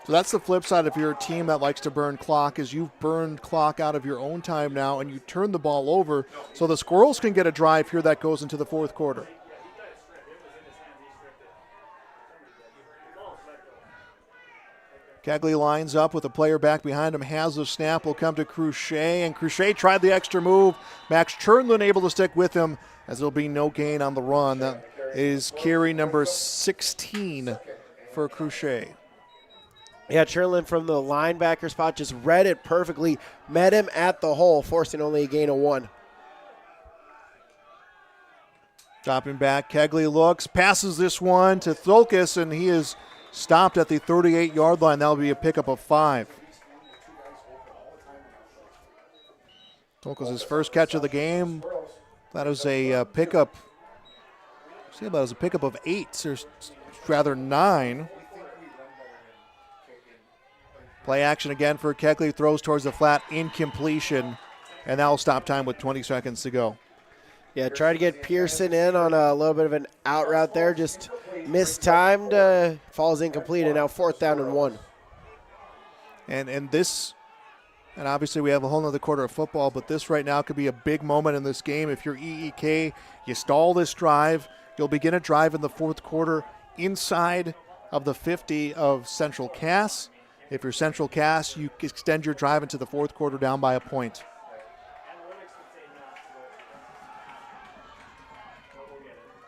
So that's the flip side of your team that likes to burn clock, is you've burned clock out of your own time now, and you turn the ball over so the Squirrels can get a drive here that goes into the fourth quarter. Kegley lines up with a player back behind him, has the snap, will come to Cruchet, and Cruchet tried the extra move. Max Chernlin able to stick with him, as there'll be no gain on the run. That is carry number 16 for Cruchet. Yeah, Chernlin from the linebacker spot just read it perfectly, met him at the hole, forcing only a gain of 1. Dropping back, Kegley looks, passes this one to Thulkus, and he is stopped at the 38-yard line. That'll be a pickup of 5. Tolka's his first catch of the game. That was a pickup. See, that was a pickup of 8, or rather 9. Play action again for Kegley. Throws towards the flat, incompletion, and that will stop time with 20 seconds to go. Yeah, try to get Pearson in on a little bit of an out route there. Just mistimed, falls incomplete, and now 4th down and 1. And this, and obviously we have a whole nother quarter of football, but this right now could be a big moment in this game. If you're EEK, you stall this drive, you'll begin a drive in the 4th quarter inside of the 50 of Central Cass. If you're Central Cass, you extend your drive into the 4th quarter down by a point.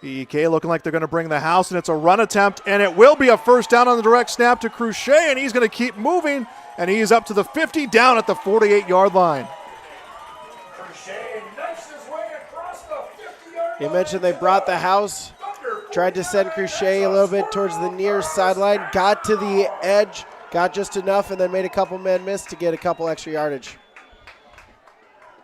EEK looking like they're going to bring the house, and it's a run attempt, and it will be a first down on the direct snap to Crochet, and he's going to keep moving, and he's up to the 50, down at the 48-yard line. You mentioned they brought the house, tried to send Crochet a little bit towards the near sideline, got to the edge, got just enough, and then made a couple men miss to get a couple extra yardage.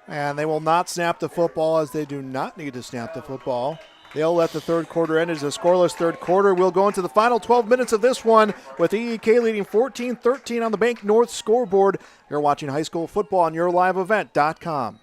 And they will not snap the football, as they do not need to snap the football. They'll let the 3rd quarter end as a scoreless 3rd quarter. We'll go into the final 12 minutes of this one with EEK leading 14-13 on the Bank North scoreboard. You're watching high school football on YourLiveEvent.com.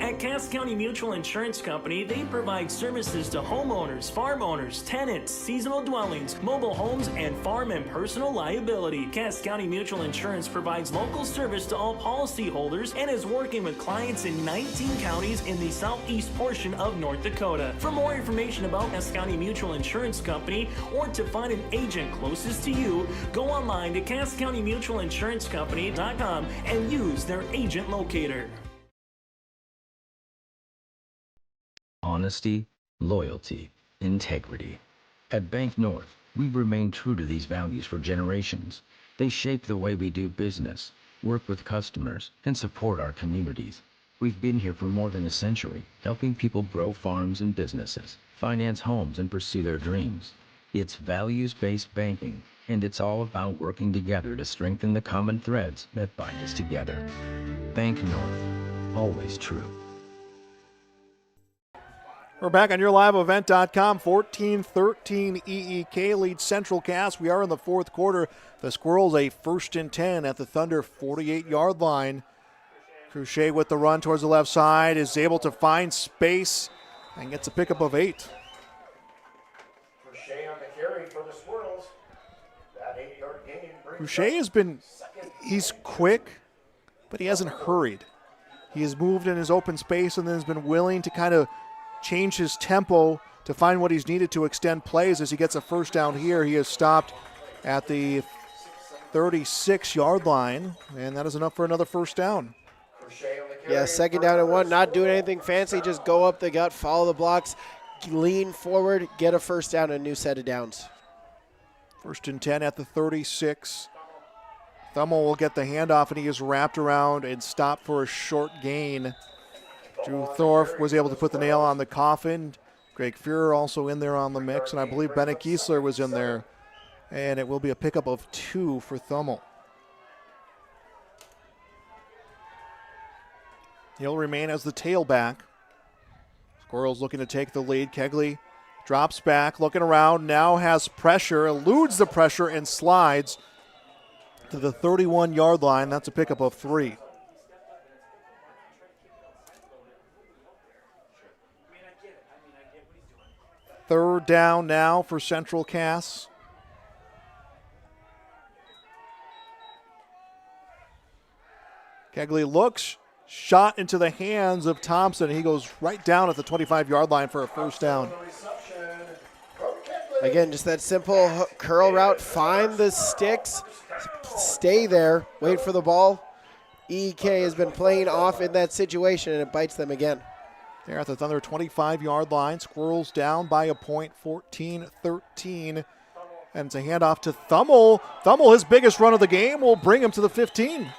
At Cass County Mutual Insurance Company, they provide services to homeowners, farm owners, tenants, seasonal dwellings, mobile homes, and farm and personal liability. Cass County Mutual Insurance provides local service to all policyholders and is working with clients in 19 counties in the southeast portion of North Dakota. For more information about Cass County Mutual Insurance Company or to find an agent closest to you, go online to CassCountyMutualInsuranceCompany.com and use their agent locator. Honesty, loyalty, integrity. At Bank North, we remain true to these values for generations. They shape the way we do business, work with customers, and support our communities. We've been here for more than a century, helping people grow farms and businesses, finance homes, and pursue their dreams. It's values-based banking, and it's all about working together to strengthen the common threads that bind us together. Bank North, always true. We're back on YourLiveEvent.com. 14-13 EEK leads Central Cass. We are in the 4th quarter. The Squirrels a 1st and 10 at the Thunder 48-yard line. Crochet with the run towards the left side is able to find space and gets a pickup of 8. Crochet on the carry for the Squirrels. That 8-yard gain brings Crochet has been, he's quick, but he hasn't hurried. He has moved in his open space and then has been willing to kind of change his tempo to find what he's needed to extend plays. As he gets a first down here, he is stopped at the 36-yard line, and that is enough for another first down. Yeah, 2nd down and 1, not doing anything fancy, just go up the gut, follow the blocks, lean forward, get a first down and a new set of downs. 1st and 10 at the 36. Thummel will get the handoff, and he is wrapped around and stopped for a short gain. Drew Thorpe was able to put the nail on the coffin. Greg Fuhrer also in there on the mix, and I believe Bennett Giesler was in there. And it will be a pickup of 2 for Thummel. He'll remain as the tailback. Squirrels looking to take the lead. Kegley drops back, looking around, now has pressure, eludes the pressure, and slides to the 31-yard line. That's a pickup of 3. Third down now for Central Cass. Kegley looks, shot into the hands of Thompson. He goes right down at the 25-yard line for a first down. Again, just that simple curl route. Find the sticks, stay there, wait for the ball. EK has been playing off in that situation, and it bites them again. They're at the Thunder 25-yard line. Squirrels down by a point, 14-13. And it's a handoff to Thummel. Thummel, his biggest run of the game, will bring him to the 15.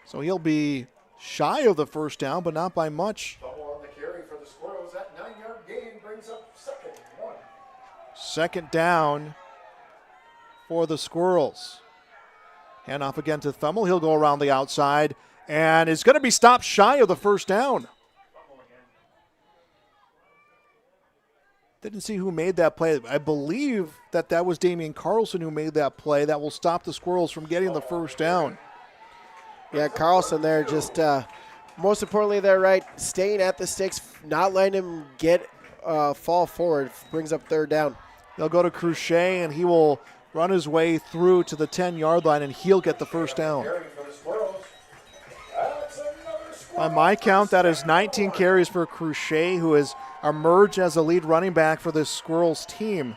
So he'll be shy of the first down, but not by much. Thummel on the carry for the Squirrels. That 9-yard gain brings up 2nd and 1. 2nd down for the Squirrels. Hand off again to Thummel. He'll go around the outside and is going to be stopped shy of the first down. Didn't see who made that play. I believe that was Damian Carlson who made that play. That will stop the Squirrels from getting the first down. Yeah, Carlson there just, most importantly there, right, staying at the sticks, not letting him get fall forward, brings up third down. They'll go to Cruchet, and he will run his way through to the 10-yard line, and he'll get the first down. By my count, that is 19 carries for Cruchet, who has emerged as the lead running back for this Squirrels team.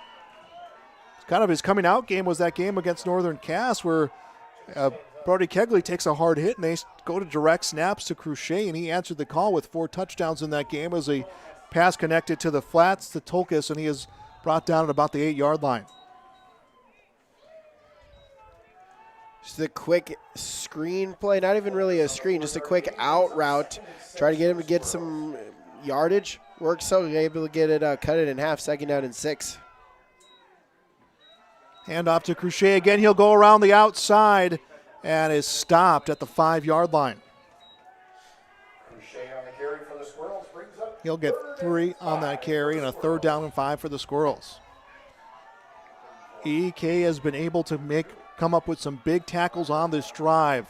Kind of his coming out game was that game against Northern Cass where Brody Kegley takes a hard hit and they go to direct snaps to Cruchet, and he answered the call with 4 touchdowns in that game as a pass connected to the flats to Tolkis, and he is brought down at about the 8-yard line. Just a quick screen play, not even really a screen, just a quick out route. Try to get him to get some yardage. Works so able to get it, cut it in half, 2nd down and 6. Hand off to Cruchet again. He'll go around the outside and is stopped at the 5-yard line. Cruchet on the carry for the Squirrels brings up. He'll get 3 on that carry and a 3rd down and 5 for the Squirrels. EK has been able to come up with some big tackles on this drive.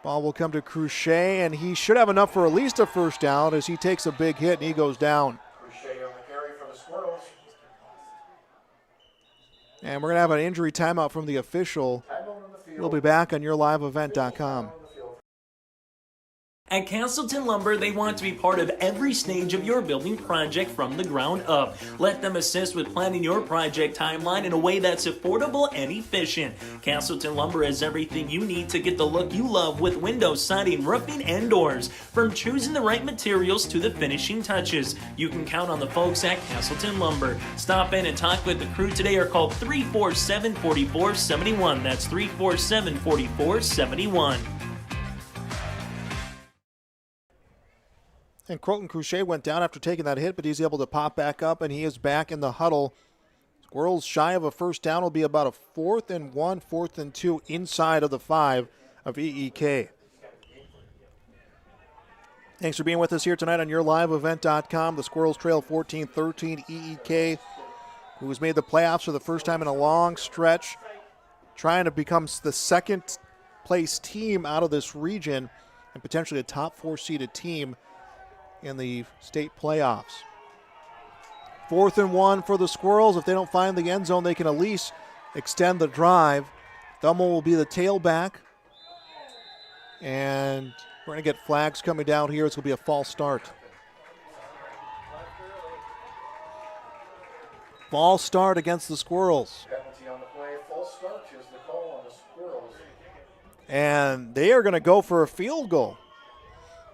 Ball will come to Cruchet, and he should have enough for at least a first down as he takes a big hit and he goes down. Cruchet on the carry for the Squirrels. And we're going to have an injury timeout from the official. We'll be back on yourliveevent.com. At Castleton Lumber, they want to be part of every stage of your building project from the ground up. Let them assist with planning your project timeline in a way that's affordable and efficient. Castleton Lumber has everything you need to get the look you love with windows, siding, roofing, and doors. From choosing the right materials to the finishing touches, you can count on the folks at Castleton Lumber. Stop in and talk with the crew today or call 347-4471. That's 347-4471. And Croton Cruchet went down after taking that hit, but he's able to pop back up, and he is back in the huddle. Squirrels shy of a first down. Will be about a 4th and 1, 4th and 2 inside of the 5 of EEK. Thanks for being with us here tonight on yourliveevent.com. The Squirrels trail 14-13. EEK, who has made the playoffs for the first time in a long stretch, trying to become the second-place team out of this region and potentially a top 4-seeded team in the state playoffs. 4th and 1 for the Squirrels. If they don't find the end zone, they can at least extend the drive. Thummel will be the tailback. And we're going to get flags coming down here. It's going to be a false start. False start against the Squirrels. Penalty on the play. False start is the call on the Squirrels. And they are going to go for a field goal.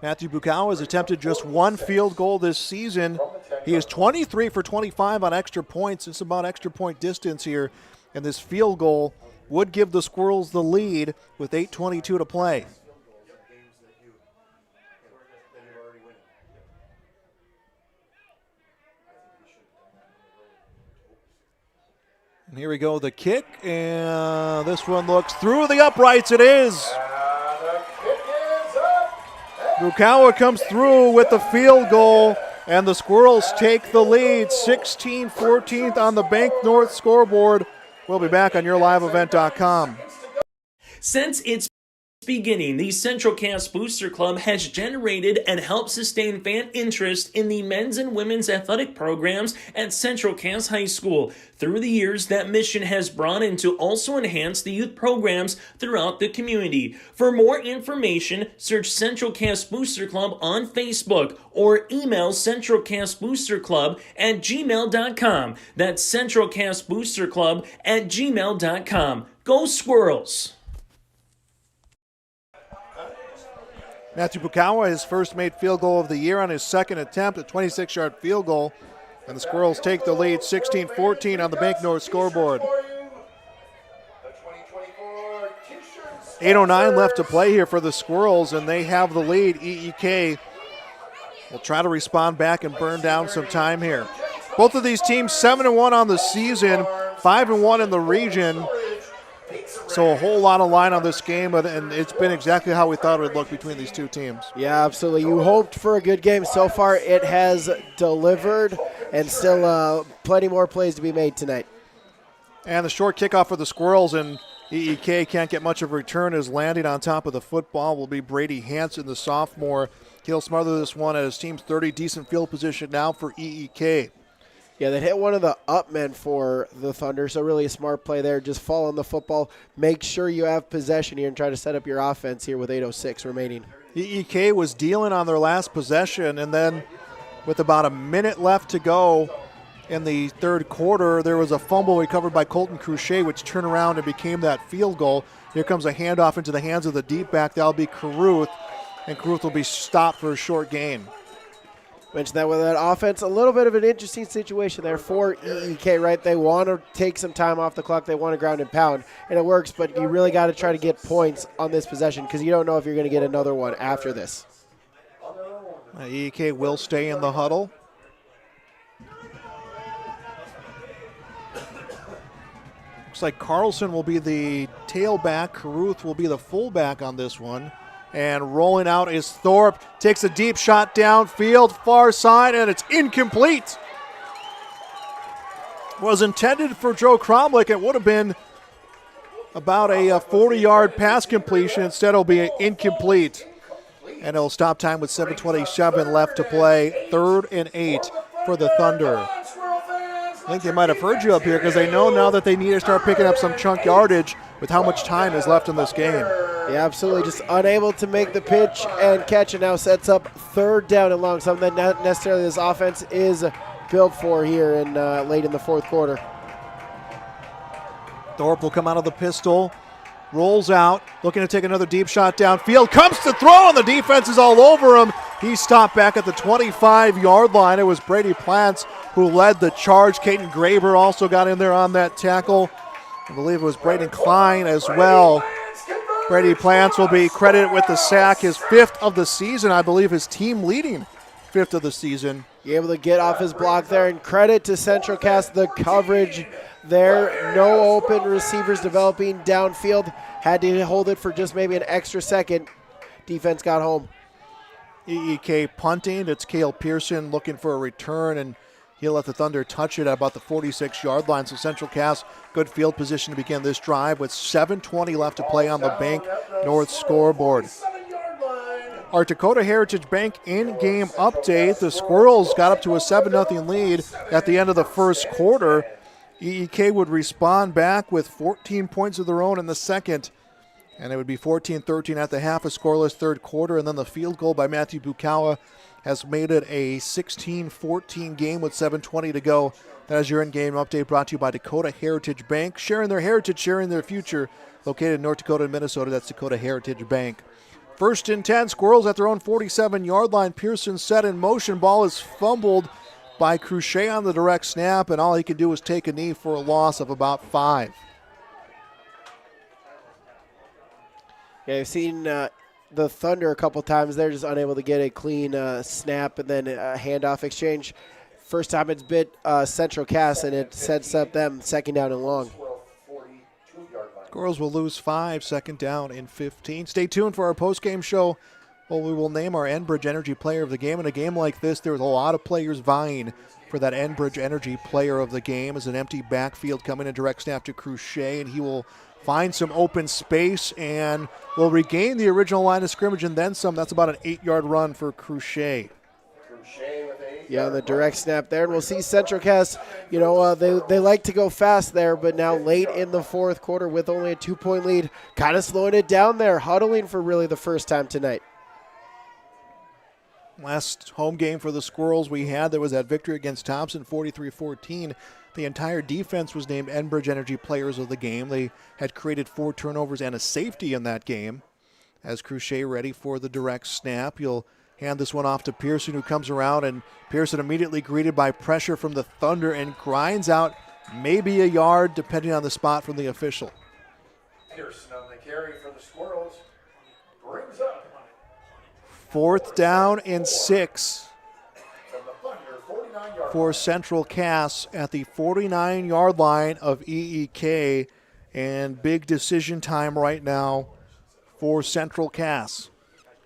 Matthew Bukow has attempted just 1 field goal this season. He is 23 for 25 on extra points. It's about extra point distance here. And this field goal would give the Squirrels the lead with 8:22 to play. And here we go, the kick. And this one looks through the uprights. It is. Bukawa comes through with the field goal, and the Squirrels take the lead, 16-14 on the Bank North scoreboard. We'll be back on yourliveevent.com. Since its beginning, the Central Cass Booster Club has generated and helped sustain fan interest in the men's and women's athletic programs at Central Cass High School. Through the years, that mission has brought in to also enhance the youth programs throughout the community. For more information, search Central Cass Booster Club on Facebook or email centralcassboosterclub@gmail.com. That's centralcassboosterclub@gmail.com. Go Squirrels! Matthew Bukawa, his first made field goal of the year on his second attempt, a 26-yard field goal. And the Squirrels take the lead, 16-14 on the Bank North scoreboard. 8:09 left to play here for the Squirrels, and they have the lead. EEK will try to respond back and burn down some time here. Both of these teams 7-1 on the season, 5-1 in the region. So a whole lot of line on this game, and it's been exactly how we thought it would look between these two teams. Yeah, absolutely. You hoped for a good game. So far, it has delivered, and still plenty more plays to be made tonight. And the short kickoff for the Squirrels, and EEK can't get much of a return, as landing on top of the football will be Brady Hansen, the sophomore. He'll smother this one at his team's 30. Decent field position now for EEK. Yeah, that hit one of the up men for the Thunder, so really a smart play there. Just fall on the football. Make sure you have possession here and try to set up your offense here with 8:06 remaining. EEK was dealing on their last possession, and then with about a minute left to go in the third quarter, there was a fumble recovered by Colton Cruchet, which turned around and became that field goal. Here comes a handoff into the hands of the deep back. That'll be Caruth, and Caruth will be stopped for a short gain. Mentioned that with that offense, a little bit of an interesting situation there for EEK, right? They want to take some time off the clock. They want to ground and pound, and it works, but you really got to try to get points on this possession because you don't know if you're going to get another one after this. EEK will stay in the huddle. Looks like Carlson will be the tailback. Caruth will be the fullback on this one. And rolling out is Thorpe. Takes a deep shot downfield, far side, and it's incomplete. Was intended for Joe Cromlick. It would have been about a 40-yard pass completion. Instead, it'll be incomplete. And it'll stop time with 7:27 left to play. 3rd and 8 for the Thunder. I think they might have heard you up here because they know now that they need to start picking up some chunk yardage with how much time is left in this game. Yeah, absolutely. Just unable to make the pitch and catch, and now sets up 3rd down and long, something that not necessarily this offense is built for here in late in the 4th quarter. Thorpe will come out of the pistol, rolls out, looking to take another deep shot downfield, comes to throw, and the defense is all over him. He stopped back at the 25-yard line. It was Brady Plants who led the charge. Caden Graber also got in there on that tackle. I believe it was Braden Klein as well. Brady Plants will be credited with the sack, his 5th of the season. I believe his team leading 5th of the season. You're able to get off his block there, and credit to Central Cast, the coverage there. No open receivers developing downfield. Had to hold it for just maybe an extra second. Defense got home. EEK punting. It's Cale Pearson looking for a return, and he'll let the Thunder touch it at about the 46-yard line. So Central Cass, good field position to begin this drive with 7:20 left to play on the Bank North scoreboard. Our Dakota Heritage Bank in-game update. The Squirrels got up to a 7-0 lead at the end of the first quarter. EEK would respond back with 14 points of their own in the second. And it would be 14-13 at the half, a scoreless third quarter. And then the field goal by Matthew Bukawa has made it a 16-14 game with 7:20 to go. That is your in-game update brought to you by Dakota Heritage Bank. Sharing their heritage, sharing their future. Located in North Dakota and Minnesota, that's Dakota Heritage Bank. 1st and 10, Squirrels at their own 47-yard line. Pearson set in motion. Ball is fumbled by Cruchet on the direct snap, and all he could do was take a knee for a loss of about 5. Yeah, I've seen the Thunder a couple times. They're just unable to get a clean snap and then a handoff exchange. First time it's bit Central Cass, and it sets up them 2nd down and long. Squirrels will lose 5, 2nd down and 15. Stay tuned for our post-game show. Well, we will name our Enbridge Energy Player of the Game. In a game like this, there's a lot of players vying for that Enbridge Energy Player of the Game. As an empty backfield coming in direct snap to Cruchet, and he will find some open space and will regain the original line of scrimmage and then some. That's about an 8-yard run for Cruchet. Yeah, the direct snap there. And we'll see Central Cass, they like to go fast there, but now late in the 4th quarter with only a 2-point lead, kind of slowing it down there, huddling for really the first time tonight. Last home game for the Squirrels we had, there was that victory against Thompson, 43-14. The entire defense was named Enbridge Energy Players of the Game. They had created 4 turnovers and a safety in that game. As Cruchet ready for the direct snap, you'll hand this one off to Pearson, who comes around, and Pearson immediately greeted by pressure from the Thunder and grinds out maybe a yard, depending on the spot from the official. Pearson on the carry for the Squirrels. Brings up 4th down and 6 for Central Cass at the 49-yard line of EEK. and big decision time right now for Central Cass.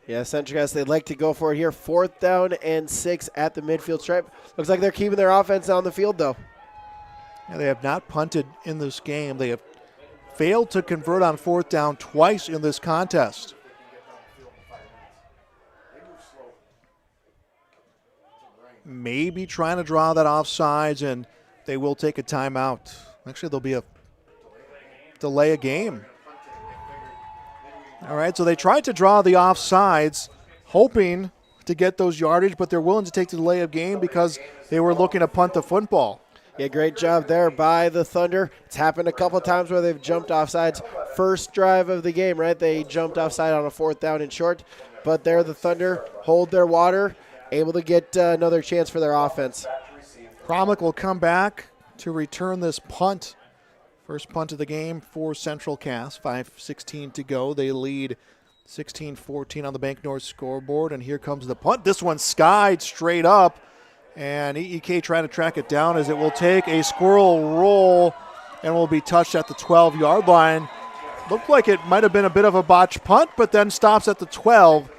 Yeah, Central Cass, they'd like to go for it here. 4th down and 6 at the midfield stripe. Looks like they're keeping their offense on the field, though. Yeah, they have not punted in this game. They have failed to convert on 4th down twice in this contest. Maybe trying to draw that offsides, and they will take a timeout. Actually, there'll be a delay a game. All right, so they tried to draw the offsides, hoping to get those yardage, but they're willing to take the delay of game because they were looking to punt the football. Yeah, great job there by the Thunder. It's happened a couple times where they've jumped offsides. First drive of the game, right? They jumped offside on a 4th down and short, but there the Thunder hold their water, able to get another chance for their offense. Cromwell will come back to return this punt. First punt of the game for Central Cass. 5:16 to go. They lead 16-14 on the Bank North scoreboard, and here comes the punt. This one skied straight up, and EEK trying to track it down as it will take a squirrel roll and will be touched at the 12-yard line. Looked like it might have been a bit of a botched punt, but then stops at the 12.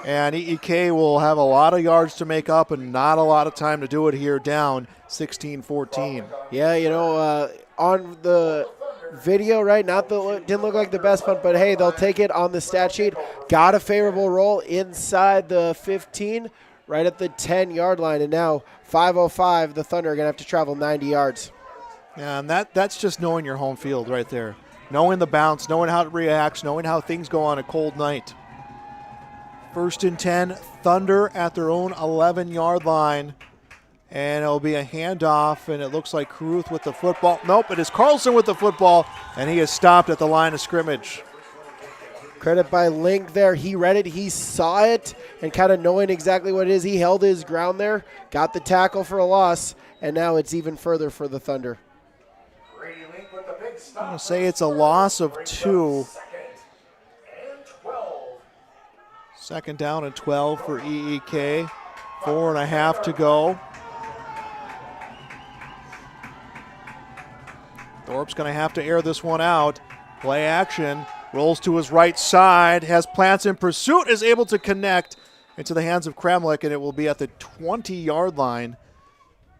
And EEK will have a lot of yards to make up and not a lot of time to do it here, down 16-14. Yeah, on the video, right, didn't look like the best punt, but hey, they'll take it on the stat sheet. Got a favorable roll inside the 15, right at the 10-yard line, and now 5:05, the Thunder are going to have to travel 90 yards. Yeah, and that's just knowing your home field right there. Knowing the bounce, knowing how it reacts, knowing how things go on a cold night. 1st and 10, Thunder at their own 11-yard line. And it'll be a handoff, and it looks like Caruth with the football. Nope, it is Carlson with the football, and he is stopped at the line of scrimmage. Credit by Link there. He read it, he saw it, and kind of knowing exactly what it is, he held his ground there, got the tackle for a loss, and now it's even further for the Thunder. I'm going to say it's a loss of 2. 2nd down and 12 for EEK. 4.5 to go. Thorpe's going to have to air this one out. Play action. Rolls to his right side. Has Plants in pursuit. Is able to connect into the hands of Kremlich, and it will be at the 20-yard line.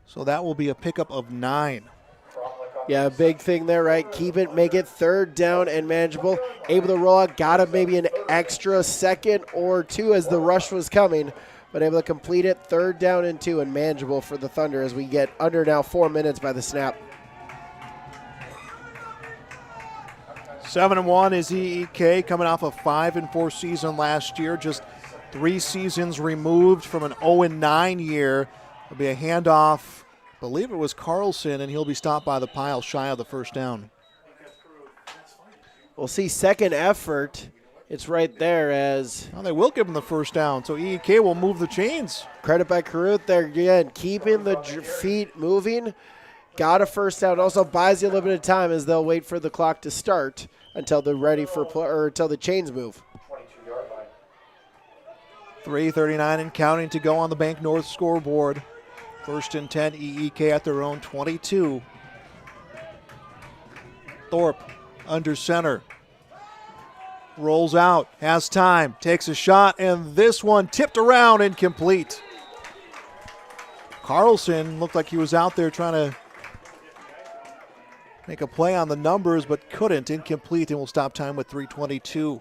So that will be a pickup of 9. Yeah, big thing there, right? Keep it, make it 3rd down and manageable. Able to roll out. Got maybe an extra second or 2 as the rush was coming, but able to complete it. 3rd down and 2 and manageable for the Thunder as we get under now 4 minutes by the snap. 7-1 is EEK, coming off a 5-4 season last year, just 3 seasons removed from an 0-9 year. It'll be a handoff. I believe it was Carlson, and he'll be stopped by the pile shy of the 1st down. We'll see second effort. It's right there as... Well, they will give him the 1st down, so EEK will move the chains. Credit by Caruth there again, keeping the feet moving. Got a 1st down. Also buys you a little bit of time as they'll wait for the clock to start until they're ready for play, or until the chains move. 3:39 and counting to go on the Bank North scoreboard. 1st and 10, EEK at their own 22. Thorpe under center. Rolls out, has time, takes a shot, and this one tipped around, incomplete. Carlson looked like he was out there trying to make a play on the numbers, but couldn't. Incomplete, and will stop time with 3:22.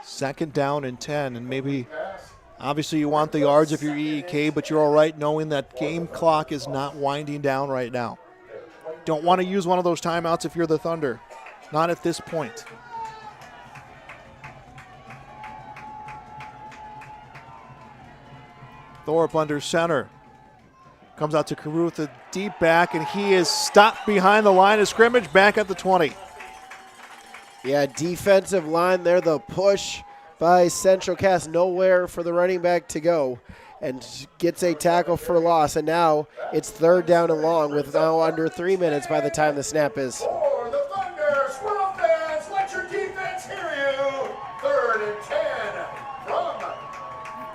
2nd down and 10, and maybe, obviously you want the yards if you're EEK, but you're all right knowing that game clock is not winding down right now. Don't want to use one of those timeouts if you're the Thunder. Not at this point. Thorpe under center. Comes out to Caruth, a deep back, and he is stopped behind the line of scrimmage, back at the 20. Yeah, defensive line there, the push by Central Cass, nowhere for the running back to go, and gets a tackle for loss, and now it's 3rd down and long with now under 3 minutes by the time the snap is. For the Thunder, Squirrel fans, let your defense hear you. 3rd and 10 from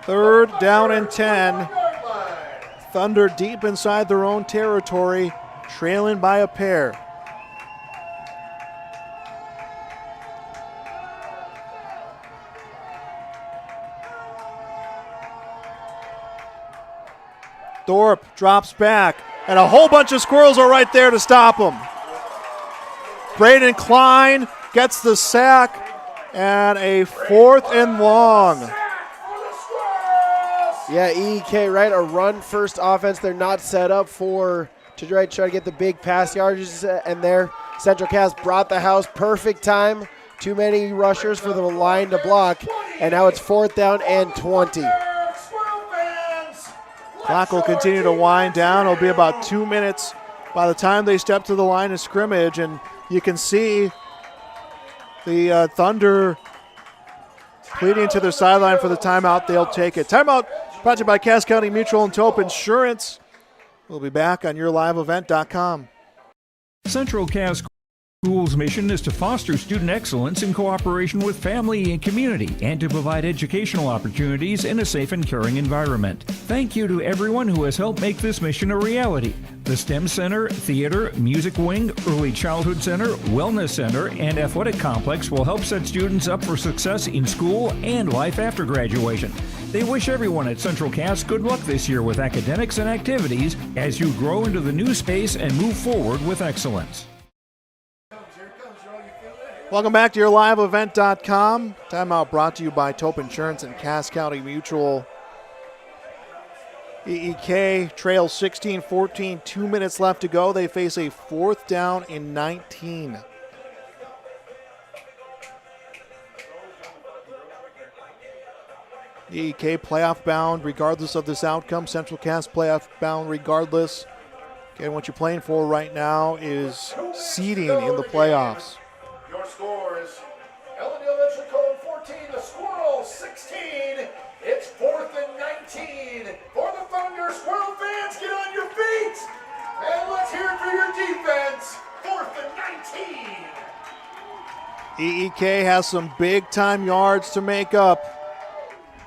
3rd down and 10. Thunder deep inside their own territory. trailing by a pair. Thorpe drops back, and a whole bunch of squirrels are right there to stop him. Braden Klein gets the sack, and a 4th and long. Yeah, EEK, right? A run-first offense. They're not set up to try to get the big pass yardages, and there Central Cass brought the house. Perfect time. Too many rushers for the line to block, and now it's 4th down and 20. Clock will continue to wind down. It'll be about 2 minutes by the time they step to the line of scrimmage, and you can see the Thunder pleading to their sideline for the timeout. They'll take it. Timeout brought to you by Cass County Mutual and Tope Insurance. We'll be back on yourliveevent.com. Central Cass School's mission is to foster student excellence in cooperation with family and community and to provide educational opportunities in a safe and caring environment. Thank you to everyone who has helped make this mission a reality. The STEM Center, Theater, Music Wing, Early Childhood Center, Wellness Center, and Athletic Complex will help set students up for success in school and life after graduation. They wish everyone at Central Cass good luck this year with academics and activities as you grow into the new space and move forward with excellence. Welcome back to yourliveevent.com. Timeout brought to you by Tope Insurance and Cass County Mutual. EEK trails 16-14, 2 minutes left to go. They face a 4th down and 19. EEK playoff bound regardless of this outcome. Central Cass playoff bound regardless. Again, what you're playing for right now is seeding in the playoffs. Your scores: Ellendale Edgeley 14, the Squirrels 16. It's 4th and 19 for the Thunder. Squirrel fans, get on your feet, and let's hear it for your defense. 4th and 19. EEK has some big-time yards to make up.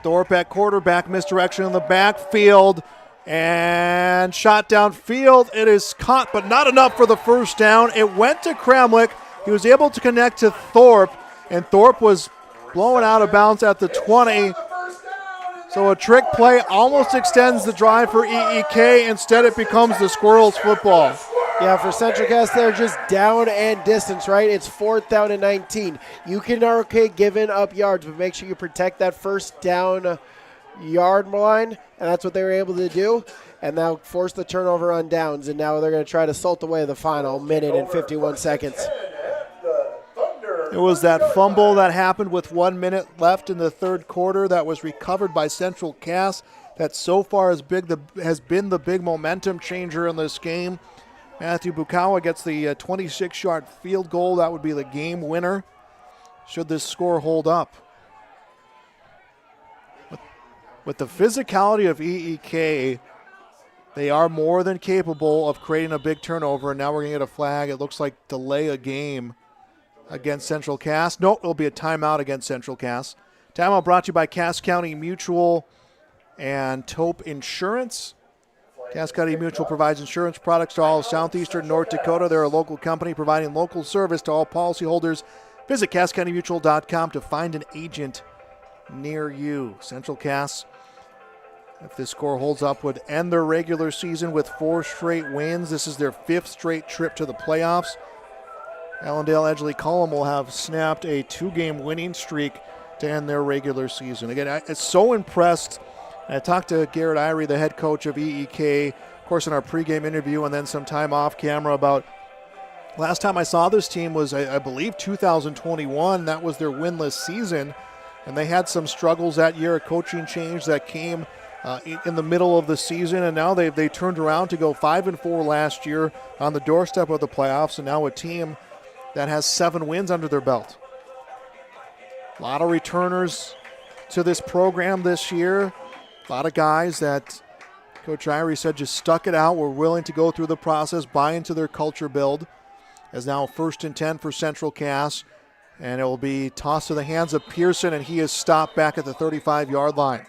Thorpe at quarterback, misdirection in the backfield, and shot downfield. It is caught, but not enough for the first down. It went to Kramlich. He was able to connect to Thorpe, and Thorpe was blown out of bounds at the 20. So a trick play almost extends the drive for EEK. Instead, it becomes the Squirrels football. Yeah, for Central Cass, they're just down and distance, right? It's 4th down and 19. You can, giving up yards, but make sure you protect that first down yard line, and that's what they were able to do. And now force the turnover on downs, and now they're going to try to salt away the final minute and 51 seconds. It was that fumble that happened with 1 minute left in the third quarter that was recovered by Central Cass. That so far has been the big momentum changer in this game. Matthew Bukawa gets the 26-yard field goal. That would be the game winner should this score hold up. With the physicality of EEK, they are more than capable of creating a big turnover. And now we're going to get a flag. It looks like delay a game against Central Cass. No, it'll be a timeout against Central Cass. Timeout brought to you by Cass County Mutual and Tope Insurance. Cass County Mutual provides insurance products to all of southeastern North Dakota. They're a local company providing local service to all policyholders. Visit CassCountyMutual.com to find an agent near you. Central Cass, if this score holds up, would end their regular season with 4 straight wins. This is their 5th straight trip to the playoffs. Ellendale Edgeley Kulm will have snapped a 2-game winning streak to end their regular season. Again, I'm so impressed. I talked to Garrett Irie, the head coach of EEK, of course, in our pregame interview and then some time off camera about last time I saw this team was, I believe, 2021. That was their winless season, and they had some struggles that year, a coaching change that came in the middle of the season, and now they turned around to go 5-4 last year on the doorstep of the playoffs, and now a team that has 7 wins under their belt. A lot of returners to this program this year. A lot of guys that Coach Irie said just stuck it out, were willing to go through the process, buy into their culture build. As now 1st and 10 for Central Cass, and it will be tossed to the hands of Pearson, and he is stopped back at the 35-yard line.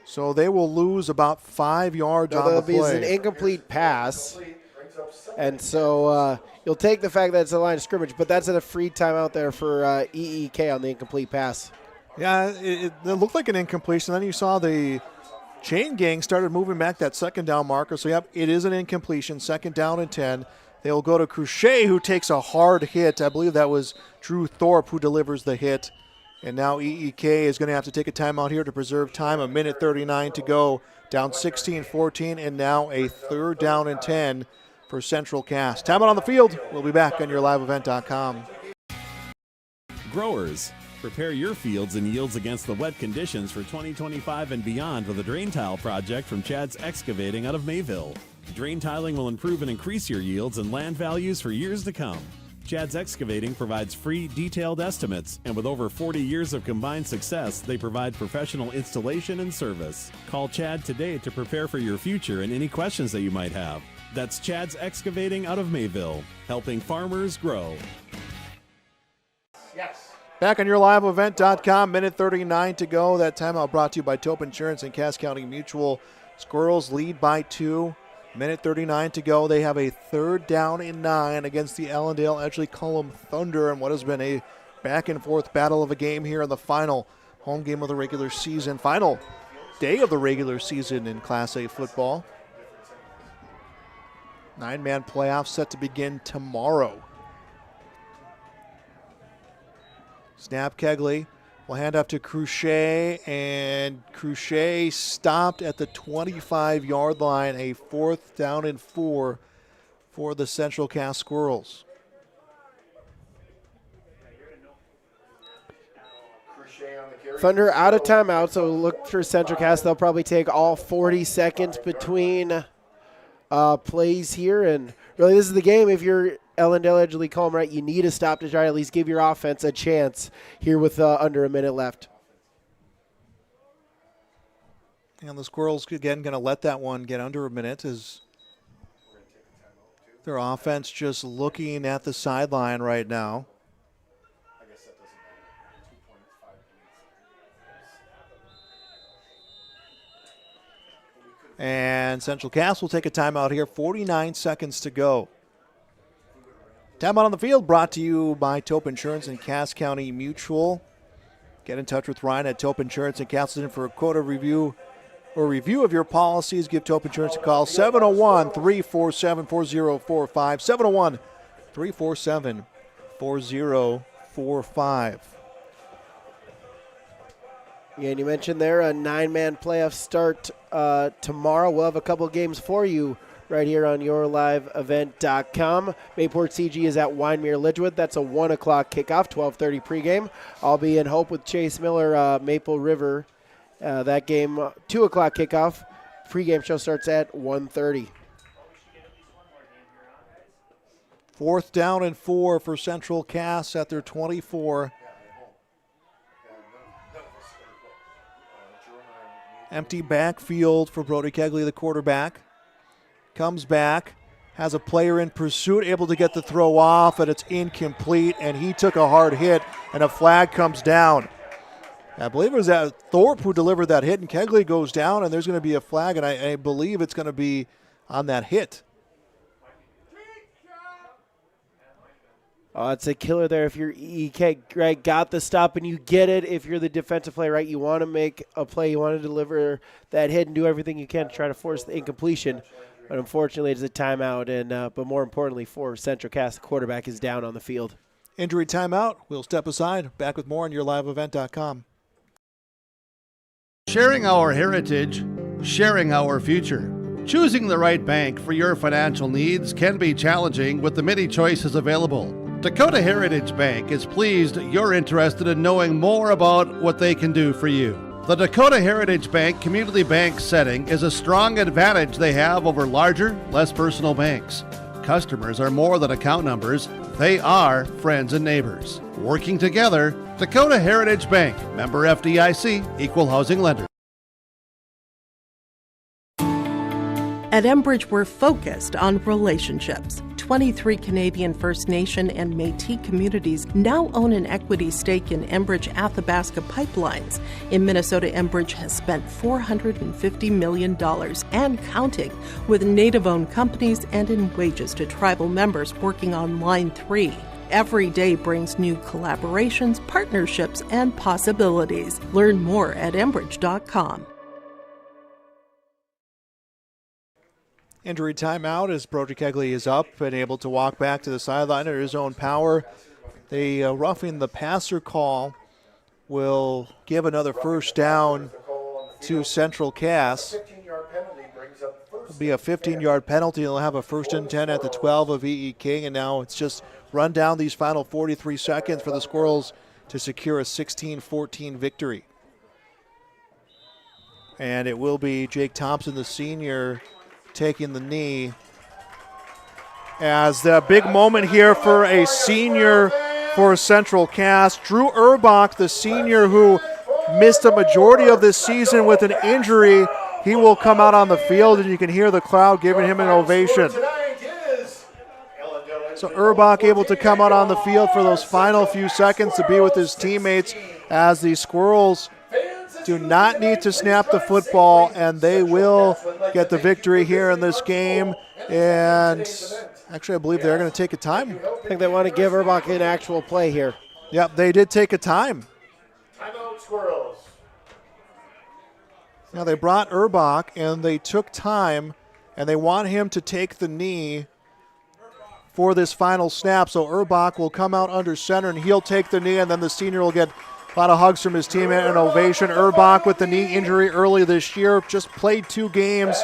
So they will lose about 5 yards on the play. It's an incomplete pass. And so you'll take the fact that it's a line of scrimmage, but that's at a free timeout there for EEK on the incomplete pass. Yeah, it looked like an incompletion. Then you saw the chain gang started moving back that second down marker. So, yep, it is an incompletion. 2nd down and 10. They'll go to Cruchet, who takes a hard hit. I believe that was Drew Thorpe who delivers the hit. And now EEK is going to have to take a timeout here to preserve time. 1:39 to go. Down 16-14, and now a 3rd down and 10 for Central Cass. Timeout on the field. We'll be back on yourliveevent.com. Growers, prepare your fields and yields against the wet conditions for 2025 and beyond with a drain tile project from Chad's Excavating out of Mayville. Drain tiling will improve and increase your yields and land values for years to come. Chad's Excavating provides free, detailed estimates, and with over 40 years of combined success, they provide professional installation and service. Call Chad today to prepare for your future and any questions that you might have. That's Chad's Excavating out of Mayville, helping farmers grow. Yes. Back on yourliveevent.com, 1:39 to go. That timeout brought to you by Tope Insurance and Cass County Mutual. Squirrels lead by 2. 1:39 to go. They have a 3rd down and 9 against the Ellendale Edgeley Kulm Thunder and what has been a back-and-forth battle of a game here in the final home game of the regular season. Final day of the regular season in Class A football. 9-man playoff set to begin tomorrow. Snap Kegley will hand off to Cruchet, and Cruchet stopped at the 25-yard line, a 4th down and 4 for the Central Cass Squirrels. Thunder out of timeout, so look for Central Cass. They'll probably take all 40 seconds between plays here, and really this is the game. If you're Ellendale, Edgeley, Kulm, right, you need a stop to try to at least give your offense a chance here with under a minute left. And the Squirrels, again, going to let that one get under a minute as their offense just looking at the sideline right now. And Central Cass will take a timeout here. 49 seconds to go. Timeout on the field brought to you by Tope Insurance and Cass County Mutual. Get in touch with Ryan at Tope Insurance and Castleton for a quota review or review of your policies. Give Tope Insurance a call, 701-347-4045, 701-347-4045. Yeah, and you mentioned there a 9-man playoff start tomorrow. We'll have a couple games for you right here on yourliveevent.com. Mayport CG is at Winemere Lidgewood. That's a 1 o'clock kickoff, 12:30 pregame. I'll be in Hope with Chase Miller, Maple River. That game, 2 o'clock kickoff. Pregame show starts at 1:30. 4th down and 4 for Central Cass at their 24. Empty backfield for Brody Kegley, the quarterback. Comes back, has a player in pursuit, able to get the throw off, and it's incomplete, and he took a hard hit, and a flag comes down. I believe it was Thorpe who delivered that hit, and Kegley goes down, and there's going to be a flag, and I believe it's going to be on that hit. It's a killer there if you're EK, right? Got the stop and you get it. If you're the defensive player, right, you want to make a play. You want to deliver that hit and do everything you can to try to force the incompletion. But unfortunately, it's a timeout. And but more importantly, for Central Cass, the quarterback is down on the field. Injury timeout. We'll step aside. Back with more on yourliveevent.com. Sharing our heritage, sharing our future. Choosing the right bank for your financial needs can be challenging with the many choices available. Dakota Heritage Bank is pleased you're interested in knowing more about what they can do for you. The Dakota Heritage Bank community bank setting is a strong advantage they have over larger, less personal banks. Customers are more than account numbers, they are friends and neighbors. Working together, Dakota Heritage Bank, member FDIC, equal housing lender. At Enbridge, we're focused on relationships. 23 Canadian First Nation and Métis communities now own an equity stake in Enbridge Athabasca pipelines. In Minnesota, Enbridge has spent $450 million and counting with Native-owned companies and in wages to tribal members working on Line 3. Every day brings new collaborations, partnerships, and possibilities. Learn more at Enbridge.com. Injury timeout as Broderick Edgeley is up and able to walk back to the sideline at his own power. The roughing the passer call will give another first down to Central Cass. It'll be a 15-yard penalty. They'll have a 1st and 10 at the 12 of E.E. King, and now it's just run down these final 43 seconds for the Squirrels to secure a 16-14 victory. And it will be Jake Thompson, the senior, taking the knee. As the big moment here for a senior for Central Cass. Drew Urbach, the senior who missed a majority of this season with an injury, he will come out on the field, and you can hear the crowd giving him an ovation. So Urbach able to come out on the field for those final few seconds to be with his teammates as the Squirrels do not need to snap the football, and they will get the victory here in this game. And actually, I believe they're going to take a time. I think they want to give Urbach an actual play here. Yep, they did take a time. Timeout, Squirrels. Now, they brought Urbach, and they took time, and they want him to take the knee for this final snap. So Urbach will come out under center, and he'll take the knee, and then the senior will get a lot of hugs from his teammate and an ovation. Urbach with the knee injury early this year, just played 2 games,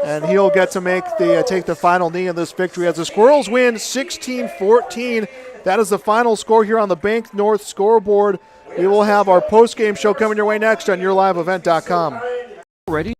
and he'll get to take the final knee in this victory as the Squirrels win 16-14. That is the final score here on the Bank North scoreboard. We will have our post-game show coming your way next on YourLiveEvent.com. Ready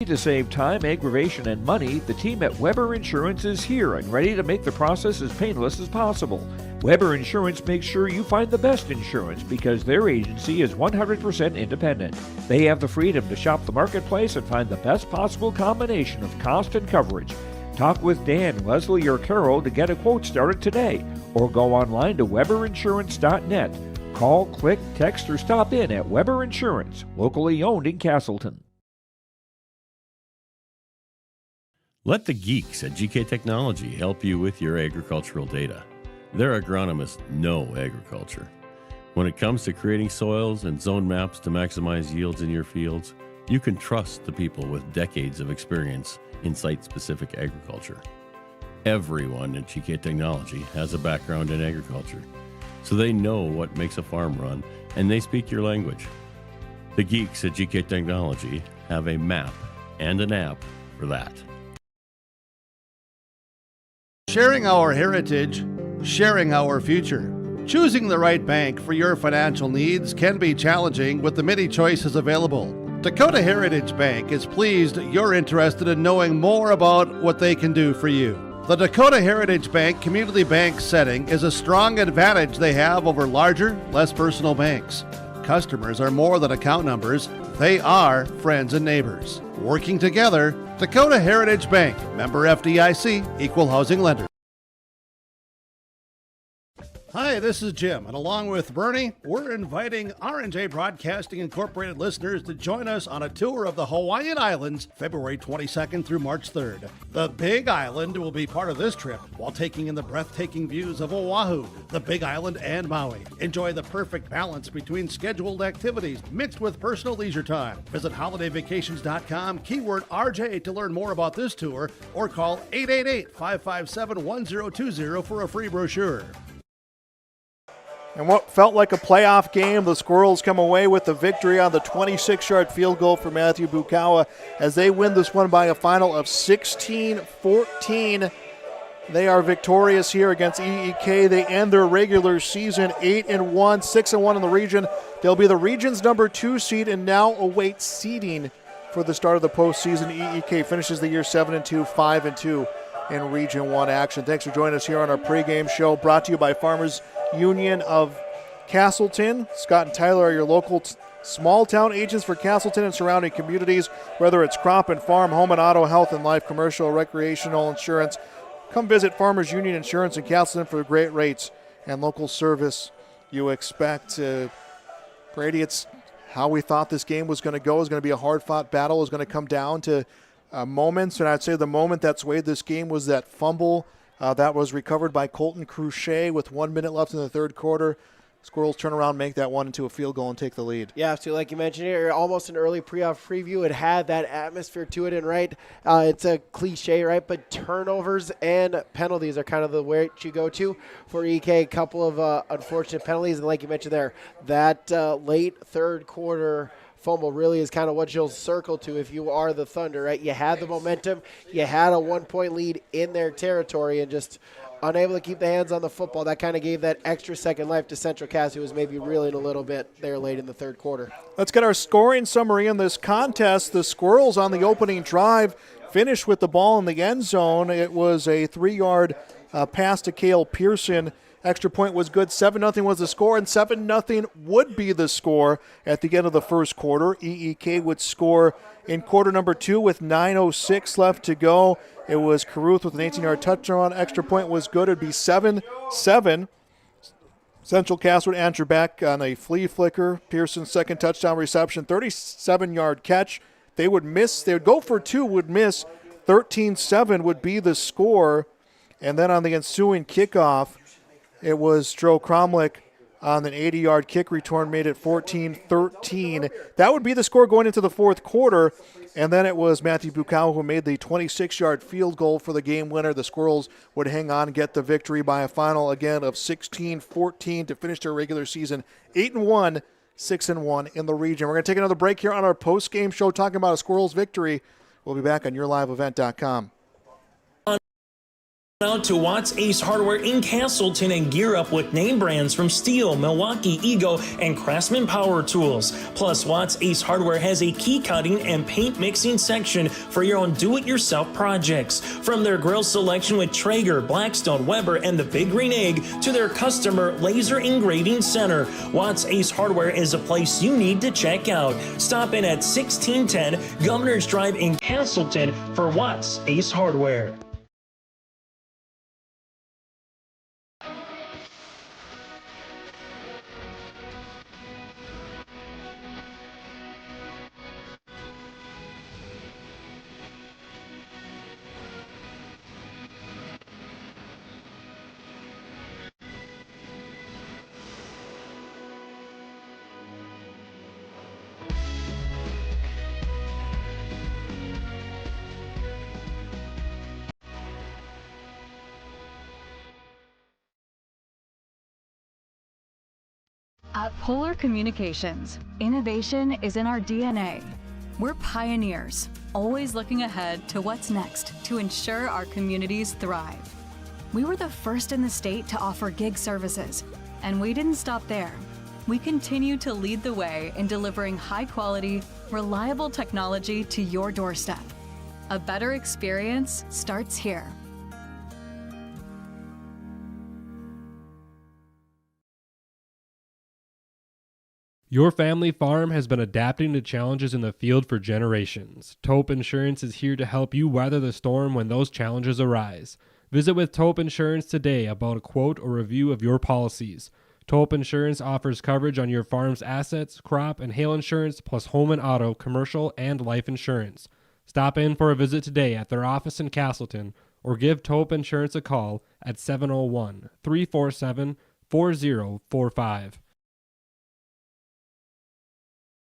to save time, aggravation, and money? The team at Weber Insurance is here and ready to make the process as painless as possible. Weber Insurance makes sure you find the best insurance because their agency is 100% independent. They have the freedom to shop the marketplace and find the best possible combination of cost and coverage. Talk with Dan, Leslie, or Carol to get a quote started today, or go online to weberinsurance.net. Call, click, text, or stop in at Weber Insurance, locally owned in Castleton. Let the geeks at GK Technology help you with your agricultural data. Their agronomists know agriculture. When it comes to creating soils and zone maps to maximize yields in your fields, you can trust the people with decades of experience in site-specific agriculture. Everyone at GK Technology has a background in agriculture, so they know what makes a farm run, and they speak your language. The geeks at GK Technology have a map and an app for that. Sharing our heritage, sharing our future. Choosing the right bank for your financial needs can be challenging with the many choices available. Dakota Heritage Bank is pleased you're interested in knowing more about what they can do for you. The Dakota Heritage Bank community bank setting is a strong advantage they have over larger, less personal banks. Customers are more than account numbers, they are friends and neighbors. Working together, Dakota Heritage Bank, member FDIC, equal housing lender. Hi, this is Jim, and along with Bernie, we're inviting R&J Broadcasting Incorporated listeners to join us on a tour of the Hawaiian Islands, February 22nd through March 3rd. The Big Island will be part of this trip while taking in the breathtaking views of Oahu, the Big Island, and Maui. Enjoy the perfect balance between scheduled activities mixed with personal leisure time. Visit holidayvacations.com, keyword RJ to learn more about this tour, or call 888-557-1020 for a free brochure. And what felt like a playoff game, the Squirrels come away with the victory on the 26-yard field goal for Matthew Bukawa as they win this one by a final of 16-14. They are victorious here against EEK. They end their regular season 8-1, 6-1 in the region. They'll be the region's number 2 seed and now await seeding for the start of the postseason. EEK finishes the year 7-2, 5-2 in Region 1 action. Thanks for joining us here on our pregame show, brought to you by Farmers Union of Castleton. Scott and Tyler are your local Small town agents for Castleton and surrounding communities, whether it's crop and farm, home and auto, health and life, commercial, recreational insurance. Come visit Farmers Union Insurance in Castleton for great rates and local service you expect. Brady, it's how we thought this game was going to go. It was going to be a hard-fought battle. It was going to come down to moments, and I'd say the moment that swayed this game was that fumble that was recovered by Colton Cruchet with 1 minute left in the third quarter. Squirrels turn around, make that one into a field goal, and take the lead. Yeah, so like you mentioned here, almost an early pre-off preview. It had that atmosphere to it, and it's a cliche, right? But turnovers and penalties are kind of the way you go to for EK. A couple of unfortunate penalties, and like you mentioned there, that late third quarter fumble really is kind of what you'll circle to if you are the Thunder, right? You had the momentum, you had a 1-point lead in their territory, and just unable to keep the hands on the football. That kind of gave that extra second life to Central Cass, who was maybe reeling a little bit there late in the third quarter. Let's get our scoring summary in this contest. The Squirrels on the opening drive finished with the ball in the end zone. It was a 3-yard pass to Cale Pearson. Extra point was good. 7-0 was the score, and 7-0 would be the score at the end of the first quarter. EEK would score in quarter number 2 with 9:06 left to go. It was Caruth with an 18-yard touchdown. Extra point was good. It would be 7-7. Central Cass would answer back on a flea flicker. Pearson's second touchdown reception, 37-yard catch. They would miss. They would go for 2, would miss. 13-7 would be the score. And then on the ensuing kickoff, it was Joe Cromlick on an 80-yard kick return, made it 14-13. That would be the score going into the fourth quarter. And then it was Matthew Bucau who made the 26-yard field goal for the game winner. The Squirrels would hang on and get the victory by a final, again, of 16-14 to finish their regular season 8-1, 6-1 in the region. We're going to take another break here on our post-game show talking about a Squirrels victory. We'll be back on YourLiveEvent.com. Out to Watts Ace Hardware in Castleton and gear up with name brands from Steel, Milwaukee, Ego, and Craftsman Power Tools. Plus, Watts Ace Hardware has a key cutting and paint mixing section for your own do-it-yourself projects. From their grill selection with Traeger, Blackstone, Weber, and the Big Green Egg to their customer laser engraving center, Watts Ace Hardware is a place you need to check out. Stop in at 1610 Governor's Drive in Castleton for Watts Ace Hardware. At Polar Communications, innovation is in our DNA. We're pioneers, always looking ahead to what's next to ensure our communities thrive. We were the first in the state to offer gig services, and we didn't stop there. We continue to lead the way in delivering high-quality, reliable technology to your doorstep. A better experience starts here. Your family farm has been adapting to challenges in the field for generations. Taupe Insurance is here to help you weather the storm when those challenges arise. Visit with Taupe Insurance today about a quote or review of your policies. Taupe Insurance offers coverage on your farm's assets, crop, and hail insurance, plus home and auto, commercial, and life insurance. Stop in for a visit today at their office in Castleton or give Taupe Insurance a call at 701-347-4045.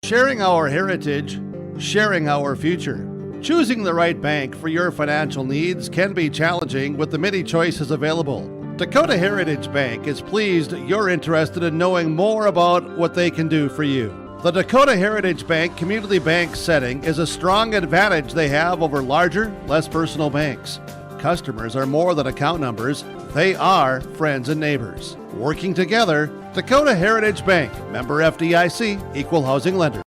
Sharing our heritage, sharing our future. Choosing the right bank for your financial needs can be challenging with the many choices available. Dakota Heritage Bank is pleased you're interested in knowing more about what they can do for you. The Dakota Heritage Bank community bank setting is a strong advantage they have over larger, less personal banks. Customers are more than account numbers, they are friends and neighbors. Working together, Dakota Heritage Bank, member FDIC, equal housing lender.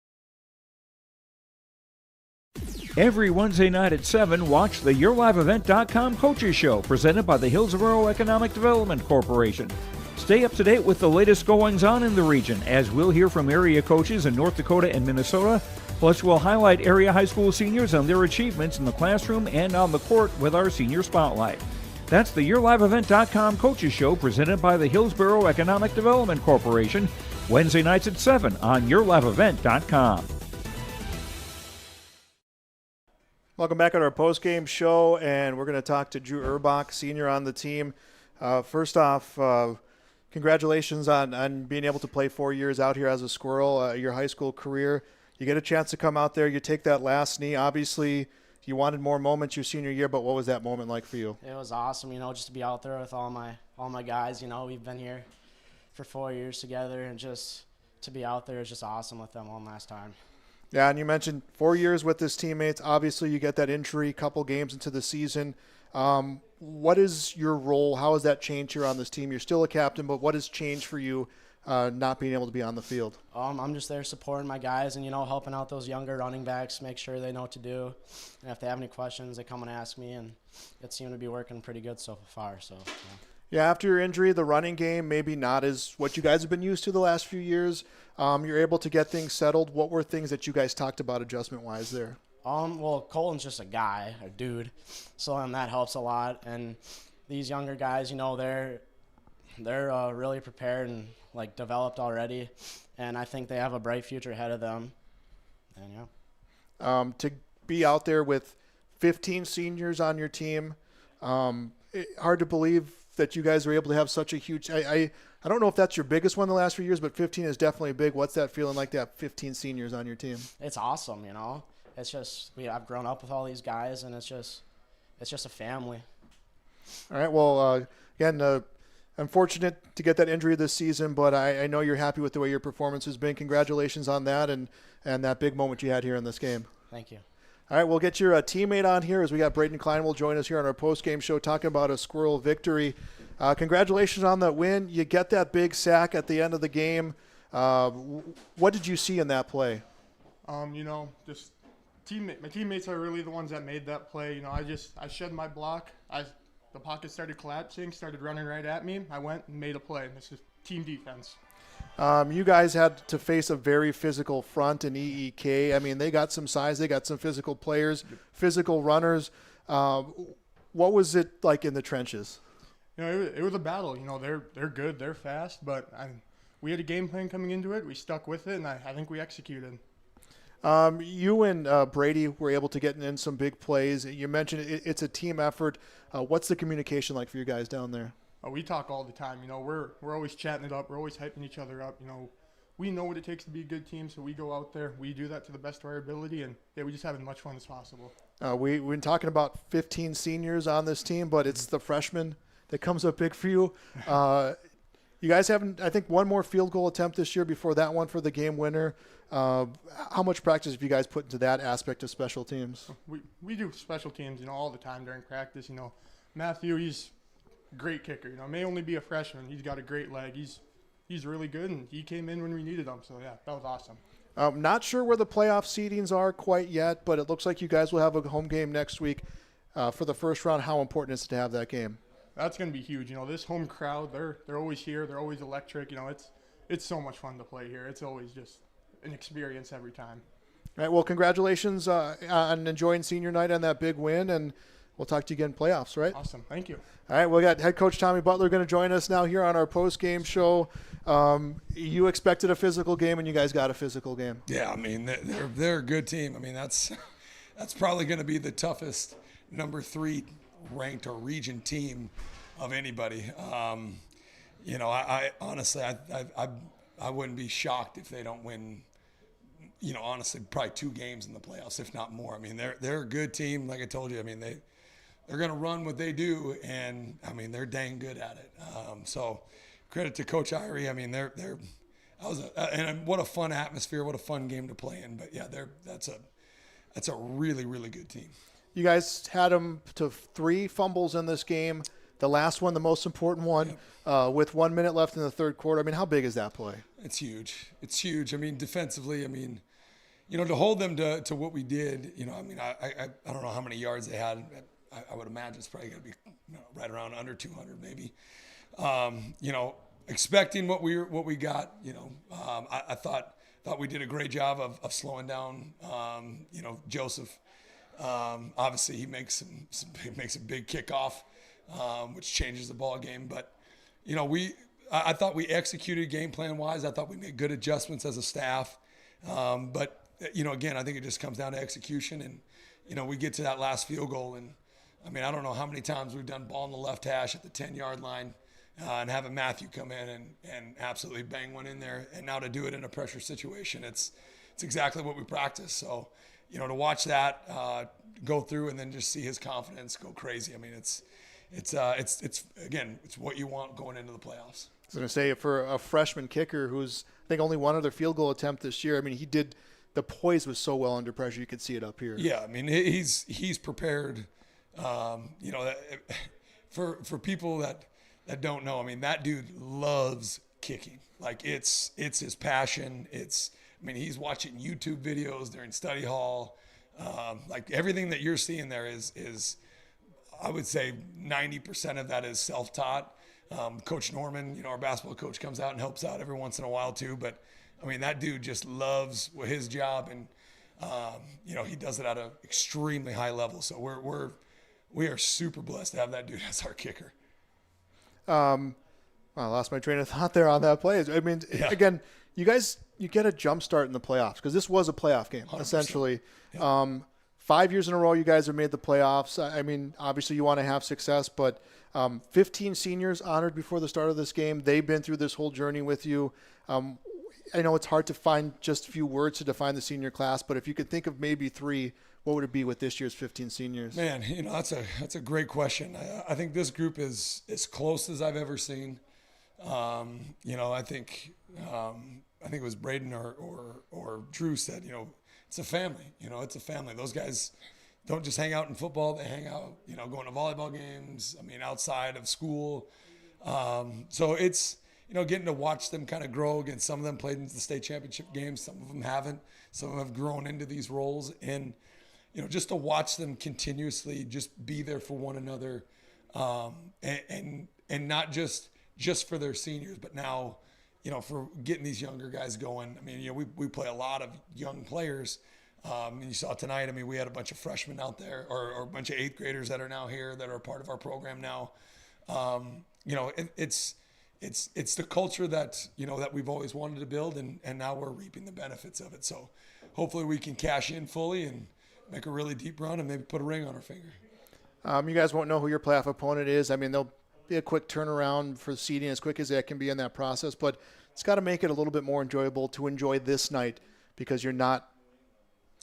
Every Wednesday night at 7, watch the YourLiveEvent.com Coaches Show presented by the Hillsborough Economic Development Corporation. Stay up to date with the latest goings-on in the region, as we'll hear from area coaches in North Dakota and Minnesota. Plus, we'll highlight area high school seniors and their achievements in the classroom and on the court with our Senior Spotlight. That's the YourLiveEvent.com Coaches Show presented by the Hillsborough Economic Development Corporation, Wednesday nights at 7 on YourLiveEvent.com. Welcome back on our post-game show, and we're going to talk to Drew Urbach, senior on the team. First off, congratulations on being able to play 4 years out here as a Squirrel, your high school career. You get a chance to come out there, you take that last knee. Obviously, you wanted more moments your senior year, but what was that moment like for you? It was awesome, just to be out there with all my guys. We've been here for 4 years together, and just to be out there is just awesome with them one last time. Yeah, and you mentioned 4 years with his teammates. Obviously, you get that injury, couple games into the season. What is your role? How has that changed here on this team? You're still a captain, but what has changed for you not being able to be on the field? I'm just there supporting my guys and, helping out those younger running backs, make sure they know what to do. And if they have any questions, they come and ask me, and it seemed to be working pretty good so far. So. Yeah, after your injury, the running game maybe not as what you guys have been used to the last few years. You're able to get things settled. What were things that you guys talked about adjustment-wise there? Well, Colton's just a guy, a dude, so that helps a lot. And these younger guys, they're really prepared and developed already, and I think they have a bright future ahead of them. And to be out there with 15 seniors on your team, hard to believe that you guys were able to have such a huge. I don't know if that's your biggest one the last few years, but 15 is definitely big. What's that feeling like to have 15 seniors on your team? It's awesome, It's just I've grown up with all these guys, and it's just a family. All right. Well, again, unfortunate to get that injury this season, but I know you're happy with the way your performance has been. Congratulations on that and that big moment you had here in this game. Thank you. All right, we'll get your teammate on here as we got Braden Klein will join us here on our post-game show talking about a Squirrel victory. Congratulations on that win. You get that big sack at the end of the game. What did you see in that play? Just my teammates are really the ones that made that play. I shed my block. The pocket started collapsing, started running right at me. I went and made a play. This is team defense. You guys had to face a very physical front in EEK. I mean, they got some size. They got some physical players, physical runners. What was it like in the trenches? It was a battle. They're good. They're fast. But we had a game plan coming into it. We stuck with it, and I think we executed. You and Brady were able to get in some big plays. You mentioned it's a team effort. What's the communication like for you guys down there? We talk all the time. We're always chatting it up. We're always hyping each other up. We know what it takes to be a good team, so we go out there. We do that to the best of our ability, and we just have as much fun as possible. We've been talking about 15 seniors on this team, but it's the freshmen that comes up big for you. You guys haven't, I think, one more field goal attempt this year before that one for the game winner. How much practice have you guys put into that aspect of special teams? We do special teams, all the time during practice. Matthew, he's a great kicker. May only be a freshman. He's got a great leg. He's really good, and he came in when we needed him. So, yeah, that was awesome. Not sure where the playoff seedings are quite yet, but it looks like you guys will have a home game next week for the first round. How important is it to have that game? That's going to be huge. This home crowd, they're always here. They're always electric. It's so much fun to play here. It's always just an experience every time. All right, well, congratulations on enjoying senior night and that big win, and we'll talk to you again in playoffs, right? Awesome. Thank you. All right, we got head coach Tommy Butler going to join us now here on our post-game show. You expected a physical game, and you guys got a physical game. Yeah, they're a good team. that's probably going to be the toughest number 3 ranked or region team of anybody. I honestly, I wouldn't be shocked if they don't win. Honestly, probably 2 games in the playoffs, if not more. They're a good team. Like I told you, they're going to run what they do, and they're dang good at it. So, credit to Coach Irie. And what a fun atmosphere, what a fun game to play in. But yeah, that's a really, really good team. You guys had them to 3 fumbles in this game. The last one, the most important one, with 1 minute left in the third quarter. How big is that play? It's huge. It's huge. Defensively, to hold them to what we did, I don't know how many yards they had. I would imagine it's probably going to be right around under 200 maybe. expecting what we got. I thought we did a great job of slowing down. Joseph. Obviously, he makes a big kickoff, which changes the ball game. But I thought we executed game plan wise. I thought we made good adjustments as a staff. But again, I think it just comes down to execution. And we get to that last field goal, and I don't know how many times we've done ball in the left hash at the 10-yard line. And having Matthew come in and absolutely bang one in there, and now to do it in a pressure situation, it's exactly what we practice. So, to watch that go through and then just see his confidence go crazy. It's what you want going into the playoffs. I was going to say, for a freshman kicker who's I think only one other field goal attempt this year, the poise was so well under pressure. You could see it up here. Yeah, he's prepared. For people that don't know, that dude loves kicking. Like it's his passion. He's watching YouTube videos during study hall. Like everything that you're seeing there is I would say 90% of that is self-taught. Coach Norman, our basketball coach, comes out and helps out every once in a while too. But that dude just loves his job, and he does it at an extremely high level. So we are super blessed to have that dude as our kicker. I lost my train of thought there on that play. Again, you get a jump start in the playoffs because this was a playoff game, 100%. Essentially. Yeah. 5 years in a row, you guys have made the playoffs. Obviously you want to have success, but 15 seniors honored before the start of this game. They've been through this whole journey with you. I know it's hard to find just a few words to define the senior class, but if you could think of maybe three, what would it be with this year's 15 seniors? Man, that's a great question. I think this group is as close as I've ever seen. I think it was Braden or Drew said, it's a family. It's a family. Those guys don't just hang out in football. They hang out, going to volleyball games. Outside of school. So it's, getting to watch them kind of grow. Again, some of them played into the state championship games. Some of them haven't. Some of them have grown into these roles. And, just to watch them continuously just be there for one another, and not just for their seniors, but now, for getting these younger guys going. We play a lot of young players. And you saw tonight, we had a bunch of freshmen out there or a bunch of 8th graders that are now here that are a part of our program now. It's the culture that, that we've always wanted to build, and now we're reaping the benefits of it. So hopefully we can cash in fully and make a really deep run and maybe put a ring on our finger. You guys won't know who your playoff opponent is. There'll be a quick turnaround for seeding as quick as that can be in that process, but it's got to make it a little bit more enjoyable to enjoy this night because you're not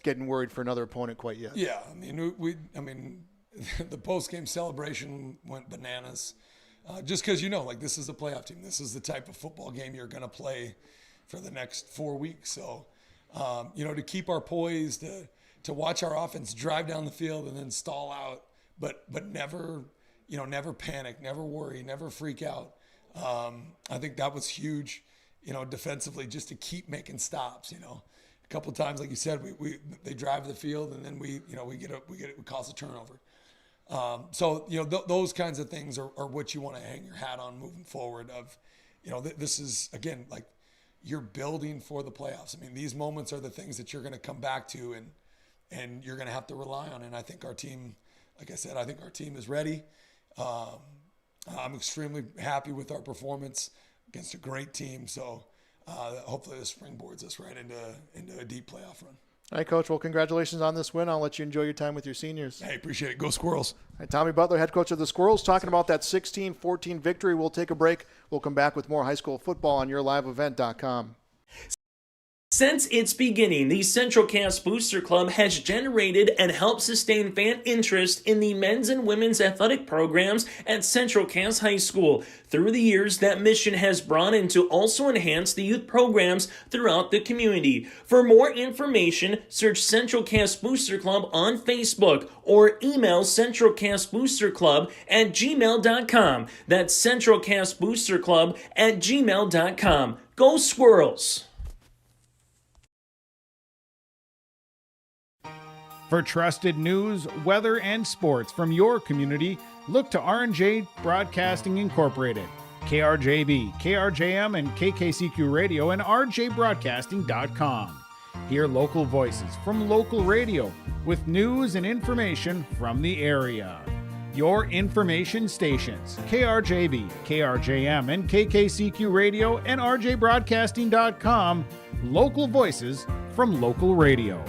getting worried for another opponent quite yet. Yeah, the post-game celebration went bananas. Just because this is a playoff team. This is the type of football game you're going to play for the next 4 weeks. So, to keep our poise, to watch our offense drive down the field and then stall out, but never, never panic, never worry, never freak out. I think that was huge, defensively, just to keep making stops. A couple of times, like you said, they drive the field and then we cause a turnover. So those kinds of things are what you want to hang your hat on moving forward. This is again like you're building for the playoffs. These moments are the things that you're going to come back to and you're going to have to rely on. And I think our team, like I said, our team is ready. I'm extremely happy with our performance against a great team. So hopefully this springboards us right into a deep playoff run. All right, Coach. Well, congratulations on this win. I'll let you enjoy your time with your seniors. Hey, appreciate it. Go Squirrels. All right, Tommy Butler, head coach of the Squirrels, talking about that 16-14 victory. We'll take a break. We'll come back with more high school football on yourliveevent.com. Since its beginning, the Central Cass Booster Club has generated and helped sustain fan interest in the men's and women's athletic programs at Central Cass High School. Through the years, that mission has brought in to also enhance the youth programs throughout the community. For more information, search Central Cass Booster Club on Facebook or email centralcassboosterclub@gmail.com. That's centralcassboosterclub@gmail.com. Go Squirrels! For trusted news, weather, and sports from your community, look to R&J Broadcasting Incorporated. KRJB, KRJM, and KKCQ Radio and RJBroadcasting.com. Hear local voices from local radio with news and information from the area. Your information stations, KRJB, KRJM, and KKCQ Radio and RJBroadcasting.com. Local voices from local radio.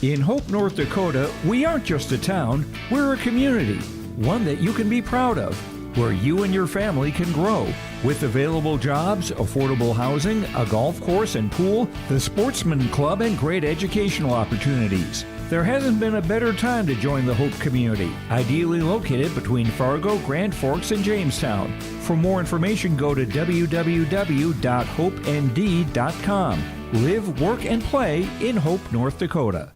In Hope, North Dakota, we aren't just a town, we're a community, one that you can be proud of, where you and your family can grow. With available jobs, affordable housing, a golf course and pool, the Sportsman Club, and great educational opportunities. There hasn't been a better time to join the Hope community, ideally located between Fargo, Grand Forks, and Jamestown. For more information, go to www.hopend.com. Live, work, and play in Hope, North Dakota.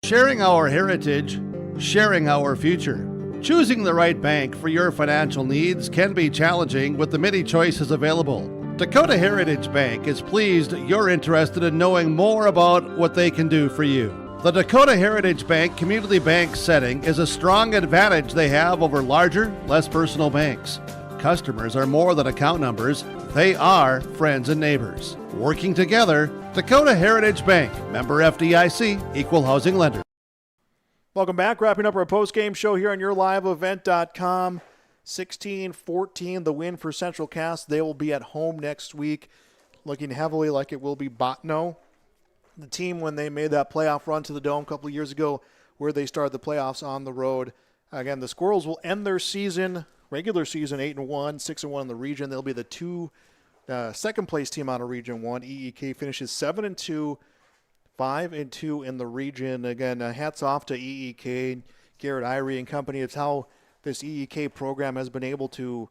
Sharing our heritage, sharing our future. Choosing the right bank for your financial needs can be challenging with the many choices available. Dakota Heritage Bank is pleased you're interested in knowing more about what they can do for you. The Dakota Heritage Bank community bank setting is a strong advantage they have over larger, less personal banks. Customers are more than account numbers, they are friends and neighbors. Working together, Dakota Heritage Bank, member FDIC, equal housing lender. Welcome back. Wrapping up our post-game show here on YourLiveEvent.com. 16-14, the win for Central Cass. They will be at home next week, looking heavily like it will be Bottineau. The team, when they made that playoff run to the Dome a couple of years ago, where they started the playoffs on the road. Again, the Squirrels will end their season, regular season, 8-1, 6-1 in the region. They'll be the second-place team out of Region 1. EEK finishes 7-2. 5-2 in the region. Again, hats off to EEK, Garrett Irie and company. It's how this EEK program has been able to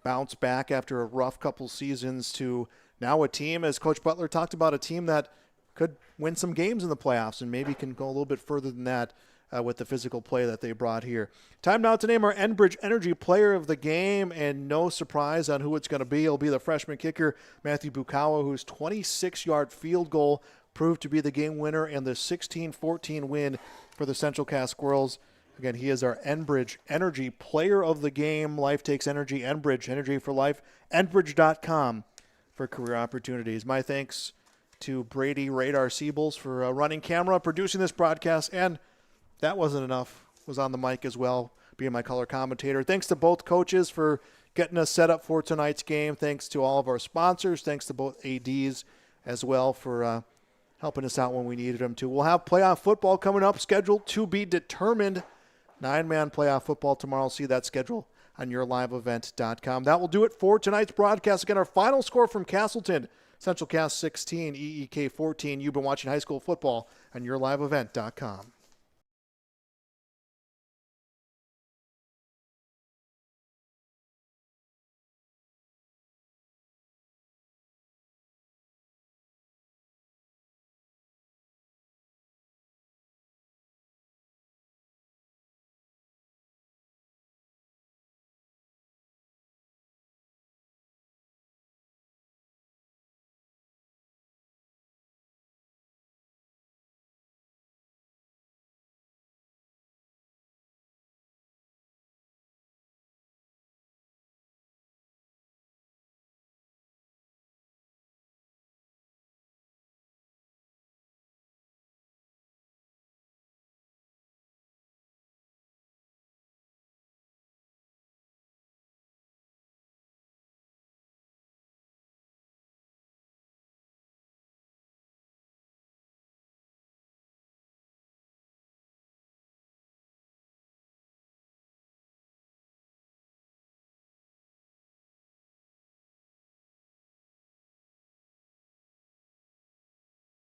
bounce back after a rough couple seasons to now a team, as Coach Butler talked about, a team that could win some games in the playoffs and maybe can go a little bit further than that with the physical play that they brought here. Time now to name our Enbridge Energy Player of the Game, and no surprise on who it's going to be. It'll be the freshman kicker, Matthew Bukawa, whose 26-yard field goal proved to be the game winner in the 16-14 win for the Central Cass Squirrels. Again, he is our Enbridge Energy Player of the Game. Life takes energy. Enbridge, energy for life. Enbridge.com for career opportunities. My thanks to Brady Radar Siebels for running camera, producing this broadcast, and that wasn't enough, was on the mic as well, being my color commentator. Thanks to both coaches for getting us set up for tonight's game. Thanks to all of our sponsors. Thanks to both ADs as well for helping us out when we needed them to. We'll have playoff football coming up, scheduled to be determined. 9-man playoff football tomorrow. See that schedule on YourLiveEvent.com. That will do it for tonight's broadcast. Again, our final score from Castleton, Central Cass 16, EEK 14. You've been watching high school football on YourLiveEvent.com.